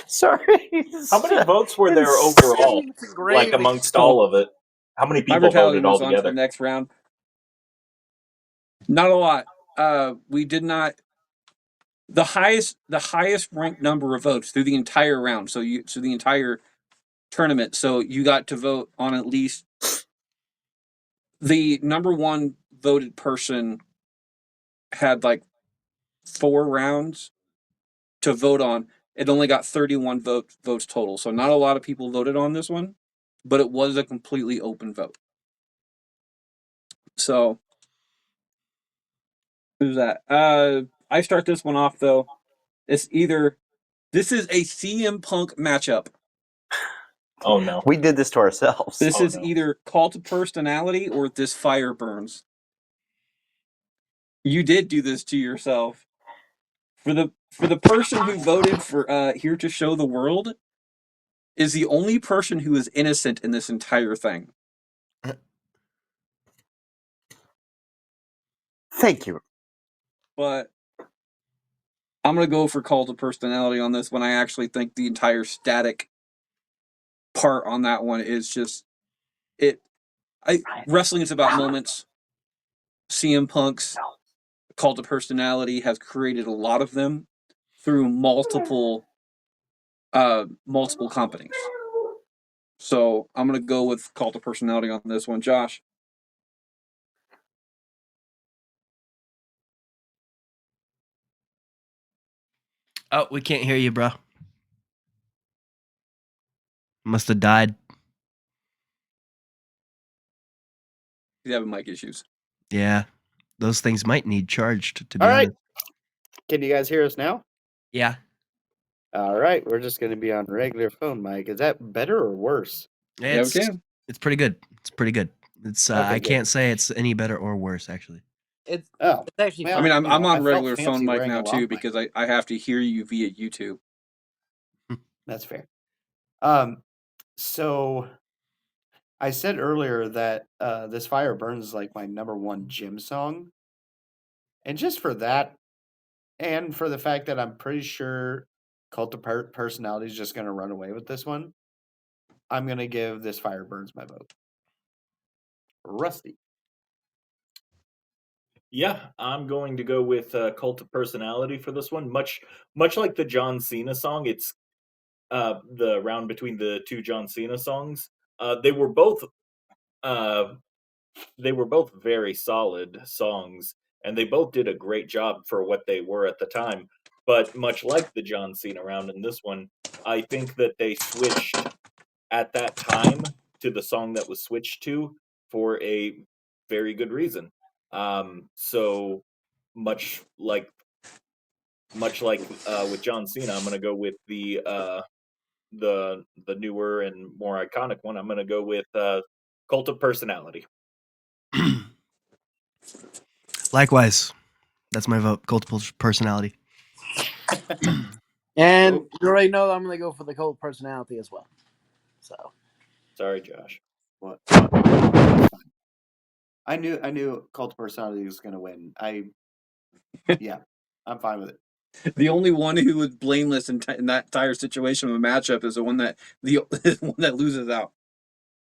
Speaker 1: Sorry.
Speaker 5: How many votes were there overall? Like amongst all of it, how many
Speaker 2: "My
Speaker 5: people
Speaker 2: Brutality"
Speaker 5: voted
Speaker 2: moves on to the
Speaker 5: altogether?
Speaker 2: next round. Not a lot. We did not. The highest ranked number of votes through the entire round. So the entire tournament. So you got to vote on at least the number 1 voted person had like 4 rounds to vote on. It only got 31 votes total. So not a lot of people voted on this one, but it was a completely open vote. So who's that? I start this one off though. This is a CM Punk matchup.
Speaker 5: Oh no.
Speaker 1: We did this to ourselves.
Speaker 2: This
Speaker 5: Oh,
Speaker 2: is
Speaker 5: no.
Speaker 2: either cult of personality or this fire burns. You did do this to yourself. For the person who voted for Here to Show the World is the only person who is innocent in this entire thing.
Speaker 1: Thank you.
Speaker 2: But I'm gonna go for cult of personality on this one. I actually think the entire static part on that one is just it. Wrestling is about moments. CM Punk's cult of personality has created a lot of them through multiple companies. So I'm gonna go with cult of personality on this one, Josh.
Speaker 3: Oh, we can't hear you, bro. Must have died.
Speaker 2: You have mic issues.
Speaker 3: Yeah, those things might need charged. To be
Speaker 1: All right.
Speaker 3: honest.
Speaker 1: Can you guys hear us now?
Speaker 3: Yeah,
Speaker 1: All right. We're just going to be on regular phone mic. Is that better or worse?
Speaker 2: Yeah, we
Speaker 3: it's
Speaker 2: can.
Speaker 3: it's pretty good. It's pretty good. It's
Speaker 1: Okay,
Speaker 3: I
Speaker 1: good.
Speaker 3: can't say it's any better or worse actually.
Speaker 4: It's
Speaker 1: Oh,
Speaker 4: it's actually.
Speaker 1: well,
Speaker 2: I mean, I'm
Speaker 1: you know, I
Speaker 2: on
Speaker 1: felt
Speaker 2: regular phone
Speaker 1: fancy
Speaker 2: mic
Speaker 1: wearing
Speaker 2: now
Speaker 1: a lav
Speaker 2: too
Speaker 1: mic.
Speaker 2: because I have to hear you via YouTube.
Speaker 1: That's fair. So I said earlier that This Fire Burns is like my number one gym song. And just for that, and for the fact that I'm pretty sure Cult of Personality is just going to run away with this one, I'm going to give This Fire Burns my vote. Rusty.
Speaker 5: Yeah, I'm going to go with Cult of Personality for this one. Much like the John Cena song, it's the round between the two John Cena songs. They were both very solid songs, and they both did a great job for what they were at the time. But much like the John Cena round in this one, I think that they switched at that time to the song that was switched to for a very good reason. So much like with John Cena, I'm going to go with the newer and more iconic one. I'm going to go with Cult of Personality.
Speaker 3: Likewise, that's my vote. Cult of personality.
Speaker 4: And you already know I'm going to go for the cult personality as well. So
Speaker 5: Sorry, Josh.
Speaker 1: What? I knew Cult of Personality was going to win. Yeah, I'm fine with it.
Speaker 2: The only one who was blameless in that entire situation of a matchup is the one that one that loses out.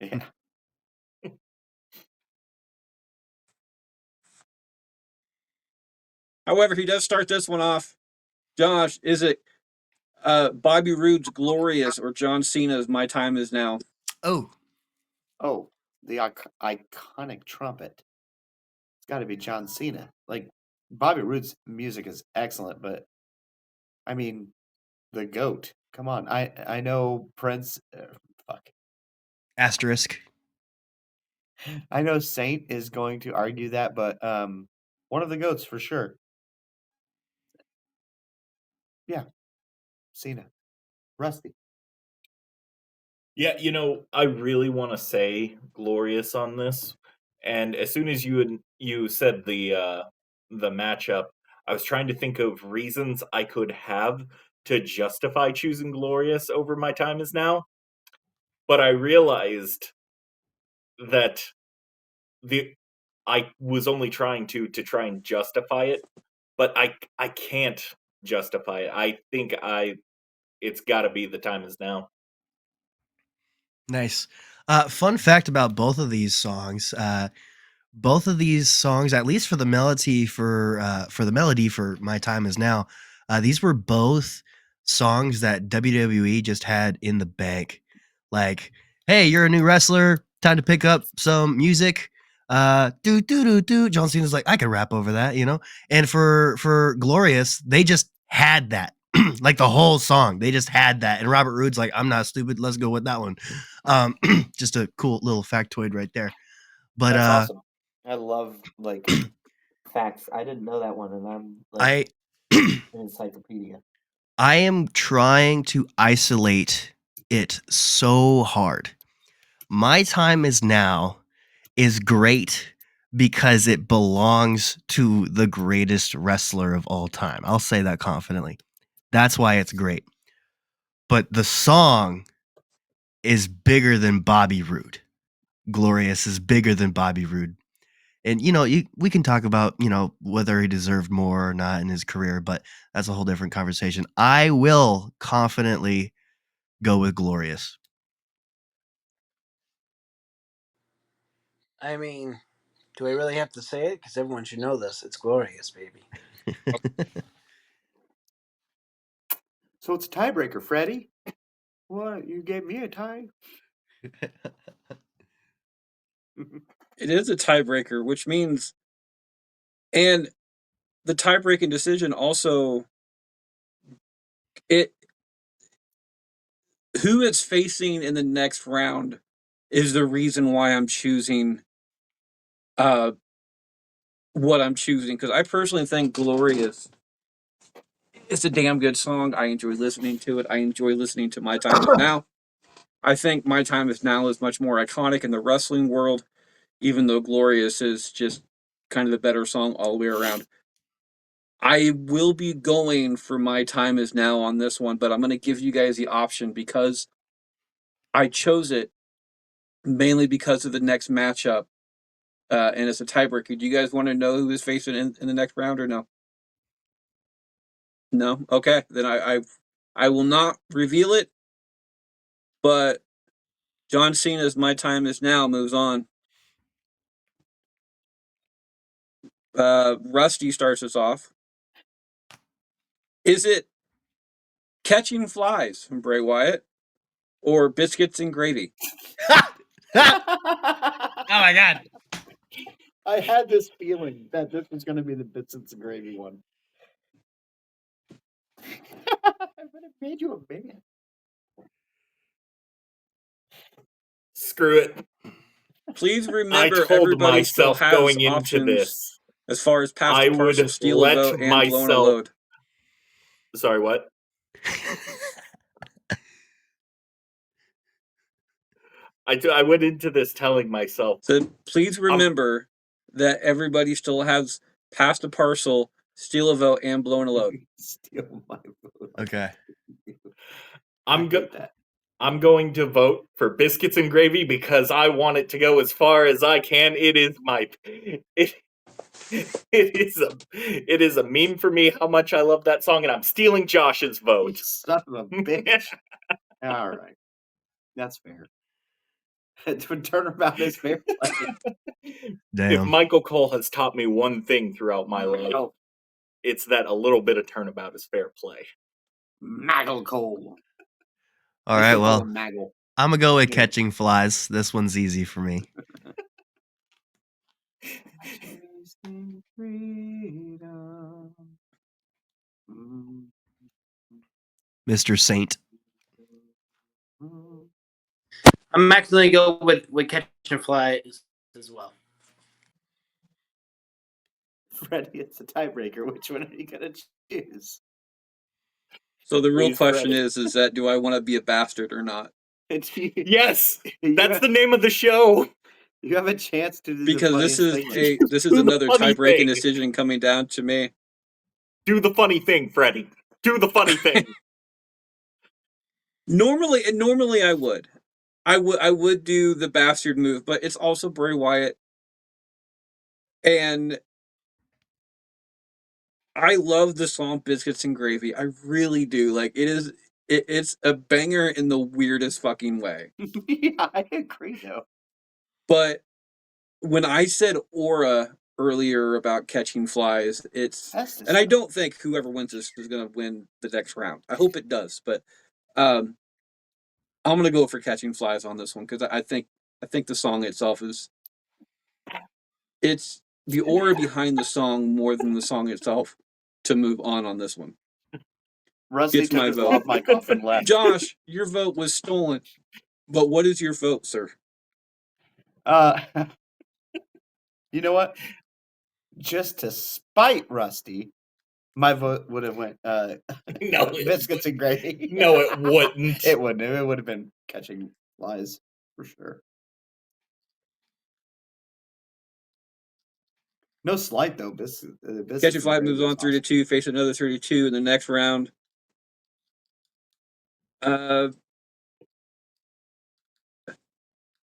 Speaker 1: Yeah.
Speaker 2: However, he does start this one off. Josh, is it Bobby Roode's "Glorious" or John Cena's "My Time Is Now"?
Speaker 3: Oh,
Speaker 1: The iconic trumpet. It's got to be John Cena. Like, Bobby Roode's music is excellent, but I mean, the GOAT. Come on. I know Prince. Fuck.
Speaker 3: asterisk.
Speaker 1: I know Saint is going to argue that, but one of the GOATs for sure. Yeah. Cena. Rusty.
Speaker 5: Yeah, I really want to say Glorious on this, and as soon as you said the matchup, I was trying to think of reasons I could have to justify choosing Glorious over My Time Is Now, but I realized that the I was only trying to try and justify it, but I can't justify it. I think it's got to be The Time Is Now.
Speaker 3: Nice. Fun fact about both of these songs. Both of these songs, at least for the melody for My Time Is Now, these were both songs that WWE just had in the bank. Like, hey, you're a new wrestler, time to pick up some music. Do do do do. John Cena's like, I can rap over that, And for Glorious, they just had that. Like the whole song, they just had that. And Robert Roode's like, I'm not stupid, let's go with that one. Just a cool little factoid right there. But
Speaker 1: That's awesome. I love facts. I didn't know that one, and I'm
Speaker 3: I
Speaker 1: an encyclopedia.
Speaker 3: I am trying to isolate it so hard. My Time Is Now is great because it belongs to the greatest wrestler of all time. I'll say that confidently. That's why it's great. But the song is bigger than Bobby Roode. Glorious is bigger than Bobby Roode. And, we can talk about, whether he deserved more or not in his career, but that's a whole different conversation. I will confidently go with Glorious.
Speaker 4: I mean, do I really have to say it? Because everyone should know this. It's glorious, baby.
Speaker 1: So it's a tiebreaker, Freddie. What? You gave me a tie?
Speaker 2: It is a tiebreaker, which means, and the tie-breaking decision also, who it's facing in the next round is the reason why I'm choosing what I'm choosing, because I personally think Glorious is a damn good song. I enjoy listening to it. I enjoy listening to My Time Is Now. I think My Time Is Now is much more iconic in the wrestling world, even though Glorious is just kind of the better song all the way around. I will be going for My Time Is Now on this one, but I'm going to give you guys the option because I chose it mainly because of the next matchup, and it's a tiebreaker. Do you guys want to know who is facing in the next round or no? No? Okay, then I will not reveal it, but John Cena's My Time Is Now moves on. Rusty starts us off. Is it Catching Flies from Bray Wyatt or Biscuits and Gravy?
Speaker 3: Oh my God.
Speaker 1: I had this feeling that this was going to be the biscuits and gravy one. I would have made you a man.
Speaker 5: Screw it.
Speaker 2: Please
Speaker 5: I
Speaker 2: remember,
Speaker 5: told
Speaker 2: everybody still
Speaker 5: myself
Speaker 2: has
Speaker 5: going into
Speaker 2: options
Speaker 5: this,
Speaker 2: as far as pass
Speaker 5: I
Speaker 2: the parcel,
Speaker 5: would
Speaker 2: steal a
Speaker 5: let
Speaker 2: vote, and blowing a
Speaker 5: myself.
Speaker 2: load.
Speaker 5: Sorry, what? I went into this telling myself.
Speaker 2: So please remember that everybody still has pass the parcel, steal a vote, and blowing a load.
Speaker 1: Steal my vote.
Speaker 3: Okay.
Speaker 5: I'm going to vote for Biscuits and Gravy because I want it to go as far as I can. It is it is a meme for me how much I love that song, and I'm stealing Josh's vote.
Speaker 1: You son of a bitch. All right. That's fair. Turnabout is fair play.
Speaker 5: If
Speaker 3: Damn.
Speaker 5: Michael Cole has taught me one thing throughout my life, it's that a little bit of turnabout is fair play.
Speaker 1: Michael Cole.
Speaker 3: All right, well,
Speaker 1: Maggle.
Speaker 3: I'm going to go with Catching Flies. This one's easy for me. Mr. Saint.
Speaker 4: I'm actually going to go with Catching Flies as well.
Speaker 1: Freddie, it's a tiebreaker. Which one are you going to choose?
Speaker 2: So the real
Speaker 5: Please,
Speaker 2: question
Speaker 5: Freddie.
Speaker 2: is that do I want to be a bastard or not?
Speaker 5: Yes, that's the name of the show.
Speaker 1: You have a chance to do
Speaker 2: Because
Speaker 1: the
Speaker 2: this
Speaker 1: funniest
Speaker 2: is
Speaker 1: thing.
Speaker 2: this is
Speaker 5: Do the
Speaker 2: another
Speaker 5: funny
Speaker 2: tie-breaking
Speaker 5: thing.
Speaker 2: decision coming down to me.
Speaker 5: Do the funny thing, Freddie. Do the funny thing.
Speaker 2: Normally I would. I would do the bastard move, but it's also Bray Wyatt. And I love the song Biscuits and Gravy. I really do. Like it's a banger in the weirdest fucking way.
Speaker 1: Yeah, I agree though.
Speaker 2: But when I said aura earlier about Catching Flies, and I don't think whoever wins this is going to win the next round. I hope it does, but I'm going to go for Catching Flies on this one because I think the song itself it's the aura behind the song more than the song itself to move on this one.
Speaker 1: Rusty
Speaker 2: Gets
Speaker 1: took
Speaker 2: my
Speaker 1: his
Speaker 2: vote.
Speaker 1: love mic off and left.
Speaker 2: Josh, your vote was stolen. But what is your vote, sir?
Speaker 1: You know what? Just to spite Rusty, My vote would have went
Speaker 5: No,
Speaker 1: biscuits and gravy.
Speaker 5: no, it wouldn't.
Speaker 1: It wouldn't. It would have been catching flies for sure. No slight though. Biscuits
Speaker 2: Catching
Speaker 1: and
Speaker 2: Fly
Speaker 1: gravy
Speaker 2: moves
Speaker 1: is
Speaker 2: on 3-2, face another 3-2 in the next round.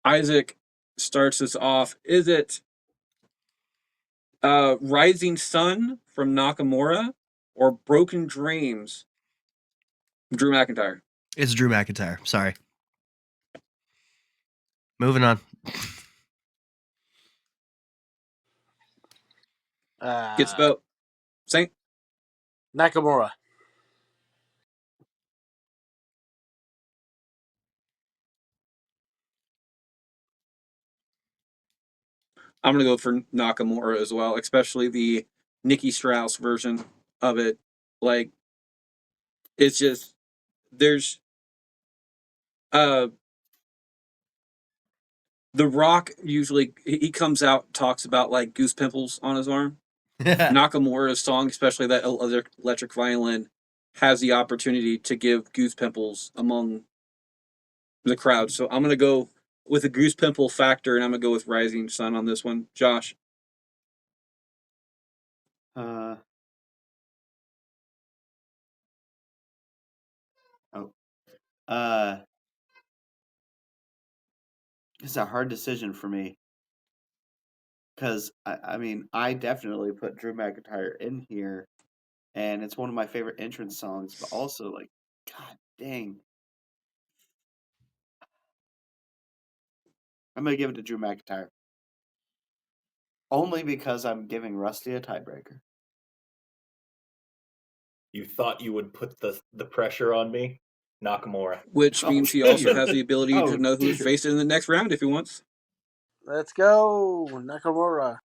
Speaker 2: Isaac starts us off. Is it Rising Sun from Nakamura or Broken Dreams from Drew McIntyre?
Speaker 3: It's Drew McIntyre. Sorry. Moving on.
Speaker 2: Gets vote. Saint?
Speaker 4: Nakamura.
Speaker 2: I'm going to go for Nakamura as well, especially the Nikki Strauss version of it. Like, it's just, there's, The Rock usually, he comes out, talks about like goose pimples on his arm. Nakamura's song, especially that electric violin, has the opportunity to give goose pimples among the crowd. So I'm going to go with a goose pimple factor, and I'm going to go with Rising Sun on this one. Josh?
Speaker 1: It's a hard decision for me because I mean I definitely put Drew McIntyre in here, and it's one of my favorite entrance songs. But also, like, God dang, I'm gonna give it to Drew McIntyre only because I'm giving Rusty a tiebreaker.
Speaker 5: You thought you would put the pressure on me? Nakamura.
Speaker 2: Which
Speaker 1: Oh,
Speaker 2: means he also
Speaker 1: dear.
Speaker 2: has the ability
Speaker 1: Oh,
Speaker 2: to know who's
Speaker 1: dear.
Speaker 2: facing in the next round if he wants.
Speaker 4: Let's go, Nakamura.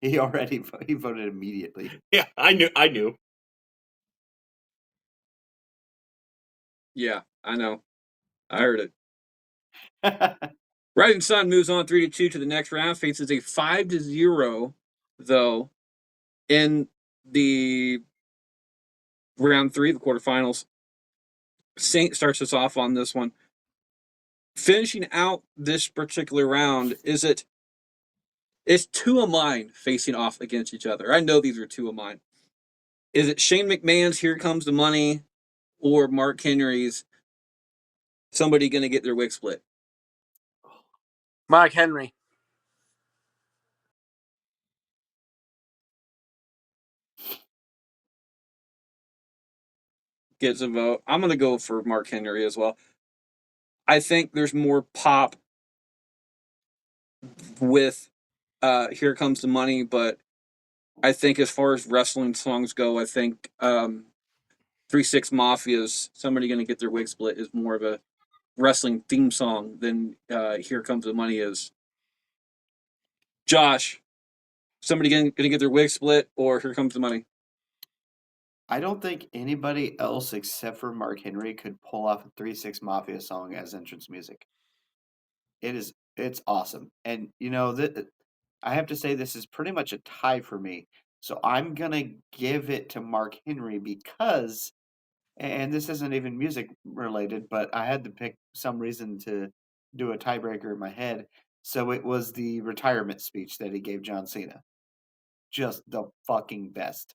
Speaker 1: He voted immediately.
Speaker 5: Yeah, I knew.
Speaker 2: Yeah, I know. I heard it. Rising Sun moves on 3-2 to the next round, faces a 5-0, though, in the round 3, the quarterfinals. Saint starts us off on this one. Finishing out this particular round, it's two of mine facing off against each other. I know these are two of mine. Is it Shane McMahon's Here Comes the Money or Mark Henry's Somebody Gonna Get Their Wig Split?
Speaker 4: Mark Henry.
Speaker 2: Gets a vote. I'm going to go for Mark Henry as well. I think there's more pop with Here Comes the Money, but I think as far as wrestling songs go, I think 3-6 Mafia's Somebody Gonna Get Their Wig Split is more of a wrestling theme song than Here Comes the Money is. Josh, Somebody gonna get their wig split or Here Comes the Money?
Speaker 1: I don't think anybody else except for Mark Henry could pull off a 3-6 Mafia song as entrance music. It's awesome. And you know that I have to say this is pretty much a tie for me. So I'm gonna give it to Mark Henry because, and this isn't even music related, but I had to pick some reason to do a tiebreaker in my head. So it was the retirement speech that he gave John Cena. Just the fucking best.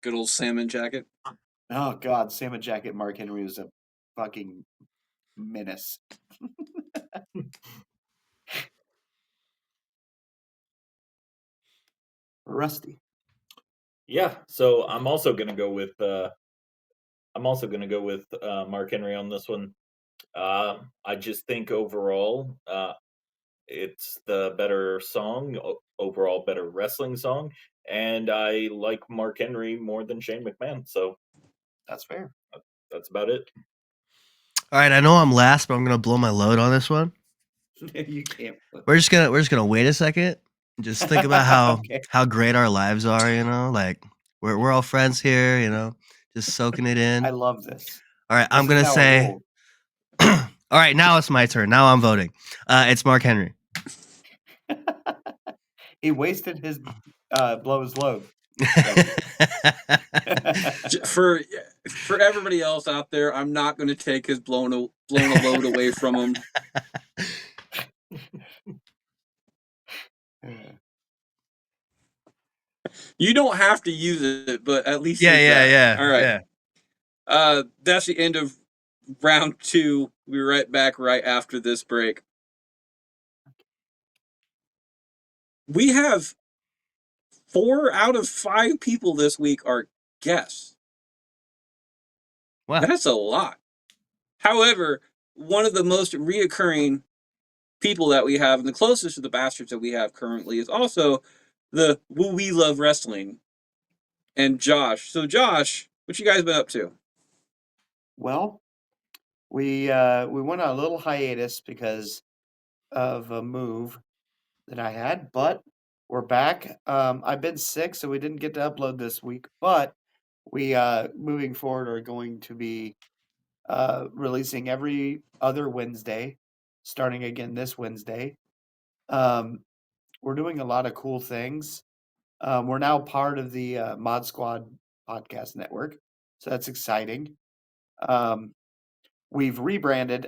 Speaker 2: Good old salmon jacket.
Speaker 1: Oh God, Salmon Jacket Mark Henry was a fucking menace. Rusty.
Speaker 5: Yeah, so I'm also gonna go with Mark Henry on this one. I just think overall, it's the better song, overall better wrestling song, and I like Mark Henry more than Shane McMahon. So
Speaker 1: That's fair.
Speaker 5: that's about it.
Speaker 3: All right, I know I'm last, but I'm gonna blow my load on this one.
Speaker 1: You can't.
Speaker 3: We're just gonna wait a second and just think about
Speaker 1: Okay.
Speaker 3: how great our lives are. You know, like we're all friends here. You know, just soaking it in.
Speaker 1: I love this.
Speaker 3: All right, I'm
Speaker 1: This is
Speaker 3: gonna
Speaker 1: how I
Speaker 3: say.
Speaker 1: roll.
Speaker 3: All right, now it's my turn. Now I'm voting. It's Mark Henry.
Speaker 1: He wasted his blows load.
Speaker 2: For everybody else out there, I'm not going to take his blown a load away from him. You don't have to use it, but at least say that.
Speaker 3: yeah.
Speaker 2: All right.
Speaker 3: Yeah.
Speaker 2: That's the end of round 2. We'll be right back right after this break. We have 4 out of 5 people this week are guests.
Speaker 3: Wow.
Speaker 2: That's a lot. However, one of the most reoccurring people that we have, and the closest to the bastards that we have currently, is also the We Love Wrestling and Josh. So, Josh, what you guys been up to?
Speaker 1: Well, we went on a little hiatus because of a move that I had, but we're back. I've been sick, so we didn't get to upload this week, but we moving forward are going to be releasing every other Wednesday, starting again this Wednesday. We're doing a lot of cool things. We're now part of the Mod Squad podcast network, so that's exciting. We've rebranded.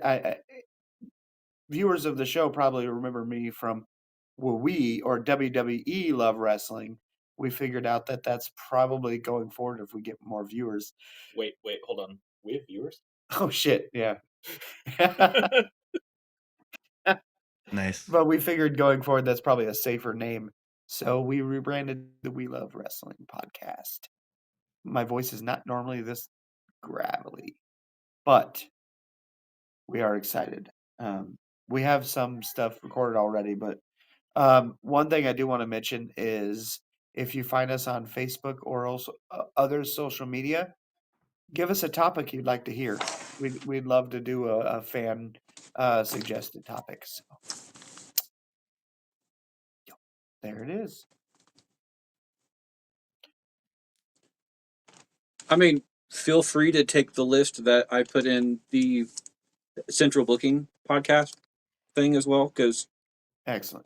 Speaker 1: Viewers of the show probably remember me from we or WWE Love Wrestling. We figured out that that's probably going forward if we get more viewers.
Speaker 5: Wait, hold on. We have viewers?
Speaker 1: Oh shit, yeah.
Speaker 3: Nice.
Speaker 1: But we figured going forward that's probably a safer name. So we rebranded the We Love Wrestling podcast. My voice is not normally this gravelly, but we are excited. We have some stuff recorded already, but one thing I do want to mention is if you find us on Facebook or also other social media, give us a topic you'd like to hear. We'd love to do a fan suggested topic. So there it is.
Speaker 2: I mean, feel free to take the list that I put in the Central Booking podcast thing as well, because
Speaker 1: Excellent.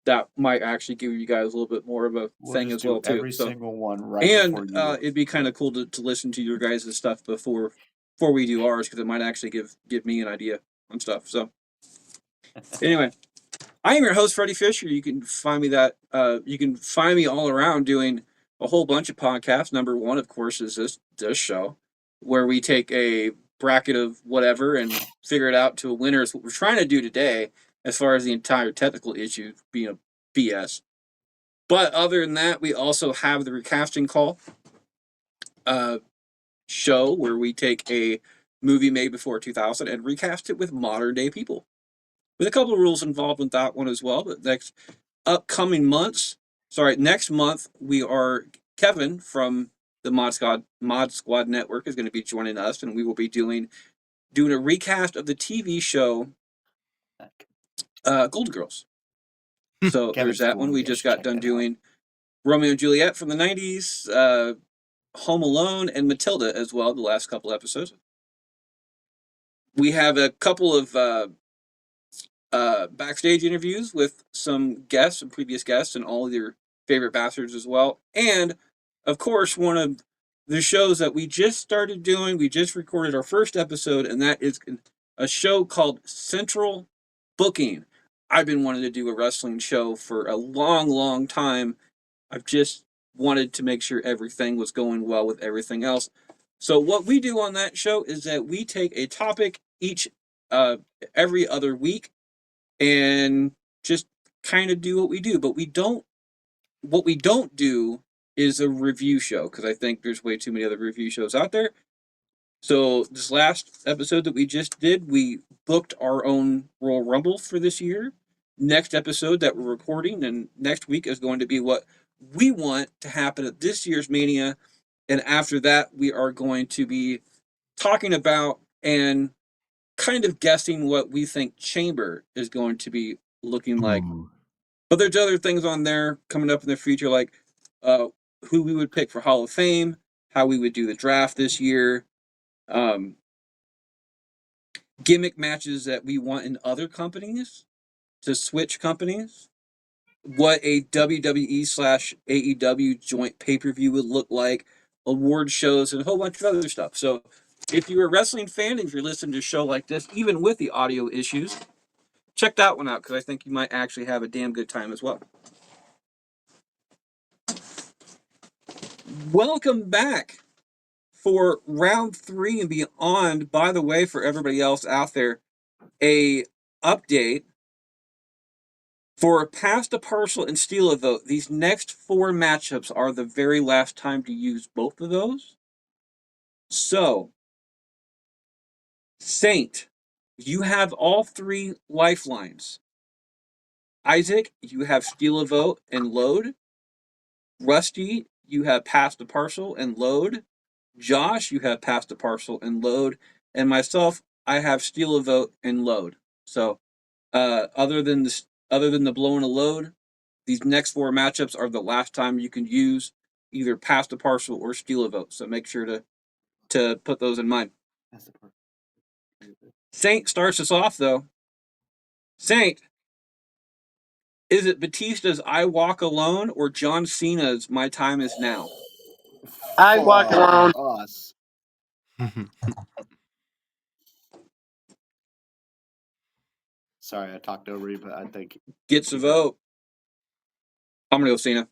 Speaker 2: that might actually give you guys a little bit more of a
Speaker 1: We'll
Speaker 2: thing
Speaker 1: just
Speaker 2: as well
Speaker 1: do
Speaker 2: too.
Speaker 1: every
Speaker 2: So,
Speaker 1: single one right
Speaker 2: and
Speaker 1: before you.
Speaker 2: it'd be kind of cool to listen to your guys' stuff before we do ours, because it might actually give me an idea on stuff. So, anyway, I am your host, Freddie Fisher. You can find me you can find me all around doing a whole bunch of podcasts. Number one, of course, is this show, where we take a bracket of whatever and figure it out to a winner. Is what we're trying to do today, as far as the entire technical issue being a BS. But other than that, we also have the recasting call show, where we take a movie made before 2000 and recast it with modern day people, with a couple of rules involved with that one as well. But next next month we are Kevin from the Mod Squad Network is going to be joining us, and we will be doing a recast of the TV show Golden Girls. So there's that one. We just got done doing Romeo and Juliet from the 90s, Home Alone, and Matilda as well, the last couple episodes. We have a couple of backstage interviews with some guests, some previous guests, and all of your favorite bastards as well. And of course, one of the shows that we just started doing, we just recorded our first episode, and that is a show called Central Booking. I've been wanting to do a wrestling show for a long, long time. I've just wanted to make sure everything was going well with everything else. So what we do on that show is that we take a topic every other week and just kind of do what we do. But what we don't do is a review show, because I think there's way too many other review shows out there. So this last episode that we just did, we booked our own Royal Rumble for this year. Next episode that we're recording and next week is going to be what we want to happen at this year's Mania. And after that, we are going to be talking about and kind of guessing what we think Chamber is going to be looking like.
Speaker 3: Ooh.
Speaker 2: But there's other things on there coming up in the future, like who we would pick for Hall of Fame, how we would do the draft this year, um, gimmick matches that we want in other companies to switch companies. what a WWE/AEW joint pay-per-view would look like, award shows, and a whole bunch of other stuff. So if you're a wrestling fan and if you're listening to a show like this, even with the audio issues, check that one out because I think you might actually have a damn good time as well. Welcome back for round 3 and beyond. By the way, for everybody else out there, a update for Past a Partial and Steal a Vote. These next 4 matchups are the very last time to use both of those. So, Saint, you have all 3 lifelines. Isaac, you have Steal a Vote and Load. Rusty, you have Past a Partial and Load. Josh, you have Past a Partial and Load. And myself, I have Steal a Vote and Load. So, other than the blowing a load, these next 4 matchups are the last time you can use either Past a Partial or Steal a Vote. So make sure to put those in mind. Saint starts us off though. Saint, is it Batista's "I Walk Alone" or John Cena's "My Time Is Now"?
Speaker 4: I walk alone.
Speaker 1: Us. Sorry, I talked over you, but I think
Speaker 2: Gets a vote. I'm gonna go Cena.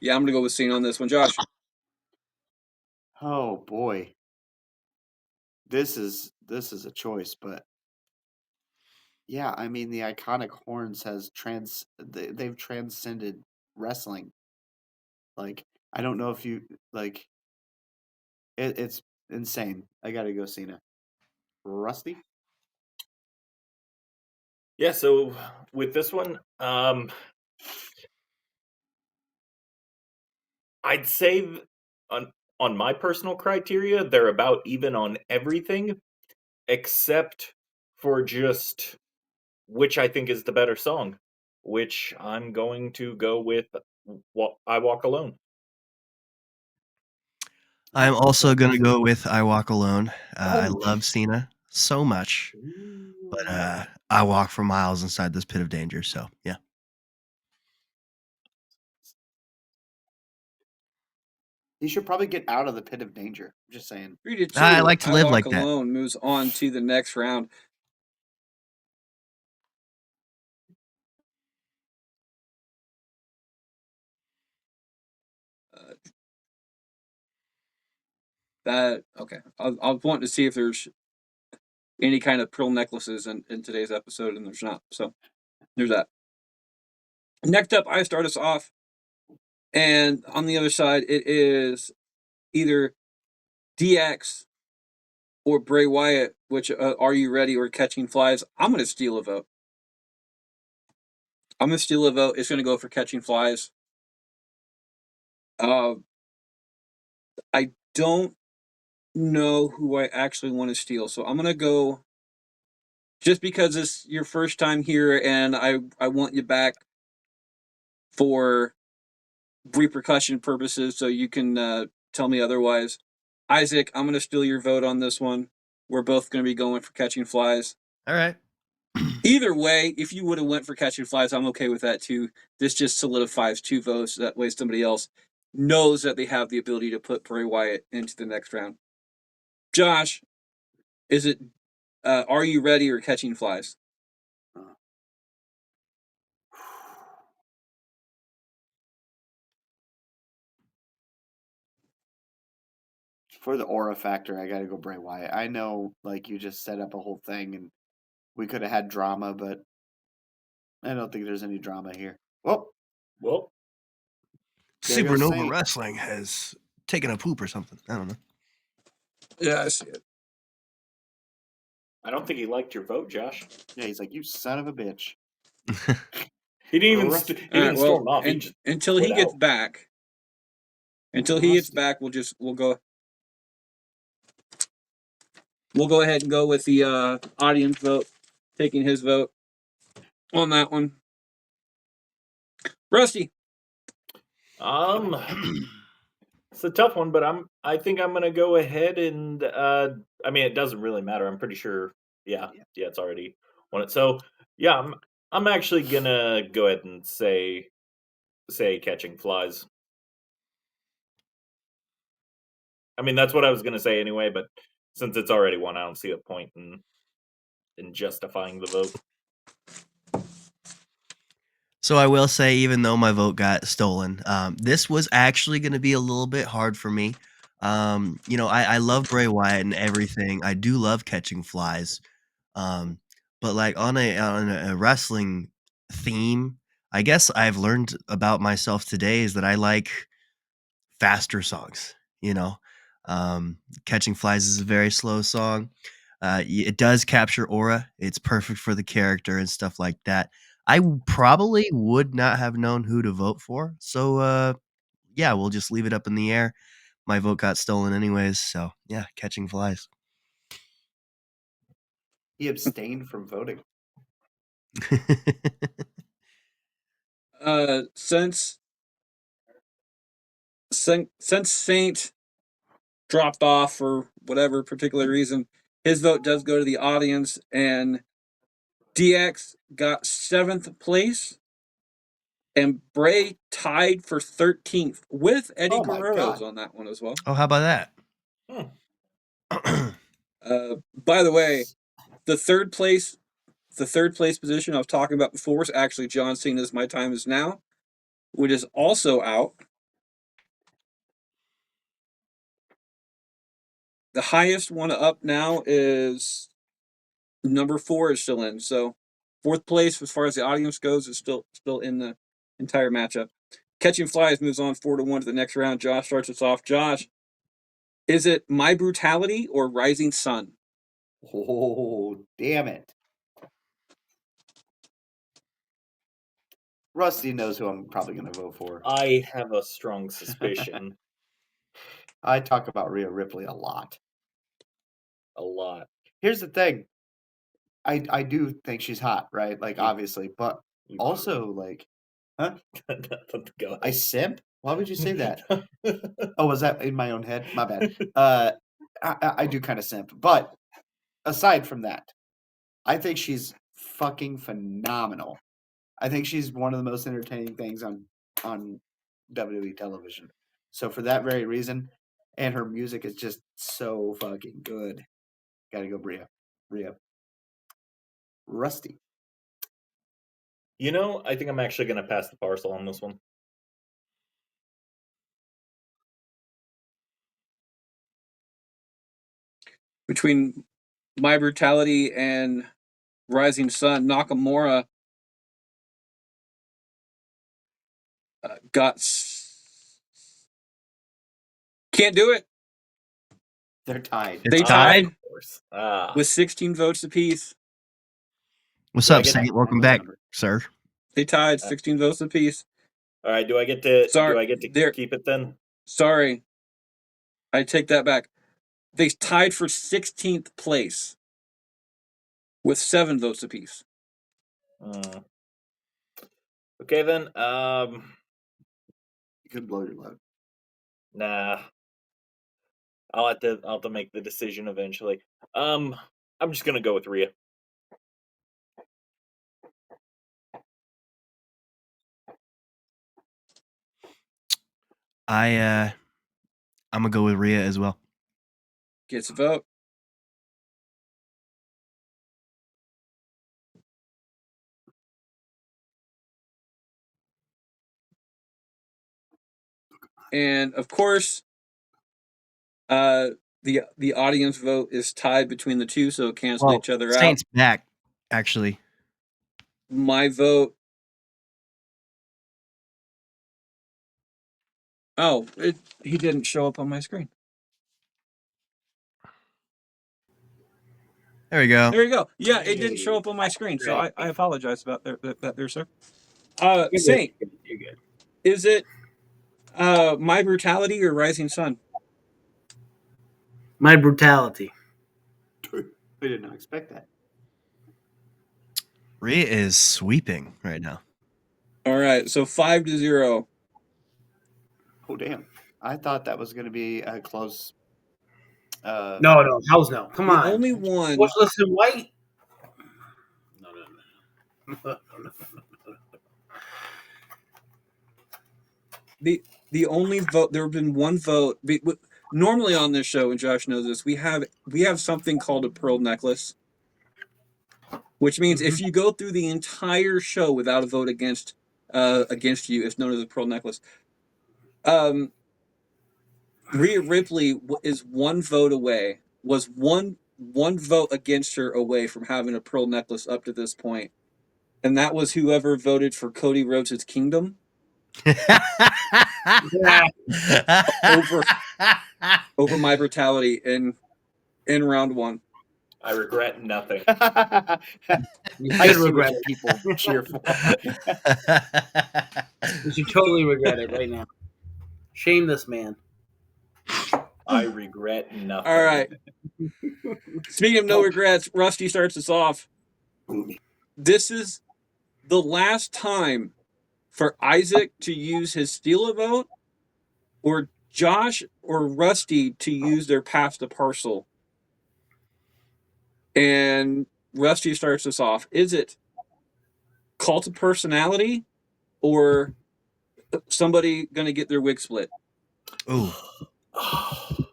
Speaker 2: Yeah, I'm gonna go with Cena on this one. Josh.
Speaker 1: Oh boy, this is a choice, but yeah, I mean the iconic horns they've transcended wrestling. Like I don't know if you like it's insane. I gotta go Cena. Rusty.
Speaker 5: Yeah, so with this one, I'd say on my personal criteria, they're about even on everything except for just which I think is the better song, which I'm going to go with I Walk Alone.
Speaker 3: I'm also going to go with I Walk Alone. I love Cena so much, but I walk for miles inside this pit of danger. So, yeah.
Speaker 1: He should probably get out of the pit of danger. I'm just saying.
Speaker 2: 3-2.
Speaker 3: I like to live
Speaker 2: Walk
Speaker 3: like that.
Speaker 2: Alone moves on to the next round. Okay. I was wanting to see if there's any kind of pearl necklaces in today's episode, and there's not. So there's that. Next up, I start us off, and on the other side, it is either DX or Bray Wyatt, which Are You Ready or Catching Flies. I'm going to steal a vote. It's going to go for Catching Flies. I don't know who I actually want to steal, so I'm going to go just because it's your first time here and I want you back for repercussion purposes so you can tell me otherwise. Isaac, I'm going to steal your vote on this one. We're both going to be going for Catching Flies.
Speaker 3: All right.
Speaker 2: Either way, if you would have went for Catching Flies, I'm okay with that too. This just solidifies 2 votes. That way somebody else knows that they have the ability to put Bray Wyatt into the next round. Josh, is it Are You Ready or Catching Flies?
Speaker 1: For the aura factor, I gotta go Bray Wyatt. I know, like you just set up a whole thing, and we could have had drama, but I don't think there's any drama here. Well, there goes
Speaker 3: Supernova
Speaker 1: Saint.
Speaker 3: Wrestling has taken a poop or something. I don't know.
Speaker 2: Yeah, I see it.
Speaker 5: I don't think he liked your vote, Josh.
Speaker 1: Yeah, he's like, you son of a bitch.
Speaker 5: He didn't even
Speaker 1: Rusty.
Speaker 5: he didn't storm off. He just
Speaker 2: until he
Speaker 5: slid
Speaker 2: gets
Speaker 5: out.
Speaker 2: back. Until he gets back, we'll go ahead and go with the audience vote, taking his vote on that one. Rusty.
Speaker 5: It's a tough one, but I think I'm gonna go ahead and I mean it doesn't really matter. I'm pretty sure. Yeah, it's already So yeah, I'm actually gonna go ahead and say Catching Flies. I mean, that's what I was gonna say anyway, but since it's already won, I don't see a point in justifying the vote.
Speaker 3: So I will say, even though my vote got stolen, this was actually going to be a little bit hard for me. I love Bray Wyatt and everything. I do love Catching Flies, but like on a wrestling theme, I guess I've learned about myself today is that I like faster songs. Catching Flies is a very slow song. It does capture aura. It's perfect for the character and stuff like that. I probably would not have known who to vote for. So, yeah, we'll just leave it up in the air. My vote got stolen anyways. So, yeah, Catching Flies.
Speaker 1: He abstained from voting.
Speaker 2: Since Saint dropped off for whatever particular reason, his vote does go to the audience, and DX got 7th place, and Bray tied for 13th with Eddie
Speaker 1: Oh my
Speaker 2: Guerrero's
Speaker 1: God.
Speaker 2: on that one as well.
Speaker 3: Oh, how about that?
Speaker 2: By the way, the third place position I was talking about before was actually John Cena's My Time Is Now, which is also out. The highest one up now is number 4 is still in. So 4th place as far as the audience goes is still in the entire matchup. Catching Flies moves on 4-1 to the next round. Josh starts us off. Josh, is it My Brutality or Rising Sun?
Speaker 1: Oh, damn it. Rusty knows who I'm probably going to vote for.
Speaker 5: I have a strong suspicion.
Speaker 1: I talk about Rhea Ripley a lot.
Speaker 5: A lot.
Speaker 1: Here's the thing. I do think she's hot, right? Like, obviously, but also, like, huh?
Speaker 5: Go ahead.
Speaker 1: I simp? Why would you say that? Oh, was that in my own head? My bad. I do kind of simp. But aside from that, I think she's fucking phenomenal. I think she's one of the most entertaining things on WWE television. So for that very reason, and her music is just so fucking good. Gotta go Rhea. Rusty.
Speaker 5: I think I'm actually going to pass the parcel on this one.
Speaker 2: Between My Brutality and Rising Sun, Nakamura can't do it.
Speaker 1: They're tied.
Speaker 3: It's
Speaker 2: They
Speaker 3: tied?
Speaker 2: tied
Speaker 5: Of course.
Speaker 2: with 16 votes apiece.
Speaker 3: What's
Speaker 5: Do I
Speaker 3: up,
Speaker 5: get
Speaker 3: Saint?
Speaker 5: to-
Speaker 3: Welcome back, sir.
Speaker 2: They tied 16 votes apiece.
Speaker 5: All right, do I get to
Speaker 2: Sorry,
Speaker 5: keep it then?
Speaker 2: Sorry, I take that back. They tied for 16th place with 7 votes apiece.
Speaker 5: Okay then.
Speaker 1: You could blow your load.
Speaker 5: Nah. I'll have to make the decision eventually. I'm just gonna go with Rhea.
Speaker 3: I'm gonna go with Rhea as well.
Speaker 2: Gets a vote. And of course, the audience vote is tied between the two, so it cancels each other out.
Speaker 3: Saint's back, actually.
Speaker 2: My vote. Oh, he didn't show up on my screen.
Speaker 3: There we go.
Speaker 2: There you go. Yeah, it didn't show up on my screen, so I apologize about that there, sir. Saint,
Speaker 5: You're good.
Speaker 2: is it My Brutality or Rising Sun?
Speaker 4: My Brutality.
Speaker 1: We did not expect that.
Speaker 3: Rhea is sweeping right now.
Speaker 2: All right, so 5-0.
Speaker 1: Oh, damn. I thought that was going to be a close.
Speaker 4: No, hell's no. Come
Speaker 2: The
Speaker 4: on.
Speaker 2: only one.
Speaker 4: Watch Listen White.
Speaker 5: No.
Speaker 2: The only vote, there have been one vote. Normally on this show, and Josh knows this, we have something called a pearl necklace, which means if you go through the entire show without a vote against you, it's known as a pearl necklace. Rhea Ripley is one vote away. Was one vote against her away from having a pearl necklace up to this point, and that was whoever voted for Cody Rhodes' Kingdom over My Brutality in round one.
Speaker 5: I regret nothing.
Speaker 6: You
Speaker 1: I
Speaker 6: should
Speaker 1: see
Speaker 6: regret
Speaker 1: what
Speaker 6: it.
Speaker 5: People cheer for.
Speaker 6: You should totally regret it right now. Shame this man.
Speaker 5: I regret nothing.
Speaker 2: All right. Speaking of no regrets, Rusty starts us off. This is the last time for Isaac to use his steal a vote, or Josh or Rusty to use their pass the parcel. And Rusty starts us off. Is it cult of personality or somebody going to get their wig split?
Speaker 3: Ooh, I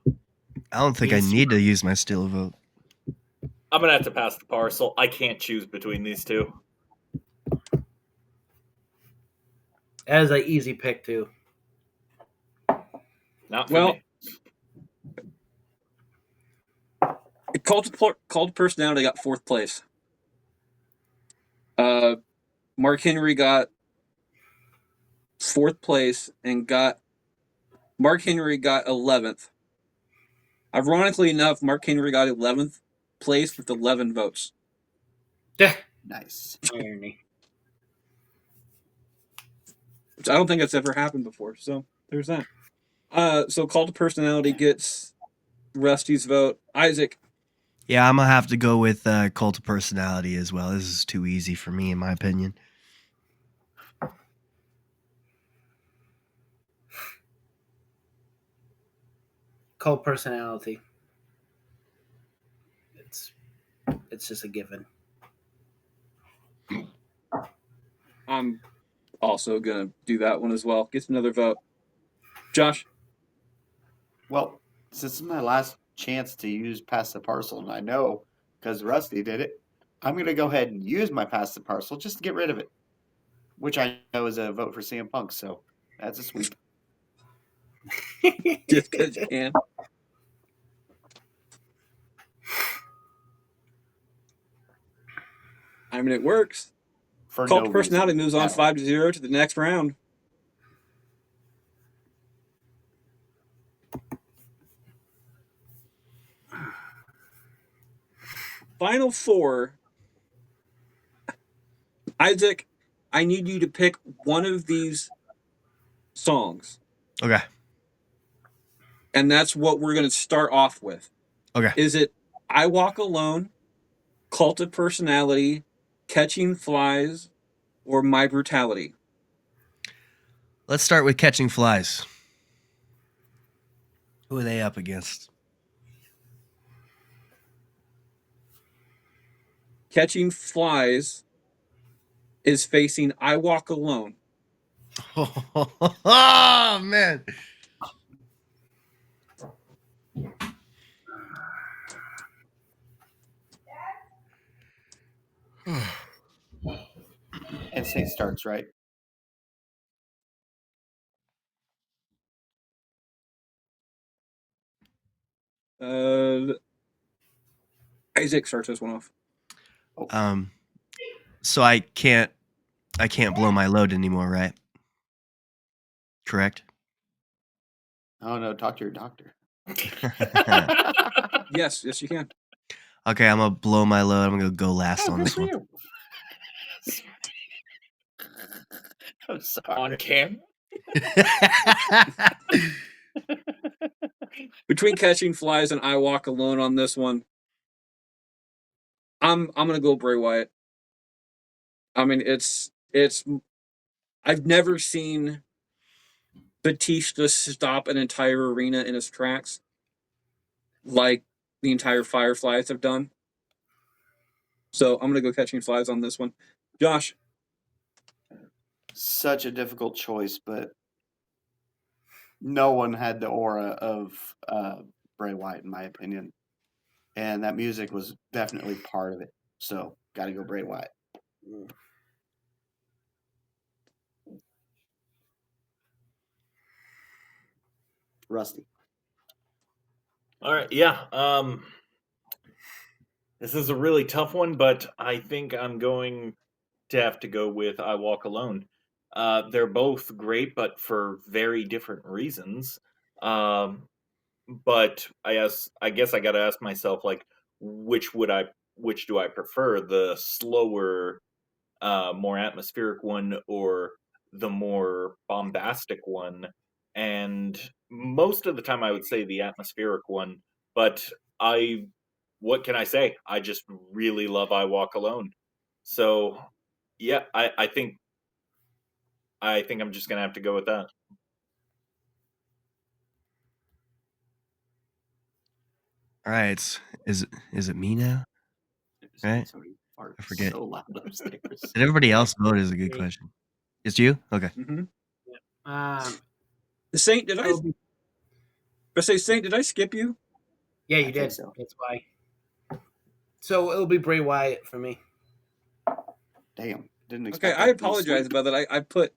Speaker 3: don't think I need to use my steal a vote.
Speaker 5: I'm gonna have to pass the parcel. I can't choose between these two.
Speaker 6: That is an easy pick too.
Speaker 5: Not for
Speaker 2: Well,
Speaker 5: me.
Speaker 2: Cult of personality got fourth place. Mark Henry got fourth place and Mark Henry got 11th. Ironically enough, Mark Henry got 11th place with 11 votes.
Speaker 1: Nice.
Speaker 6: Irony.
Speaker 2: Which I don't think that's ever happened before. So there's that. So Cult of Personality gets Rusty's vote. Isaac.
Speaker 3: Yeah, I'm gonna have to go with cult of personality as well. This is too easy for me, in my opinion.
Speaker 6: Cult personality. It's just a given.
Speaker 2: I'm also gonna do that one as well. Gets another vote. Josh.
Speaker 1: Well, since it's my last chance to use pass the parcel, and I know because Rusty did it, I'm going to go ahead and use my pass the parcel just to get rid of it, which I know is a vote for CM Punk. So that's a sweep.
Speaker 2: Just because you can. I mean, it works.
Speaker 1: For
Speaker 2: Cult
Speaker 1: no
Speaker 2: of Personality
Speaker 1: reason
Speaker 2: moves on
Speaker 1: at all.
Speaker 2: 5-0 to the next round. Final four. Isaac, I need you to pick one of these songs.
Speaker 3: Okay.
Speaker 2: And that's what we're going to start off with.
Speaker 3: Okay.
Speaker 2: Is it I Walk Alone, Cult of Personality, Catching Flies, or My Brutality?
Speaker 3: Let's start with Catching Flies. Who are they up against?
Speaker 2: Catching Flies is facing I Walk Alone.
Speaker 3: Oh, man.
Speaker 1: And State starts, right?
Speaker 2: Isaac starts this one off.
Speaker 3: So I can't blow my load anymore, right? Correct?
Speaker 1: I don't know. Talk to your doctor.
Speaker 2: Yes, you can.
Speaker 3: Okay, I'm gonna blow my load. I'm gonna go last on this one.
Speaker 1: I'm sorry.
Speaker 5: On camera.
Speaker 2: Between Catching Flies and I Walk Alone on this one, I'm gonna go Bray Wyatt. I mean, it's I've never seen Batista stop an entire arena in his tracks like the entire Fireflies have done. So I'm gonna go Catching Flies on this one. Josh.
Speaker 1: Such a difficult choice, but no one had the aura of Bray Wyatt, in my opinion. And that music was definitely part of it. So, got to go Bray Wyatt. Rusty.
Speaker 5: All right, yeah. This is a really tough one, but I think I'm going to have to go with I Walk Alone. They're both great, but for very different reasons. Um, but I guess I got to ask myself, like, which do I prefer, the slower, more atmospheric one, or the more bombastic one? And most of the time, I would say the atmospheric one. But I, what can I say? I just really love I Walk Alone. So, yeah, I think I'm just gonna have to go with that.
Speaker 3: All right. Is it me now? Right?
Speaker 1: Somebody farted
Speaker 3: I forget.
Speaker 1: so loud upstairs.
Speaker 3: Did everybody else vote? Is a good question. It's you? Okay.
Speaker 2: Mm-hmm.
Speaker 6: The
Speaker 2: Saint, did I? Saint, did I skip you?
Speaker 6: Yeah, you
Speaker 1: I
Speaker 6: did.
Speaker 1: think so.
Speaker 6: That's why. So it'll be Bray Wyatt for me.
Speaker 1: Damn. Didn't
Speaker 2: Okay,
Speaker 1: expect
Speaker 2: I
Speaker 1: that to be
Speaker 2: apologize
Speaker 1: sweet.
Speaker 2: about that. I put.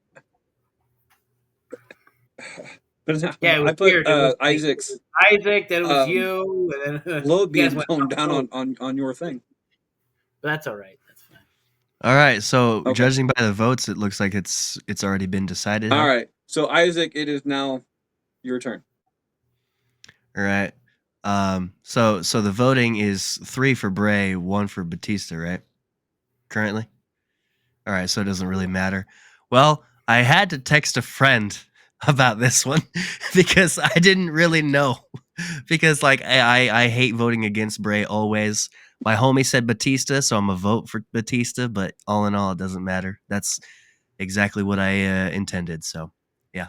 Speaker 2: But
Speaker 6: Yeah, it was
Speaker 2: I put
Speaker 6: weird. It was like,
Speaker 2: Isaac's
Speaker 6: Isaac, then it was
Speaker 2: um,
Speaker 6: you, and then
Speaker 2: load
Speaker 6: you guys
Speaker 2: being
Speaker 6: went
Speaker 2: toned down
Speaker 6: low.
Speaker 2: on your thing.
Speaker 6: But that's all right. That's fine.
Speaker 3: All right. So
Speaker 2: Okay.
Speaker 3: judging by the votes, it looks like it's already been decided.
Speaker 2: All
Speaker 3: huh?
Speaker 2: right. So Isaac, it is now your turn.
Speaker 3: All right. So the voting is 3 for Bray, 1 for Batista, right? Currently. All right. So it doesn't really matter. Well, I had to text a friend about this one because I didn't really know. Because like I hate voting against Bray always. My homie said Batista, so I'm a vote for Batista. But all in all, it doesn't matter. That's exactly what I intended. So yeah.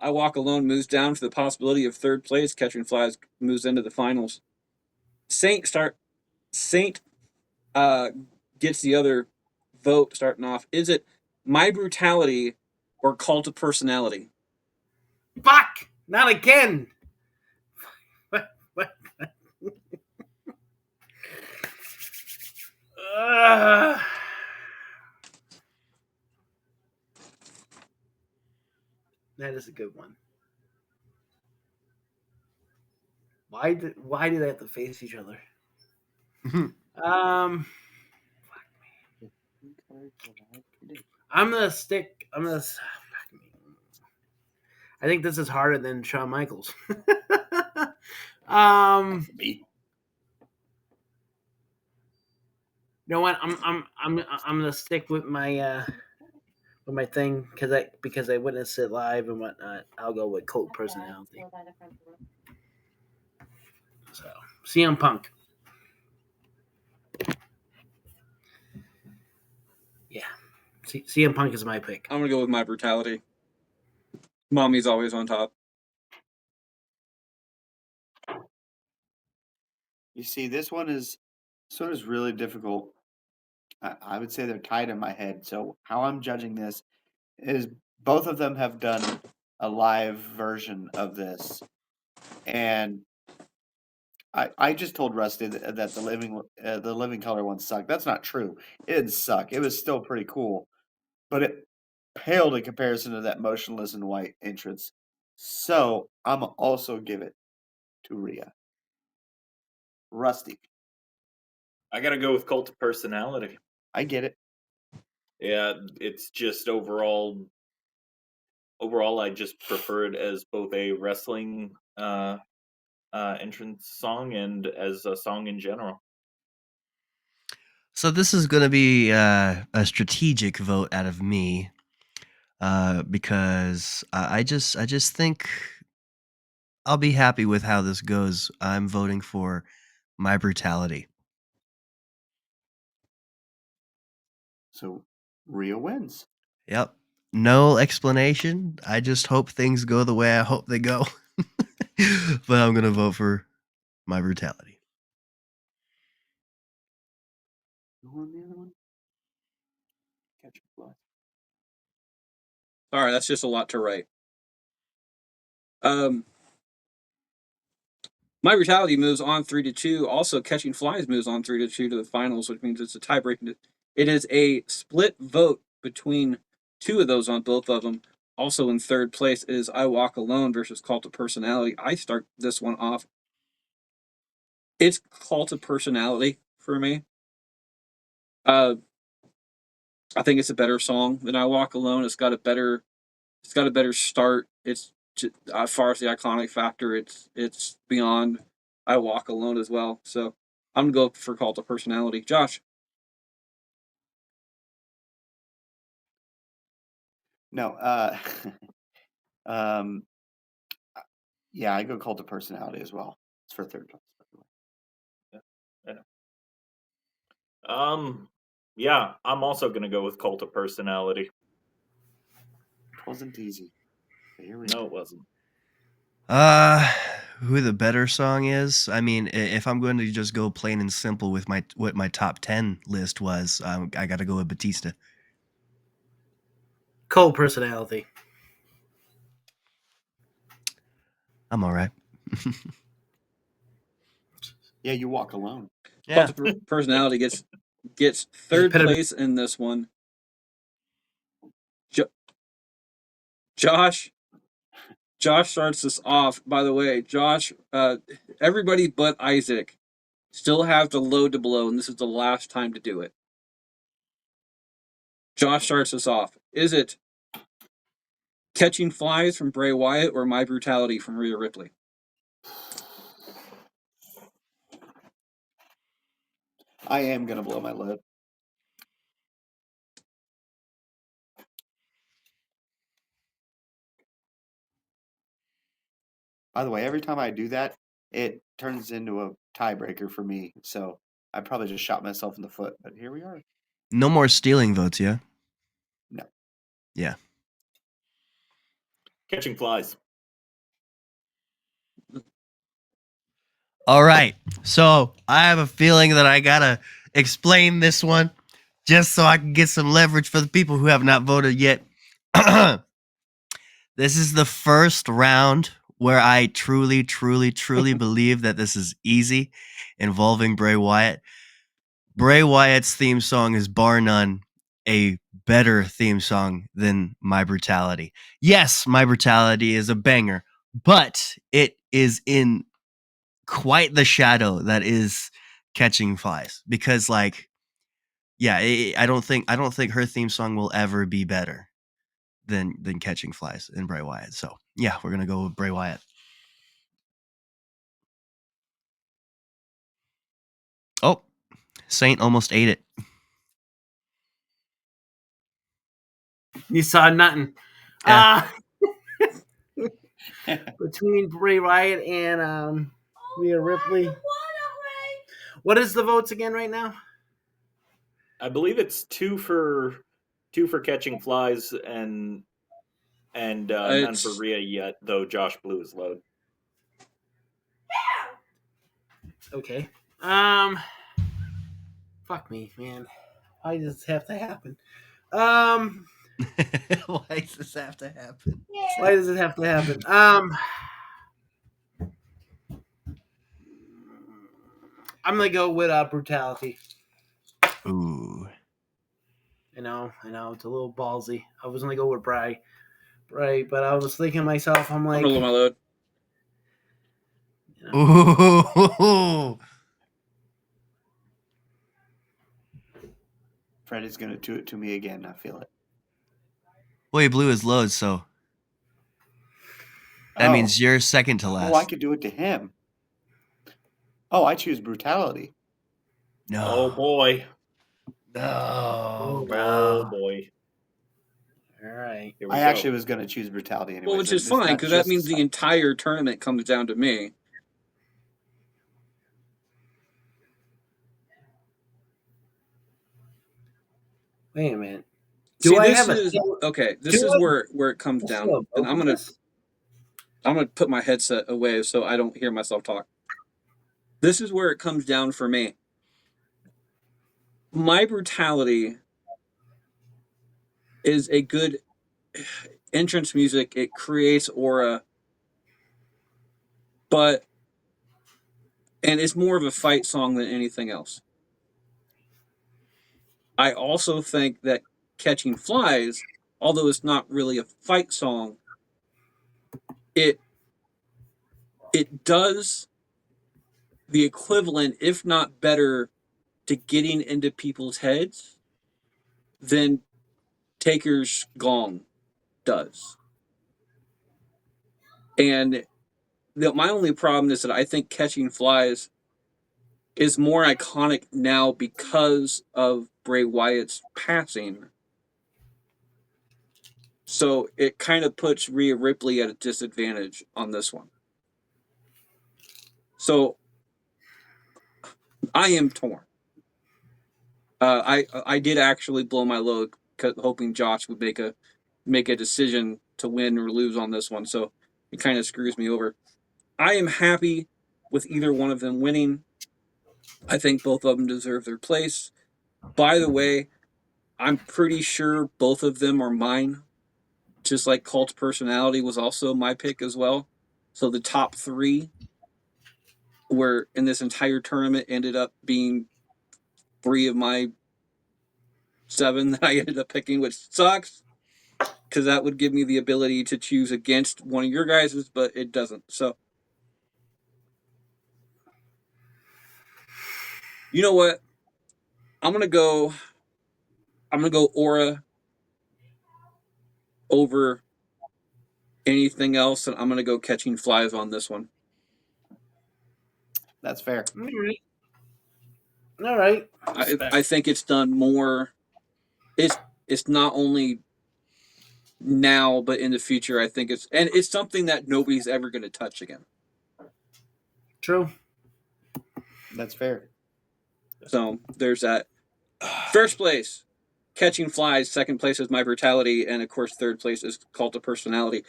Speaker 2: I Walk Alone moves down for the possibility of third place. Catching Flies moves into the finals. Saint gets the other vote starting off. Is it My Brutality or Cult of Personality?
Speaker 6: Fuck! Not again. What? That is a good one. Why do they have to face each other? I'm gonna stick. I think this is harder than Shawn Michaels. You know what? I'm gonna stick with my thing because I witnessed it live and whatnot. I'll go with Cult Personality. So CM Punk. Yeah, CM Punk is my pick.
Speaker 2: I'm gonna go with My Brutality. Mommy's always on top.
Speaker 1: You see, this one is really difficult. I would say they're tied in my head. So how I'm judging this is both of them have done a live version of this, and I just told Rusty that the living color one sucked. That's not true. It didn't suck. It was still pretty cool, but it paled in comparison to that motionless in white entrance. So I'm also give it to Rhea. Rusty.
Speaker 5: I gotta go with Cult of Personality.
Speaker 1: I get it.
Speaker 5: Yeah, it's just overall, I just prefer it as both a wrestling entrance song and as a song in general.
Speaker 3: So this is going to be a strategic vote out of me because I just think I'll be happy with how this goes. I'm voting for My Brutality.
Speaker 1: So Rhea wins.
Speaker 3: Yep. No explanation. I just hope things go the way I hope they go. But I'm gonna vote for My Brutality.
Speaker 1: Who won the other one? Catching Flies.
Speaker 2: Sorry, that's just a lot to write. My Brutality moves on 3-2. Also, Catching Flies moves on 3-2 to the finals, which means it's a tiebreaking. It is a split vote between two of those on both of them. Also in third place is I Walk Alone versus Cult of Personality. I start this one off. It's Cult of Personality for me. I think it's a better song than I Walk Alone. It's got a better start. It's as far as the iconic factor, it's beyond I Walk Alone as well. So I'm gonna go for Cult of Personality. Josh.
Speaker 1: No. Yeah, I go Cult of Personality as well. It's for third place.
Speaker 5: Yeah, I'm also gonna go with Cult of Personality.
Speaker 1: It wasn't easy. But here we
Speaker 5: No,
Speaker 1: go.
Speaker 5: it wasn't.
Speaker 3: Who the better song is? I mean, if I'm going to just go plain and simple with what my top 10 list was, I got to go with Batista.
Speaker 6: Cold Personality.
Speaker 3: I'm all right.
Speaker 1: Yeah, You Walk Alone.
Speaker 3: Yeah.
Speaker 2: Cult of Personality gets third place in this one. Josh starts this off. By the way, Josh, everybody but Isaac still have to load to blow, and this is the last time to do it. Josh starts us off. Is it Catching Flies from Bray Wyatt or My Brutality from Rhea Ripley?
Speaker 1: I am gonna blow my lid. By the way, every time I do that, it turns into a tiebreaker for me. So I probably just shot myself in the foot. But here we are.
Speaker 3: No more stealing votes, yeah?
Speaker 1: No.
Speaker 3: Yeah.
Speaker 5: Catching Flies.
Speaker 3: All right. So I have a feeling that I got to explain this one just so I can get some leverage for the people who have not voted yet. This is the first round where I truly, truly, truly believe that this is easy involving Bray Wyatt. Bray Wyatt's theme song is bar none a better theme song than My Brutality. Yes, My Brutality is a banger, but it is in quite the shadow that is Catching Flies because like yeah, I don't think her theme song will ever be better than Catching Flies and Bray Wyatt. So, yeah, we're going to go with Bray Wyatt. Oh, Saint almost ate it.
Speaker 6: You saw nothing.
Speaker 3: Yeah.
Speaker 6: Between Bray Wyatt and Rhea Ripley. What is the votes again right now?
Speaker 5: I believe it's two for Catching Flies and none for Rhea yet, though Josh blew his load.
Speaker 6: Okay. Fuck me, man. Why does this have to happen?
Speaker 3: Why does this have to happen?
Speaker 6: Why does it have to happen? I'm gonna go with Brutality.
Speaker 3: Ooh.
Speaker 6: I know, it's a little ballsy. I was gonna go with Bray, but I was thinking to myself, I'm like,
Speaker 2: I'm gonna load my load.
Speaker 6: You know,
Speaker 3: Ooh.
Speaker 1: Freddie's gonna do it to me again. I feel it.
Speaker 3: Well, he blew his load, so that means you're second to last.
Speaker 1: Oh, I could do it to him. Oh, I choose Brutality.
Speaker 3: No.
Speaker 5: Oh boy.
Speaker 3: No, bro.
Speaker 5: Oh boy.
Speaker 6: All right.
Speaker 1: I actually was gonna choose Brutality anyway.
Speaker 2: Well, which is fine because that means the entire tournament comes down to me.
Speaker 6: Wait a minute.
Speaker 2: This is where it comes down, and I'm gonna. I'm going to put my headset away so I don't hear myself talk. This is where it comes down for me. My brutality is a good entrance music. It creates aura, and it's more of a fight song than anything else. I also think that Catching Flies, although it's not really a fight song, it does the equivalent, if not better, to getting into people's heads than Taker's Gong does. And my only problem is that I think Catching Flies is more iconic now because of Bray Wyatt's passing. So it kind of puts Rhea Ripley at a disadvantage on this one. So I am torn. I did actually blow my load, hoping Josh would make a decision to win or lose on this one. So it kind of screws me over. I am happy with either one of them winning. I think both of them deserve their place. By the way, I'm pretty sure both of them are mine. Just like Cult Personality was also my pick as well. So the top three were in this entire tournament ended up being 3 of my 7 that I ended up picking, which sucks because that would give me the ability to choose against one of your guys's, but it doesn't. So, you know what? I'm gonna go Aura over anything else, and I'm gonna go Catching Flies on this one.
Speaker 1: That's fair.
Speaker 6: All right.
Speaker 2: I think it's done more. It's not only now but in the future. I think it's something that nobody's ever going to touch again.
Speaker 6: True.
Speaker 1: That's fair.
Speaker 2: So there's that. First place, Catching Flies. Second place is My Brutality, and of course third place is Cult of Personality.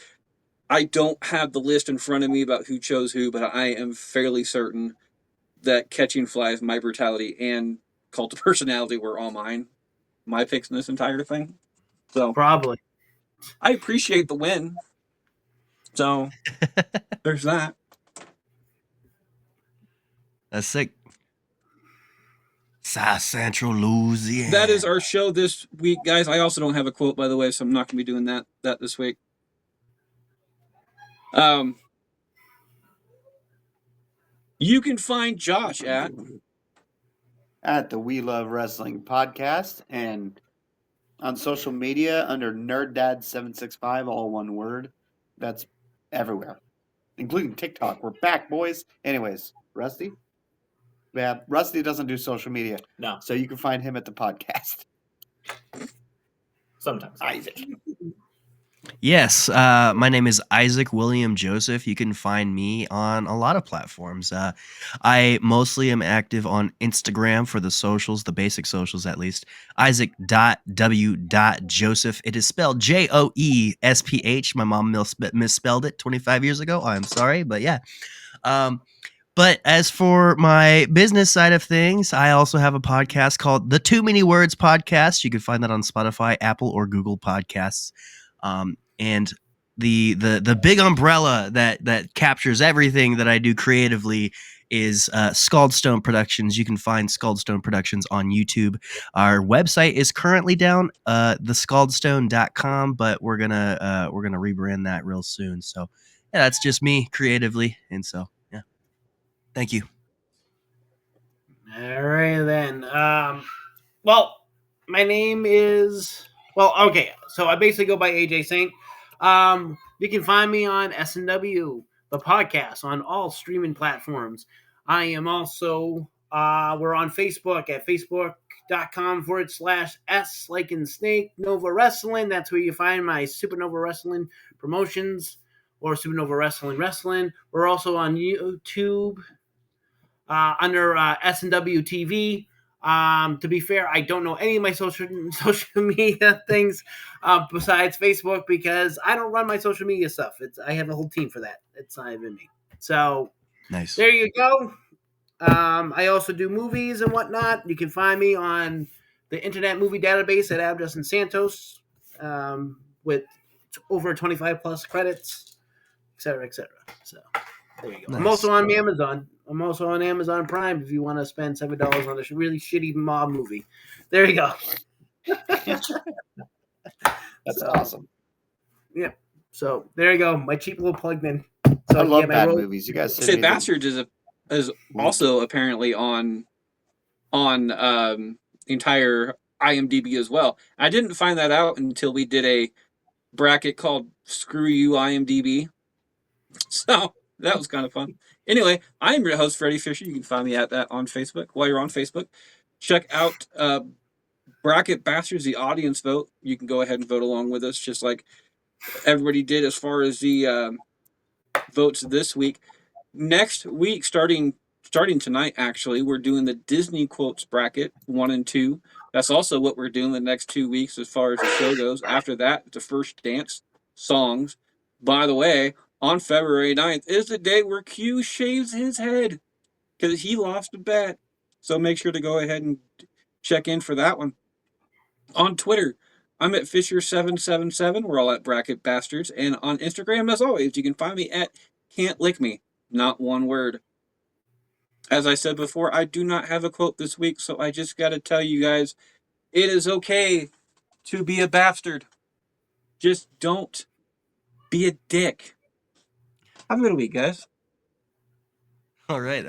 Speaker 2: I don't have the list in front of me about who chose who, but I am fairly certain that Catching Flies, My Brutality, and Cult of Personality were all mine. My picks in this entire thing. So
Speaker 6: Probably.
Speaker 2: I appreciate the win. So there's that.
Speaker 3: That's sick. South Central Louisiana.
Speaker 2: That is our show this week, guys. I also don't have a quote, by the way, so I'm not going to be doing that this week. You can find Josh
Speaker 1: at the We Love Wrestling podcast and on social media under NerdDad765, all one word. That's everywhere, including TikTok. We're back, boys. Anyways, Rusty? Yeah, Rusty doesn't do social media.
Speaker 5: No.
Speaker 1: So you can find him at the podcast.
Speaker 5: Sometimes.
Speaker 1: Isaac.
Speaker 3: Yes, my name is Isaac William Joseph. You can find me on a lot of platforms. I mostly am active on Instagram for the socials, the basic socials at least. Isaac.w.joseph. It is spelled Joesph. My mom misspelled it 25 years ago. I'm sorry, but yeah. But as for my business side of things, I also have a podcast called the Too Many Words Podcast. You can find that on Spotify, Apple, or Google Podcasts. And the big umbrella that captures everything that I do creatively is Scaldstone Productions. You can find Scaldstone Productions on YouTube. Our website is currently down, thescaldstone.com, but we're gonna rebrand that real soon. So yeah, that's just me creatively, and so yeah. Thank you.
Speaker 6: All right then. Well, my name is okay. So I basically go by AJ Saint. You can find me on SNW, the podcast, on all streaming platforms. I am also we're on Facebook at facebook.com/S like in Snake Nova Wrestling. That's where you find my Supernova Wrestling promotions or Supernova Wrestling. We're also on YouTube under S&W TV. To be fair, I don't know any of my social media things besides Facebook because I don't run my social media stuff. I have a whole team for that. It's not even me. So
Speaker 3: Nice.
Speaker 6: there you go. I also do movies and whatnot. You can find me on the Internet Movie Database at Abdustin Santos with over 25 plus credits, etc., etc. So there you go. I'm
Speaker 3: Nice.
Speaker 6: also on Amazon. I'm also on Amazon Prime if you want to spend $7 on a really shitty mob movie. There you go.
Speaker 1: That's awesome.
Speaker 6: Yeah. So there you go. My cheap little plug then. So
Speaker 1: I
Speaker 6: can
Speaker 1: love
Speaker 6: get my
Speaker 1: bad
Speaker 6: roll-
Speaker 1: movies. You guys
Speaker 2: Say
Speaker 1: send me the
Speaker 2: Bastards is also apparently on the entire IMDb as well. I didn't find that out until we did a bracket called "Screw You IMDb," so that was kind of fun. Anyway, I am your host Freddie Fisher. You can find me at that on Facebook. While you're on Facebook, check out Bracket Bastards, the audience vote. You can go ahead and vote along with us, just like everybody did as far as the votes this week. Next week, starting tonight, actually, we're doing the Disney quotes bracket 1 and 2. That's also what we're doing the next 2 weeks as far as the show goes. After that, the first dance songs. By the way, on February 9th is the day where Q shaves his head because he lost a bet. So make sure to go ahead and check in for that one. On Twitter, I'm at Fisher777. We're all at Bracket Bastards. And on Instagram, as always, you can find me at Can't Lick Me. Not one word. As I said before, I do not have a quote this week, so I just got to tell you guys, it is okay to be a bastard. Just don't be a dick. Have a good week, guys.
Speaker 3: All right.